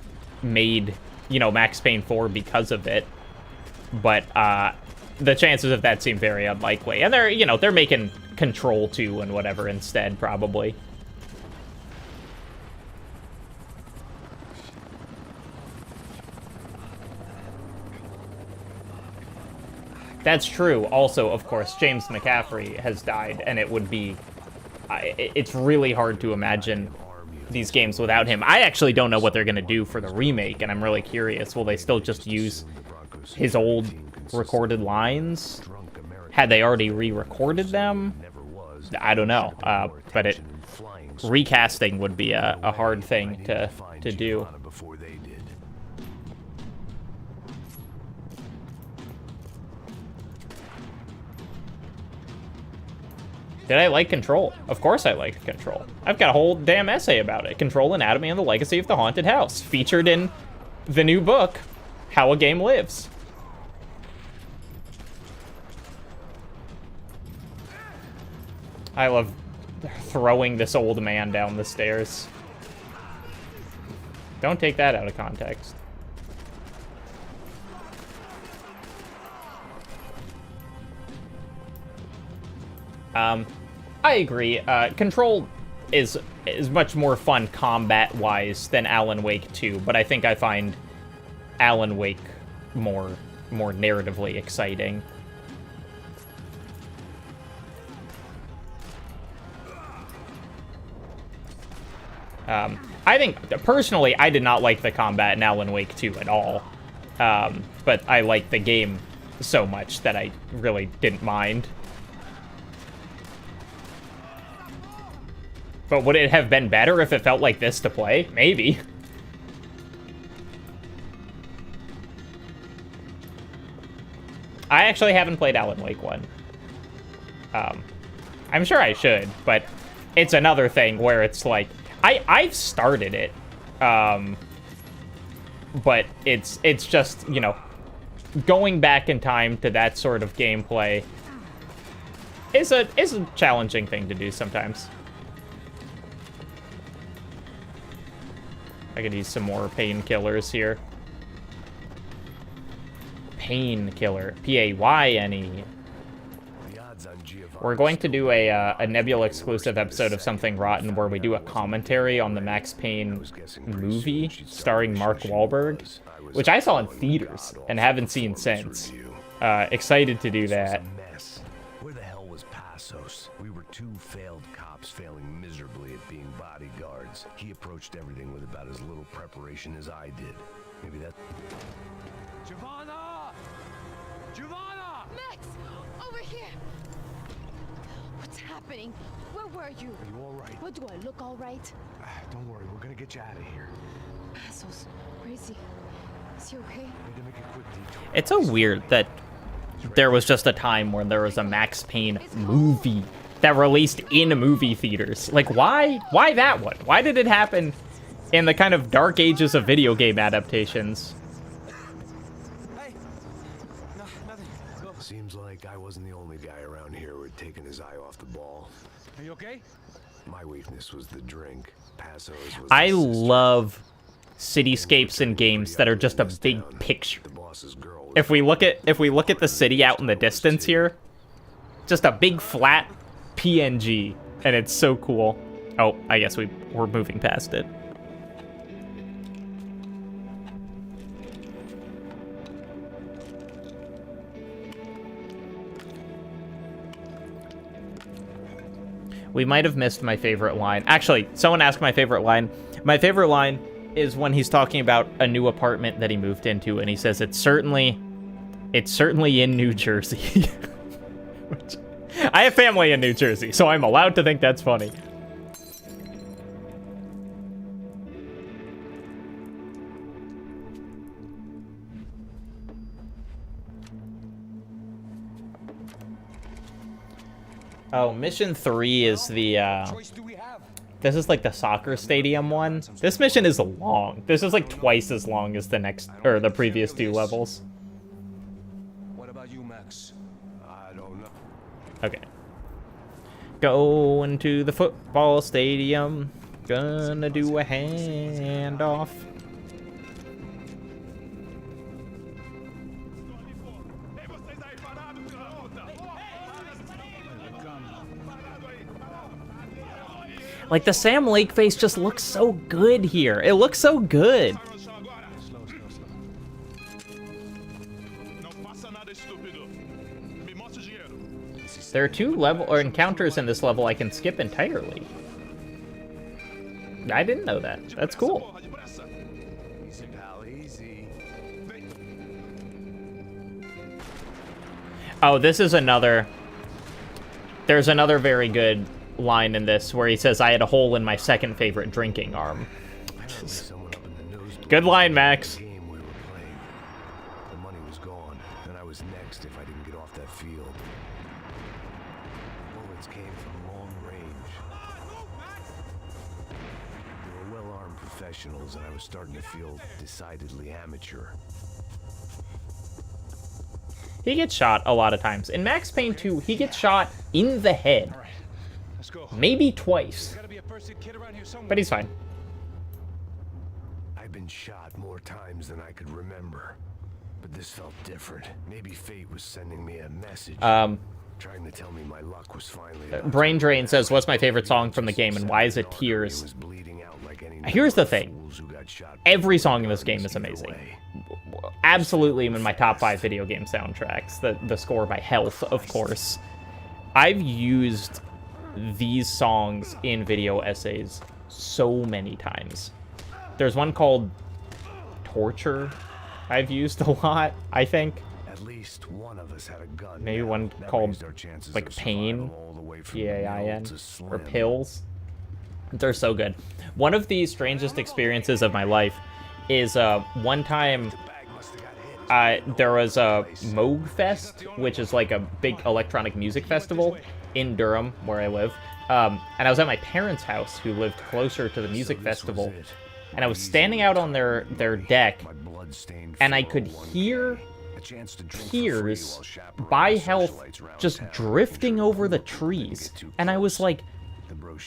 made, you know, Max Payne 4 because of it. But the chances of that seem very unlikely. And they're, you know, they're making Control 2 and whatever instead, probably. That's true. Also, of course, James McCaffrey has died, and it would be... it's really hard to imagine these games without him. I actually don't know what they're going to do for the remake, and I'm really curious. Will they still just use his old recorded lines? Had they already re-recorded them? I don't know, but recasting would be a hard thing to do. Did I like Control? Of course I liked Control. I've got a whole damn essay about it. Control, Anatomy, and the Legacy of the Haunted House. Featured in the new book, How a Game Lives. I love throwing this old man down the stairs. Don't take that out of context. I agree. Control is much more fun combat-wise than Alan Wake 2, but I think I find Alan Wake more narratively exciting. I think, personally, I did not like the combat in Alan Wake 2 at all, but I liked the game so much that I really didn't mind. But would it have been better if it felt like this to play? Maybe. I actually haven't played Alan Wake 1. I'm sure I should, but it's another thing where it's like, I've started it, but it's just, you know, going back in time to that sort of gameplay is a challenging thing to do sometimes. I could use some more painkillers here. Painkiller. P-A-Y-N-E. We're going to do a Nebula exclusive episode of Something Rotten where we do a commentary on the Max Payne movie starring Mark Wahlberg, which I saw in theaters and haven't seen since. Excited to do that. Where the hell was Passos? We were two failed cops failing miserably at being bodyguards. He approached everything with about as little preparation as I did. Maybe that... Giovanna! Giovanna! Max! Over here! What's happening? Where were you? Are you all right? What, do I look all right? Don't worry, we're gonna get you out of here. Passos, where is he? Is he okay? Need to make a quick detour. It's so weird that there was just a time when there was a Max Payne movie that released in movie theaters. Like, why? Why that one? Why did it happen in the kind of dark ages of video game adaptations? Hey! No, nothing. Go. Seems like I wasn't the only guy around here who had taken his eye off the ball. Are you okay? My weakness was the drink. Passos was I love cityscapes in games that are just a big picture. If we look at the city out in the distance here, just a big flat PNG, and it's so cool. Oh, I guess we're moving past it. We might have missed my favorite line. Actually, someone asked my favorite line. My favorite line is when he's talking about a new apartment that he moved into, and he says, it's certainly in New Jersey. I have family in New Jersey, so I'm allowed to think that's funny. Oh, mission 3 is the This is like the soccer stadium one. This mission is long. This is like twice as long as the next, or the previous 2 levels. What about you, Max? I don't know. Okay. Going to the football stadium. Gonna do a handoff. Like, the Sam Lake face just looks so good here. It looks so good. There are 2 level or encounters in this level I can skip entirely. I didn't know that. That's cool. Oh, this is another... There's another very good line in this where he says, I had a hole in my second favorite drinking arm. Good line, Max. The money was gone, and I was next if I didn't get off that field. Bullets came from long range. They were well-armed professionals, and I was starting to feel decidedly amateur. He gets shot a lot of times. In Max Payne 2, he gets shot in the head. Maybe twice. But he's fine. I've been shot more times than I could remember. But this felt different. Maybe fate was sending me a message. Trying to tell me my luck was finally... Brain Drain says, what's my favorite song from the game and why is it Tears? Here's the thing. Every song in this game is amazing. Absolutely in my top 5 video game soundtracks. The score by Health, of course. I've used these songs in video essays so many times. There's one called Torture I've used a lot, I think. At least one of us had a gun. Maybe one called like Payne, P-A-I-N, or Pills. They're so good. One of the strangest experiences of my life is one time there was a Moog Fest, which is like a big electronic music festival in Durham, where I live. And I was at my parents' house, who lived closer to the music festival. And I was standing out on their deck, and I could hear Tears by Health just drifting over the trees. And I was like,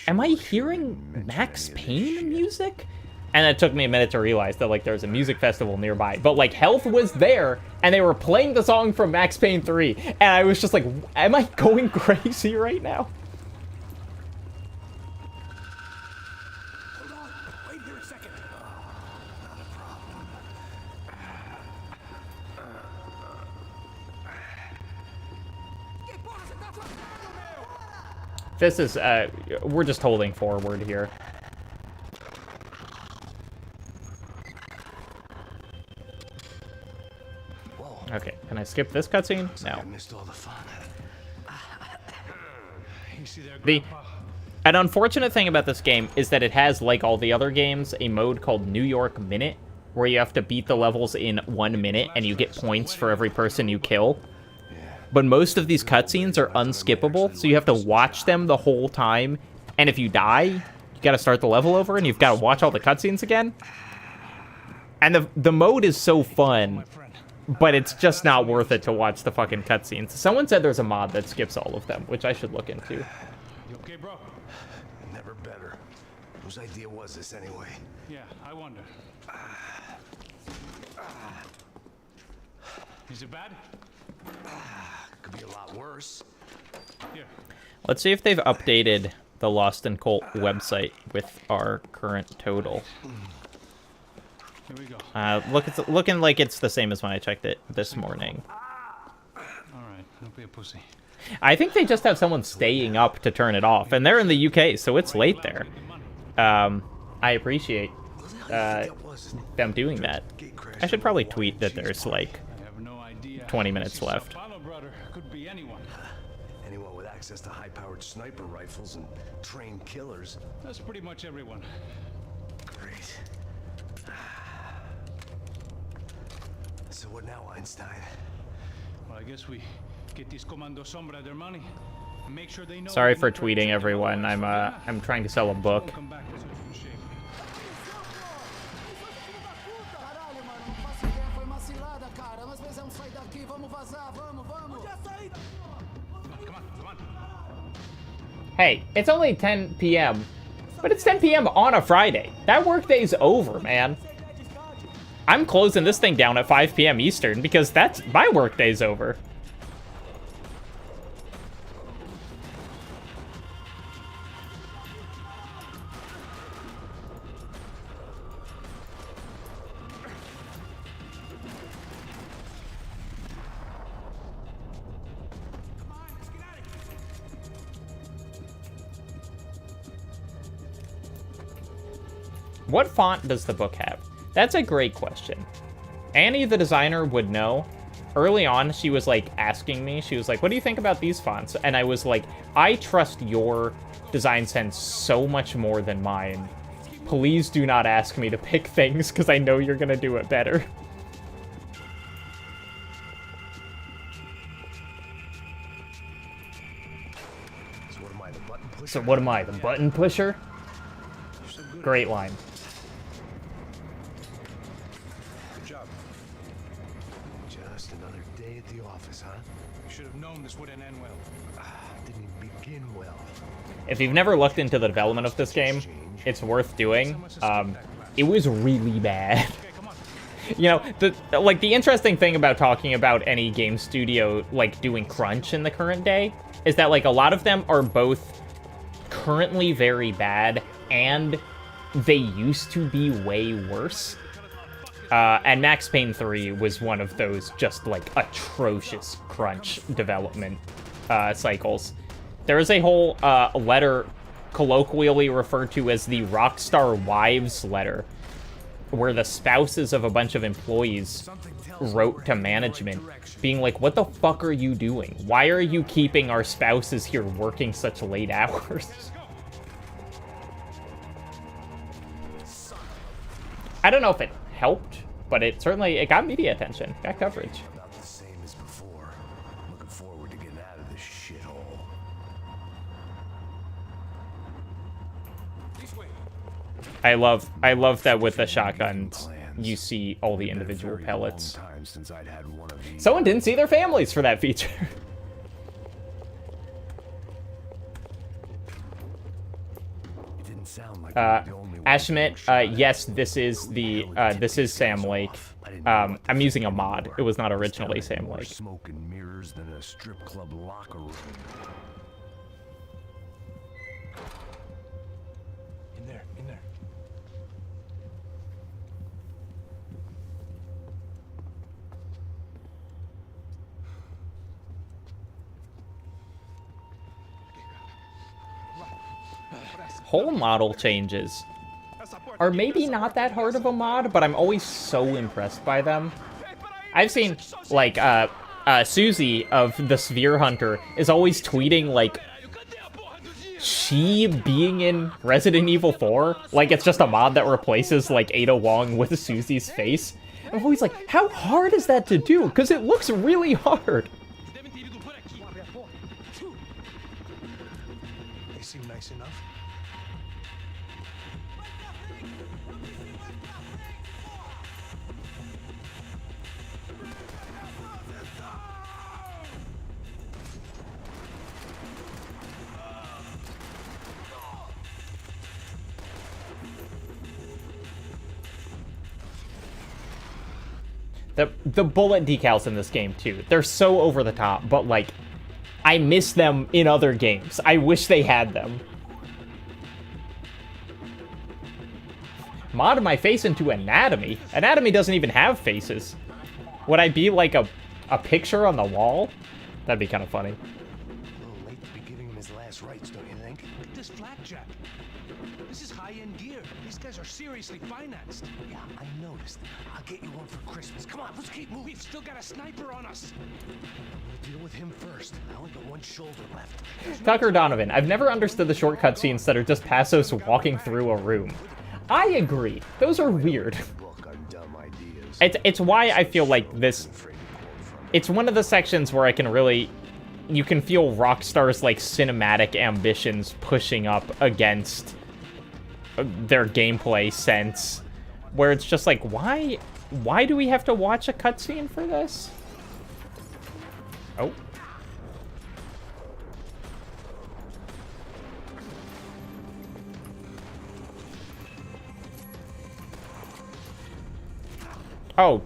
am I hearing Max Payne music? And it took me a minute to realize that, like, there's a music festival nearby. But, like, Health was there, and they were playing the song from Max Payne 3. And I was just like, am I going crazy right now? Hold on. Wait here a second. Not a problem. This is, we're just holding forward here. Okay, can I skip this cutscene? No. An unfortunate thing about this game is that it has, like all the other games, a mode called New York Minute, where you have to beat the levels in 1 minute, and you get points for every person you kill. But most of these cutscenes are unskippable, so you have to watch them the whole time, and if you die, you gotta start the level over, and you've gotta watch all the cutscenes again. And the mode is so fun, but it's just not worth it to watch the fucking cutscenes. Someone said there's a mod that skips all of them, which I should look into. You okay, bro? Never better. Whose idea was this anyway? Yeah, I wonder. Is it bad? Could be a lot worse. Here. Let's see if they've updated the Lost and Colt website with our current total. Here we go. It's looking like it's the same as when I checked it this morning. All right, don't be a pussy. I think they just have someone staying up to turn it off, and they're in the UK, so it's late there. I appreciate them doing that. I should probably tweet that there's like 20 minutes left. Could be anyone. Anyone with access to high-powered sniper rifles and trained killers. That's pretty much everyone. Great. So what now, Einstein? Well, I guess we get these Commando Sombra their money. Make sure they know Sorry they for need to tweeting, check everyone. I'm trying to sell a book. Come back with some shape. Hey, it's only 10 p.m., but it's 10 p.m. on a Friday. That workday's over, man. I'm closing this thing down at 5 p.m. Eastern because that's my workday's over. What font does the book have? That's a great question. Annie, the designer, would know. Early on, she was, like, asking me. She was like, what do you think about these fonts? And I was like, I trust your design sense so much more than mine. Please do not ask me to pick things, because I know you're going to do it better. So what am I, the button pusher? Great line. Good job. Just another day at the office, huh? You should have known this wouldn't end well. Didn't even begin well. If you've never looked into the development of this game, it's worth doing. It was really bad. You know, the interesting thing about talking about any game studio, like, doing crunch in the current day is that, like, a lot of them are both currently very bad and they used to be way worse. And Max Payne 3 was one of those just, like, atrocious crunch development cycles. There is a whole letter colloquially referred to as the Rockstar Wives letter, where the spouses of a bunch of employees wrote to management being like, what the fuck are you doing? Why are you keeping our spouses here working such late hours? I don't know if it helped, but it got media attention, got coverage. About the same as before. Looking forward to getting out of this shithole. I love that with the shotguns, you see all the individual pellets. Someone didn't see their families for that feature. Ashmit, yes, this is Sam Lake. I'm using a mod. It was not originally Sam Lake. Smoke and mirrors than a strip club locker room. In there. Whole model changes are maybe not that hard of a mod, but I'm always so impressed by them. I've seen, like, Susie of the Sphere Hunter is always tweeting, like, she being in Resident Evil 4, like, it's just a mod that replaces, like, Ada Wong with Susie's face. I'm always like, how hard is that to do? Because it looks really hard. They seem nice enough. The bullet decals in this game, too. They're so over the top, but, like, I miss them in other games. I wish they had them. Mod my face into Anatomy? Anatomy doesn't even have faces. Would I be, like, a picture on the wall? That'd be kind of funny. A little late to be giving him his last rites, don't you think? Look at this blackjack. This is high-end gear. These guys are seriously financed. Yeah, I noticed. I'll get you one for Christmas. Come on, let's keep moving. We've still got a sniper on us. We'll deal with him first. I only got one shoulder left. Tucker Donovan, I've never understood the short cutscenes that are just Passos walking through a room. I agree. Those are weird. It's why I feel like this... It's one of the sections where I can really you can feel Rockstar's, like, cinematic ambitions pushing up against their gameplay sense, where it's just like, why do we have to watch a cutscene for this? Oh. Oh.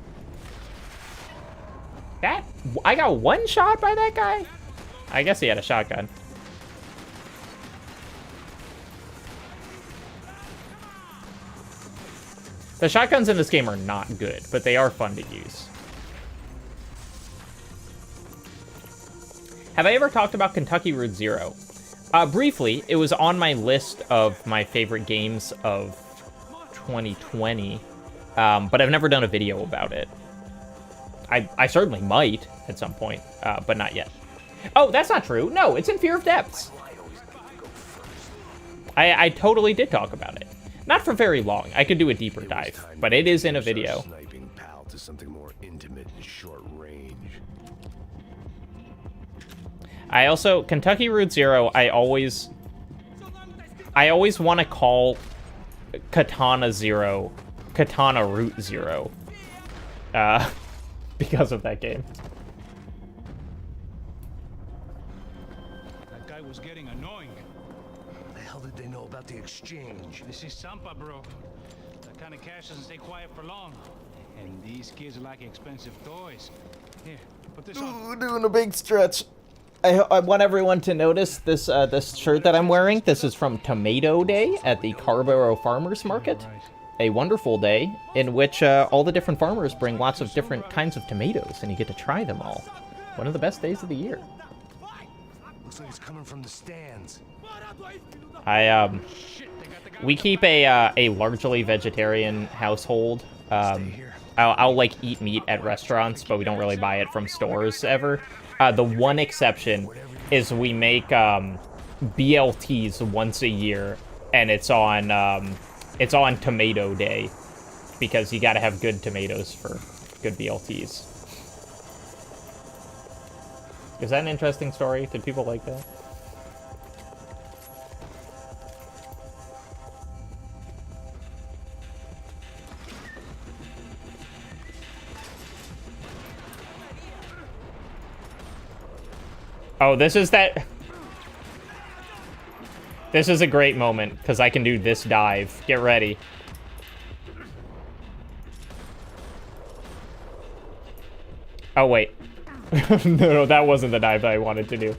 That... I got one shot by that guy? I guess he had a shotgun. The shotguns in this game are not good, but they are fun to use. Have I ever talked about Kentucky Route Zero? Briefly, it was on my list of my favorite games of 2020, but I've never done a video about it. I certainly might at some point, but not yet. Oh, that's not true. No, it's in Fear of Depths. I totally did talk about it. Not for very long. I could do a deeper dive, but it is in a video. Sniping pal to something more intimate and short range. I also, Kentucky Route Zero, I always want to call Katana Zero Katana Route Zero, because of that game. That guy was getting annoying. What the hell did they know about the exchange? This is Sampa, bro. That kind of cash doesn't stay quiet for long. And these kids like expensive toys. Here, put this on. Doing a big stretch. I want everyone to notice this this shirt that I'm wearing. This is from Tomato Day at the Carborough Farmers Market. A wonderful day in which all the different farmers bring lots of different kinds of tomatoes, and you get to try them all. One of the best days of the year. Looks like it's coming from the stands. We keep a largely vegetarian household. I'll like eat meat at restaurants, but we don't really buy it from stores ever. The one exception is we make BLTs once a year, and it's on Tomato Day, because you gotta have good tomatoes for good BLTs. Is that an interesting story? Did people like that? Oh, this is that... This is a great moment, because I can do this dive. Get ready. Oh, wait. No, that wasn't the dive that I wanted to do.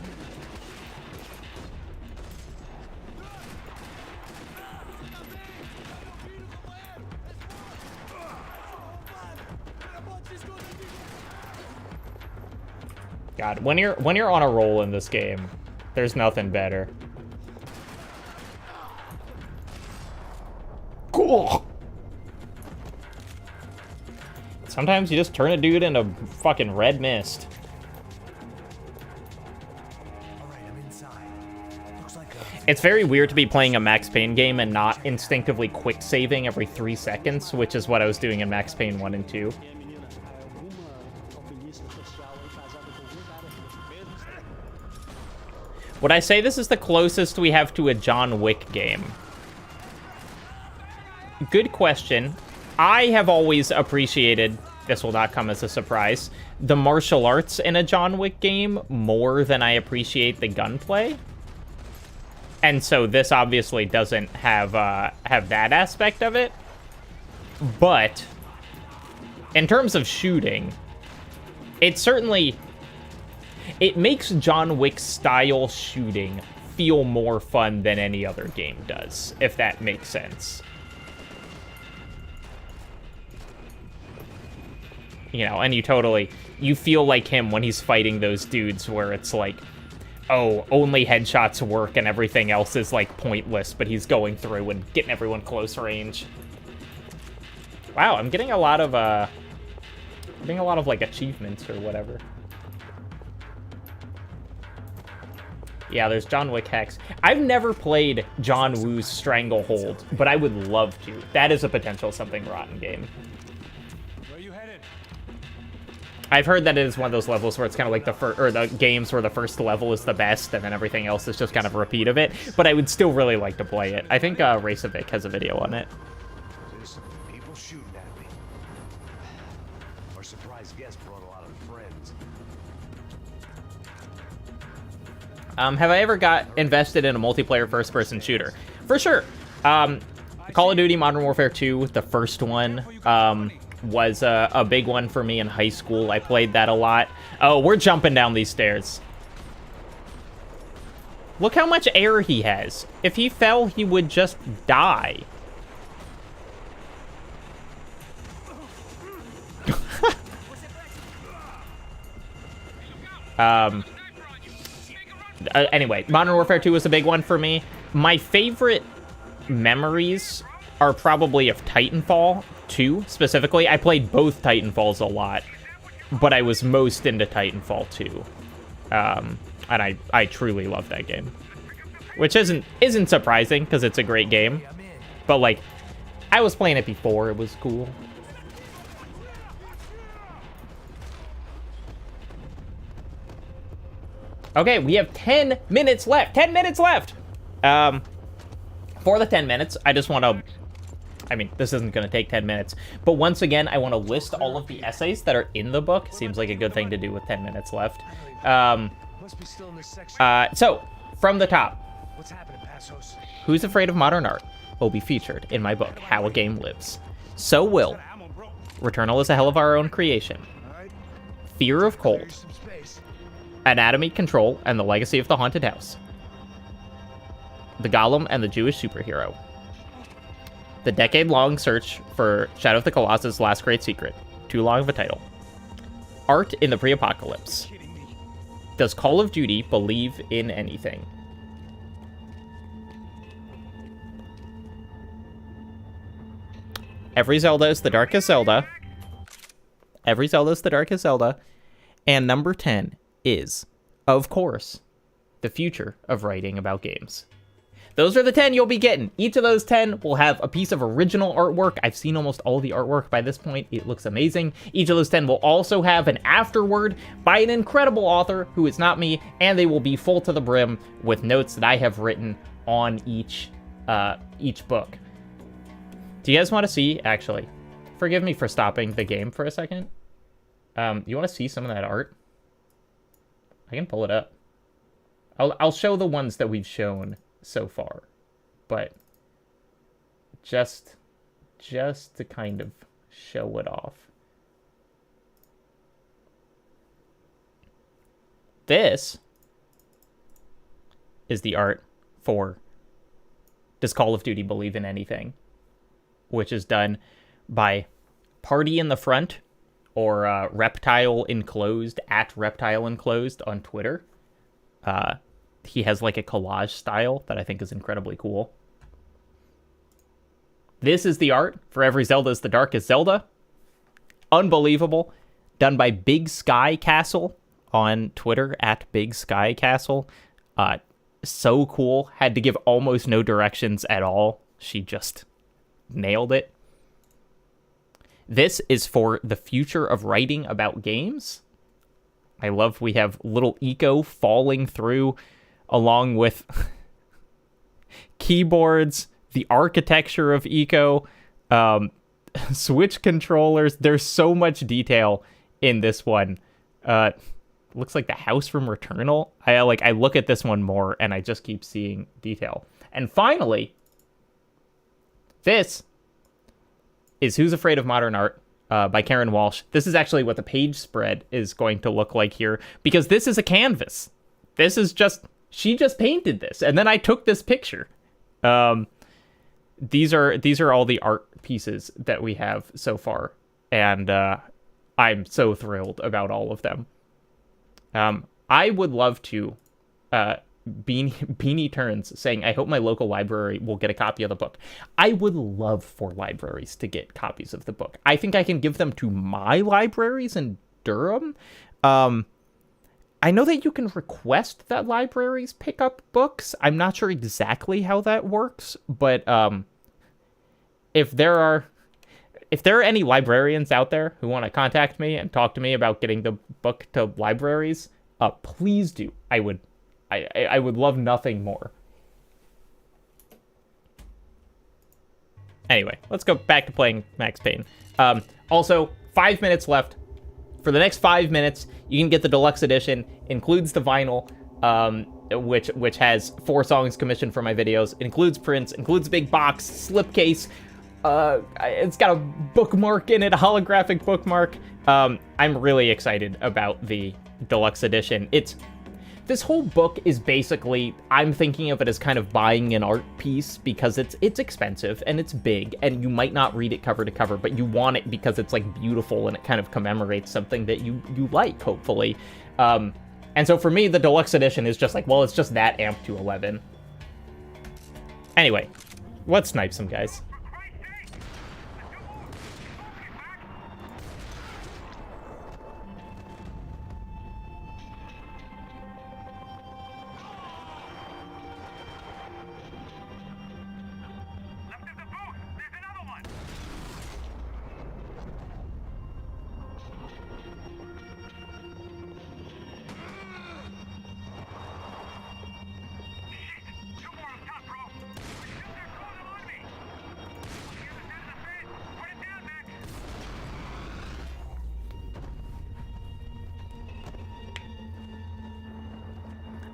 God, when you're on a roll in this game, there's nothing better. Cool. Sometimes you just turn a dude into fucking red mist. It's very weird to be playing a Max Payne game and not instinctively quick saving every 3 seconds, which is what I was doing in Max Payne 1 and 2. Would I say this is the closest we have to a John Wick game? Good question. I have always appreciated, this will not come as a surprise, the martial arts in a John Wick game more than I appreciate the gunplay. And so this obviously doesn't have that aspect of it. But in terms of shooting, it certainly... It makes John Wick style shooting feel more fun than any other game does, if that makes sense. You know, and you feel like him when he's fighting those dudes where it's like, oh, only headshots work and everything else is like pointless, but he's going through and getting everyone close range. Wow, I'm getting a lot of like achievements or whatever. Yeah, there's John Wick Hex. I've never played John Woo's Stranglehold, but I would love to. That is a potential Something Rotten game. Where you headed? I've heard that it is one of those levels where it's kind of like the games where the first level is the best and then everything else is just kind of a repeat of it. But I would still really like to play it. I think Raceovic has a video on it. There's some people shooting at me. Our surprise guest brought a lot of friends. Have I ever got invested in a multiplayer first-person shooter? For sure. Call of Duty Modern Warfare 2, the first one, was a big one for me in high school. I played that a lot. Oh, we're jumping down these stairs. Look how much air he has. If he fell, he would just die. Anyway, Modern Warfare 2 was a big one for me. My favorite memories are probably of Titanfall 2, specifically. I played both Titanfalls a lot, but I was most into Titanfall 2. And I truly love that game. Which isn't surprising, because it's a great game. But, like, I was playing it before it was cool. Okay, we have 10 minutes left. 10 minutes left! For the 10 minutes, I just want to... I mean, this isn't going to take 10 minutes. But once again, I want to list all of the essays that are in the book. Seems like a good thing to do with 10 minutes left. So, from the top. Who's Afraid of Modern Art will be featured in my book, How a Game Lives. So will Returnal is a Hell of Our Own Creation. Fear of Cold. Anatomy, Control, and the Legacy of the Haunted House. The Golem and the Jewish Superhero. The decade-long search for Shadow of the Colossus' Last Great Secret. Too long of a title. Art in the Pre-Apocalypse. Does Call of Duty believe in anything? Every Zelda is the darkest Zelda. Every Zelda is the darkest Zelda. And number 10 is, of course, the future of writing about games. Those are the 10 you'll be getting. Each of those 10 will have a piece of original artwork. I've seen almost all the artwork by this point. It looks amazing. Each of those 10 will also have an afterword by an incredible author who is not me, and they will be full to the brim with notes that I have written on each book. Do you guys want to see, actually, forgive me for stopping the game for a second. You want to see some of that art? I can pull it up. I'll show the ones that we've shown so far, but just to kind of show it off. This is the art for Does Call of Duty Believe in Anything? Which is done by Party in the Front, or Reptile Enclosed, at Reptile Enclosed on Twitter. He has like a collage style that I think is incredibly cool. This is the art for Every Zelda is the Darkest Zelda. Unbelievable. Done by Big Sky Castle on Twitter, at Big Sky Castle. So cool. Had to give almost no directions at all. She just nailed it. This is for the future of writing about games. I love we have little Eco falling through along with keyboards, the architecture of Eco, Switch controllers. There's so much detail in this one. Looks like the house from Returnal. I look at this one more and I just keep seeing detail. And finally, this is Who's Afraid of Modern Art by Karen Walsh. This is actually what the page spread is going to look like here, because this is a canvas. This is just, she just painted this, and then I took this picture. These are all the art pieces that we have so far, and I'm so thrilled about all of them. I would love to Beanie Turns saying, I hope my local library will get a copy of the book. I would love for libraries to get copies of the book. I think I can give them to my libraries in Durham. I know that you can request that libraries pick up books. I'm not sure exactly how that works, but if there are... if there are any librarians out there who want to contact me and talk to me about getting the book to libraries, please do. I would love nothing more. Anyway, let's go back to playing Max Payne. Also, 5 minutes left. For the next 5 minutes, you can get the deluxe edition. Includes the vinyl, which has 4 songs commissioned for my videos. It includes prints, includes a big box, slipcase. It's got a bookmark in it, a holographic bookmark. I'm really excited about the deluxe edition. This whole book is basically, I'm thinking of it as kind of buying an art piece because it's expensive and it's big and you might not read it cover to cover, but you want it because it's like beautiful and it kind of commemorates something that you like, hopefully. And so for me, the deluxe edition is just like, well, it's just that amped to 11. Anyway, let's snipe some guys.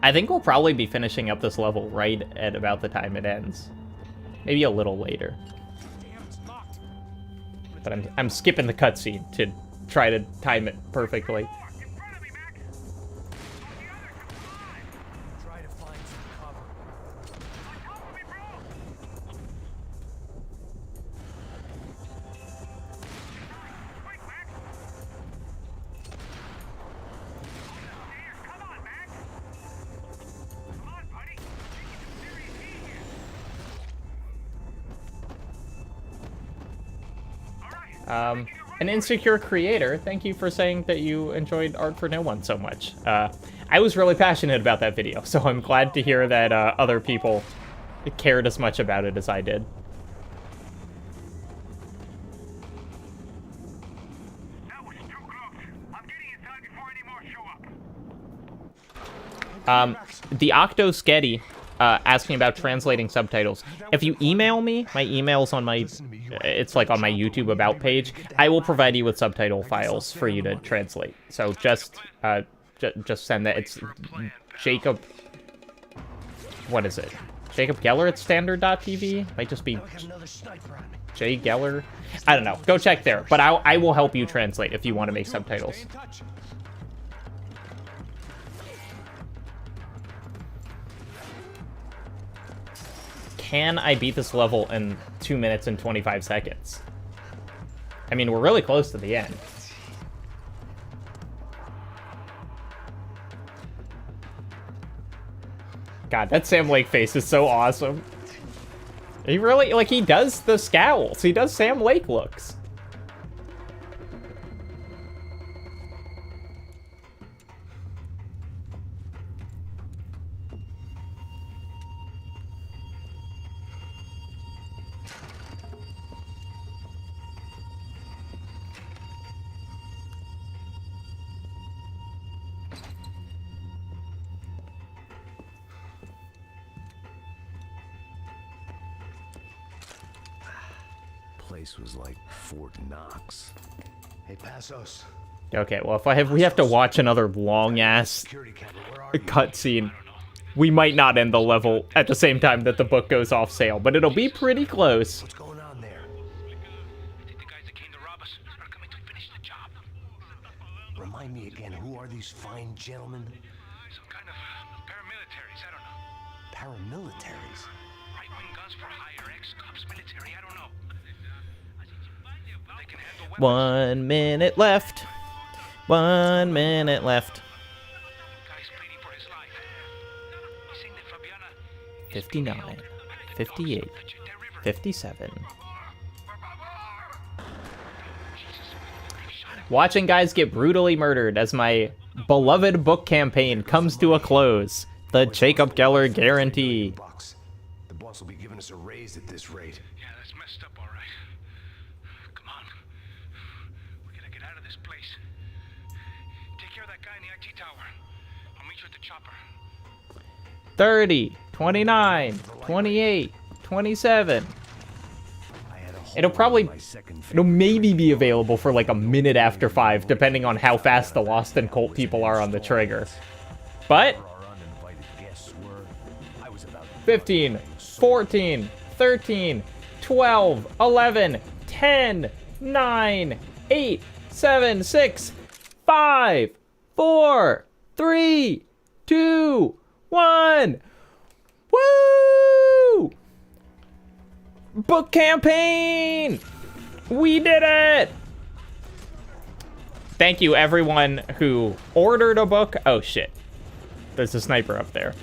I think we'll probably be finishing up this level right at about the time it ends. Maybe a little later. But I'm skipping the cutscene to try to time it perfectly. An insecure creator, thank you for saying that you enjoyed Art for No One so much. I was really passionate about that video, so I'm glad to hear that other people cared as much about it as I did. The Octo Sketty asking about translating subtitles. If you email me, my email's on my, it's like on my YouTube About page, I will provide you with subtitle files for you to translate. So just send that. It's Jacob, what is it? Jacob Geller at standard.tv? Might just be Jay Geller. I don't know. Go check there. But I will help you translate if you want to make subtitles. Can I beat this level in 2 minutes and 25 seconds? I mean, we're really close to the end. God, that Sam Lake face is so awesome. He really, like, he does the scowls. He does Sam Lake looks. Place was like Fort Knox. Hey, Passos. Okay, well, if we have to watch another long-ass cutscene, we might not end the level at the same time that the book goes off sale, but it'll be pretty close. What's going on there? The guys that came to rob us are coming to finish the job. Remind me again, who are these fine gentlemen? Some kind of paramilitaries, I don't know. Paramilitaries? Right-wing guns for hire, ex-cops, military, I don't know. 1 minute left. 1 minute left. 59, 58, 57. Watching guys get brutally murdered as my beloved book campaign comes to a close. The Jacob Geller guarantee. The boss will be giving us a raise at this rate. Yeah, that's messed up, all right. Come on. this place. Take care of that guy in the IT tower. I'll meet you at the chopper. 30, 29, 28, 27. It'll maybe be available for like a minute after 5, depending on how fast the Lost and Cult people are on the trigger. But 15, 14, 13, 12, 11, 10, 9, 8, 7, 6, 5, 4, 3, 2, 1. Woo! Book campaign! We did it! Thank you everyone who ordered a book. Oh shit. There's a sniper up there.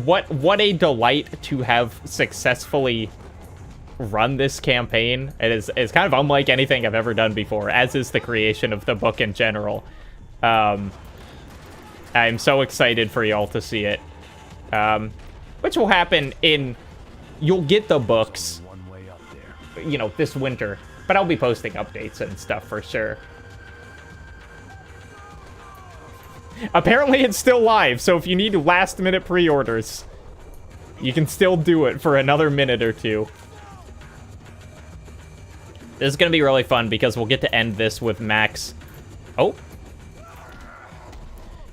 What a delight to have successfully run this campaign. It's kind of unlike anything I've ever done before, as is the creation of the book in general. I'm so excited for y'all to see it. Which will happen you'll get the books, you know, this winter. But I'll be posting updates and stuff for sure. Apparently it's still live, so if you need last-minute pre-orders, you can still do it for another minute or two. This is going to be really fun because we'll get to end this with Max... Oh.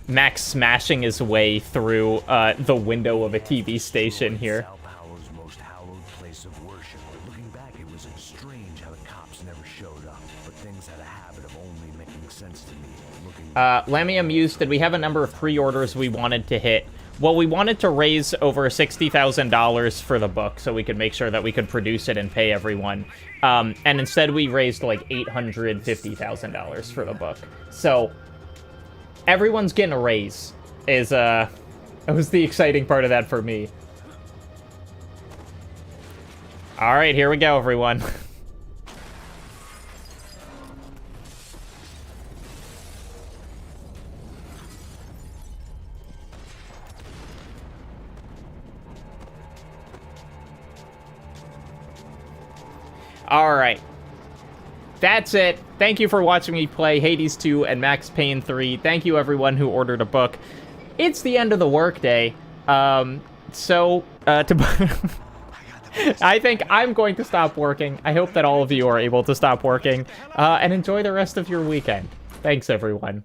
Max smashing his way through the window of a TV station here. Most hallowed place of worship. Looking back, it was strange how the cops never showed up, but things had a habit of only making sense to me. Lamia Muse, did we have a number of pre-orders we wanted to hit? Well, we wanted to raise over $60,000 for the book so we could make sure that we could produce it and pay everyone. And instead we raised like $850,000 for the book. So everyone's getting a raise. It was the exciting part of that for me. All right, here we go, everyone. All right. That's it. Thank you for watching me play Hades 2 and Max Payne 3. Thank you, everyone who ordered a book. It's the end of the workday. I think I'm going to stop working. I hope that all of you are able to stop working and enjoy the rest of your weekend. Thanks, everyone.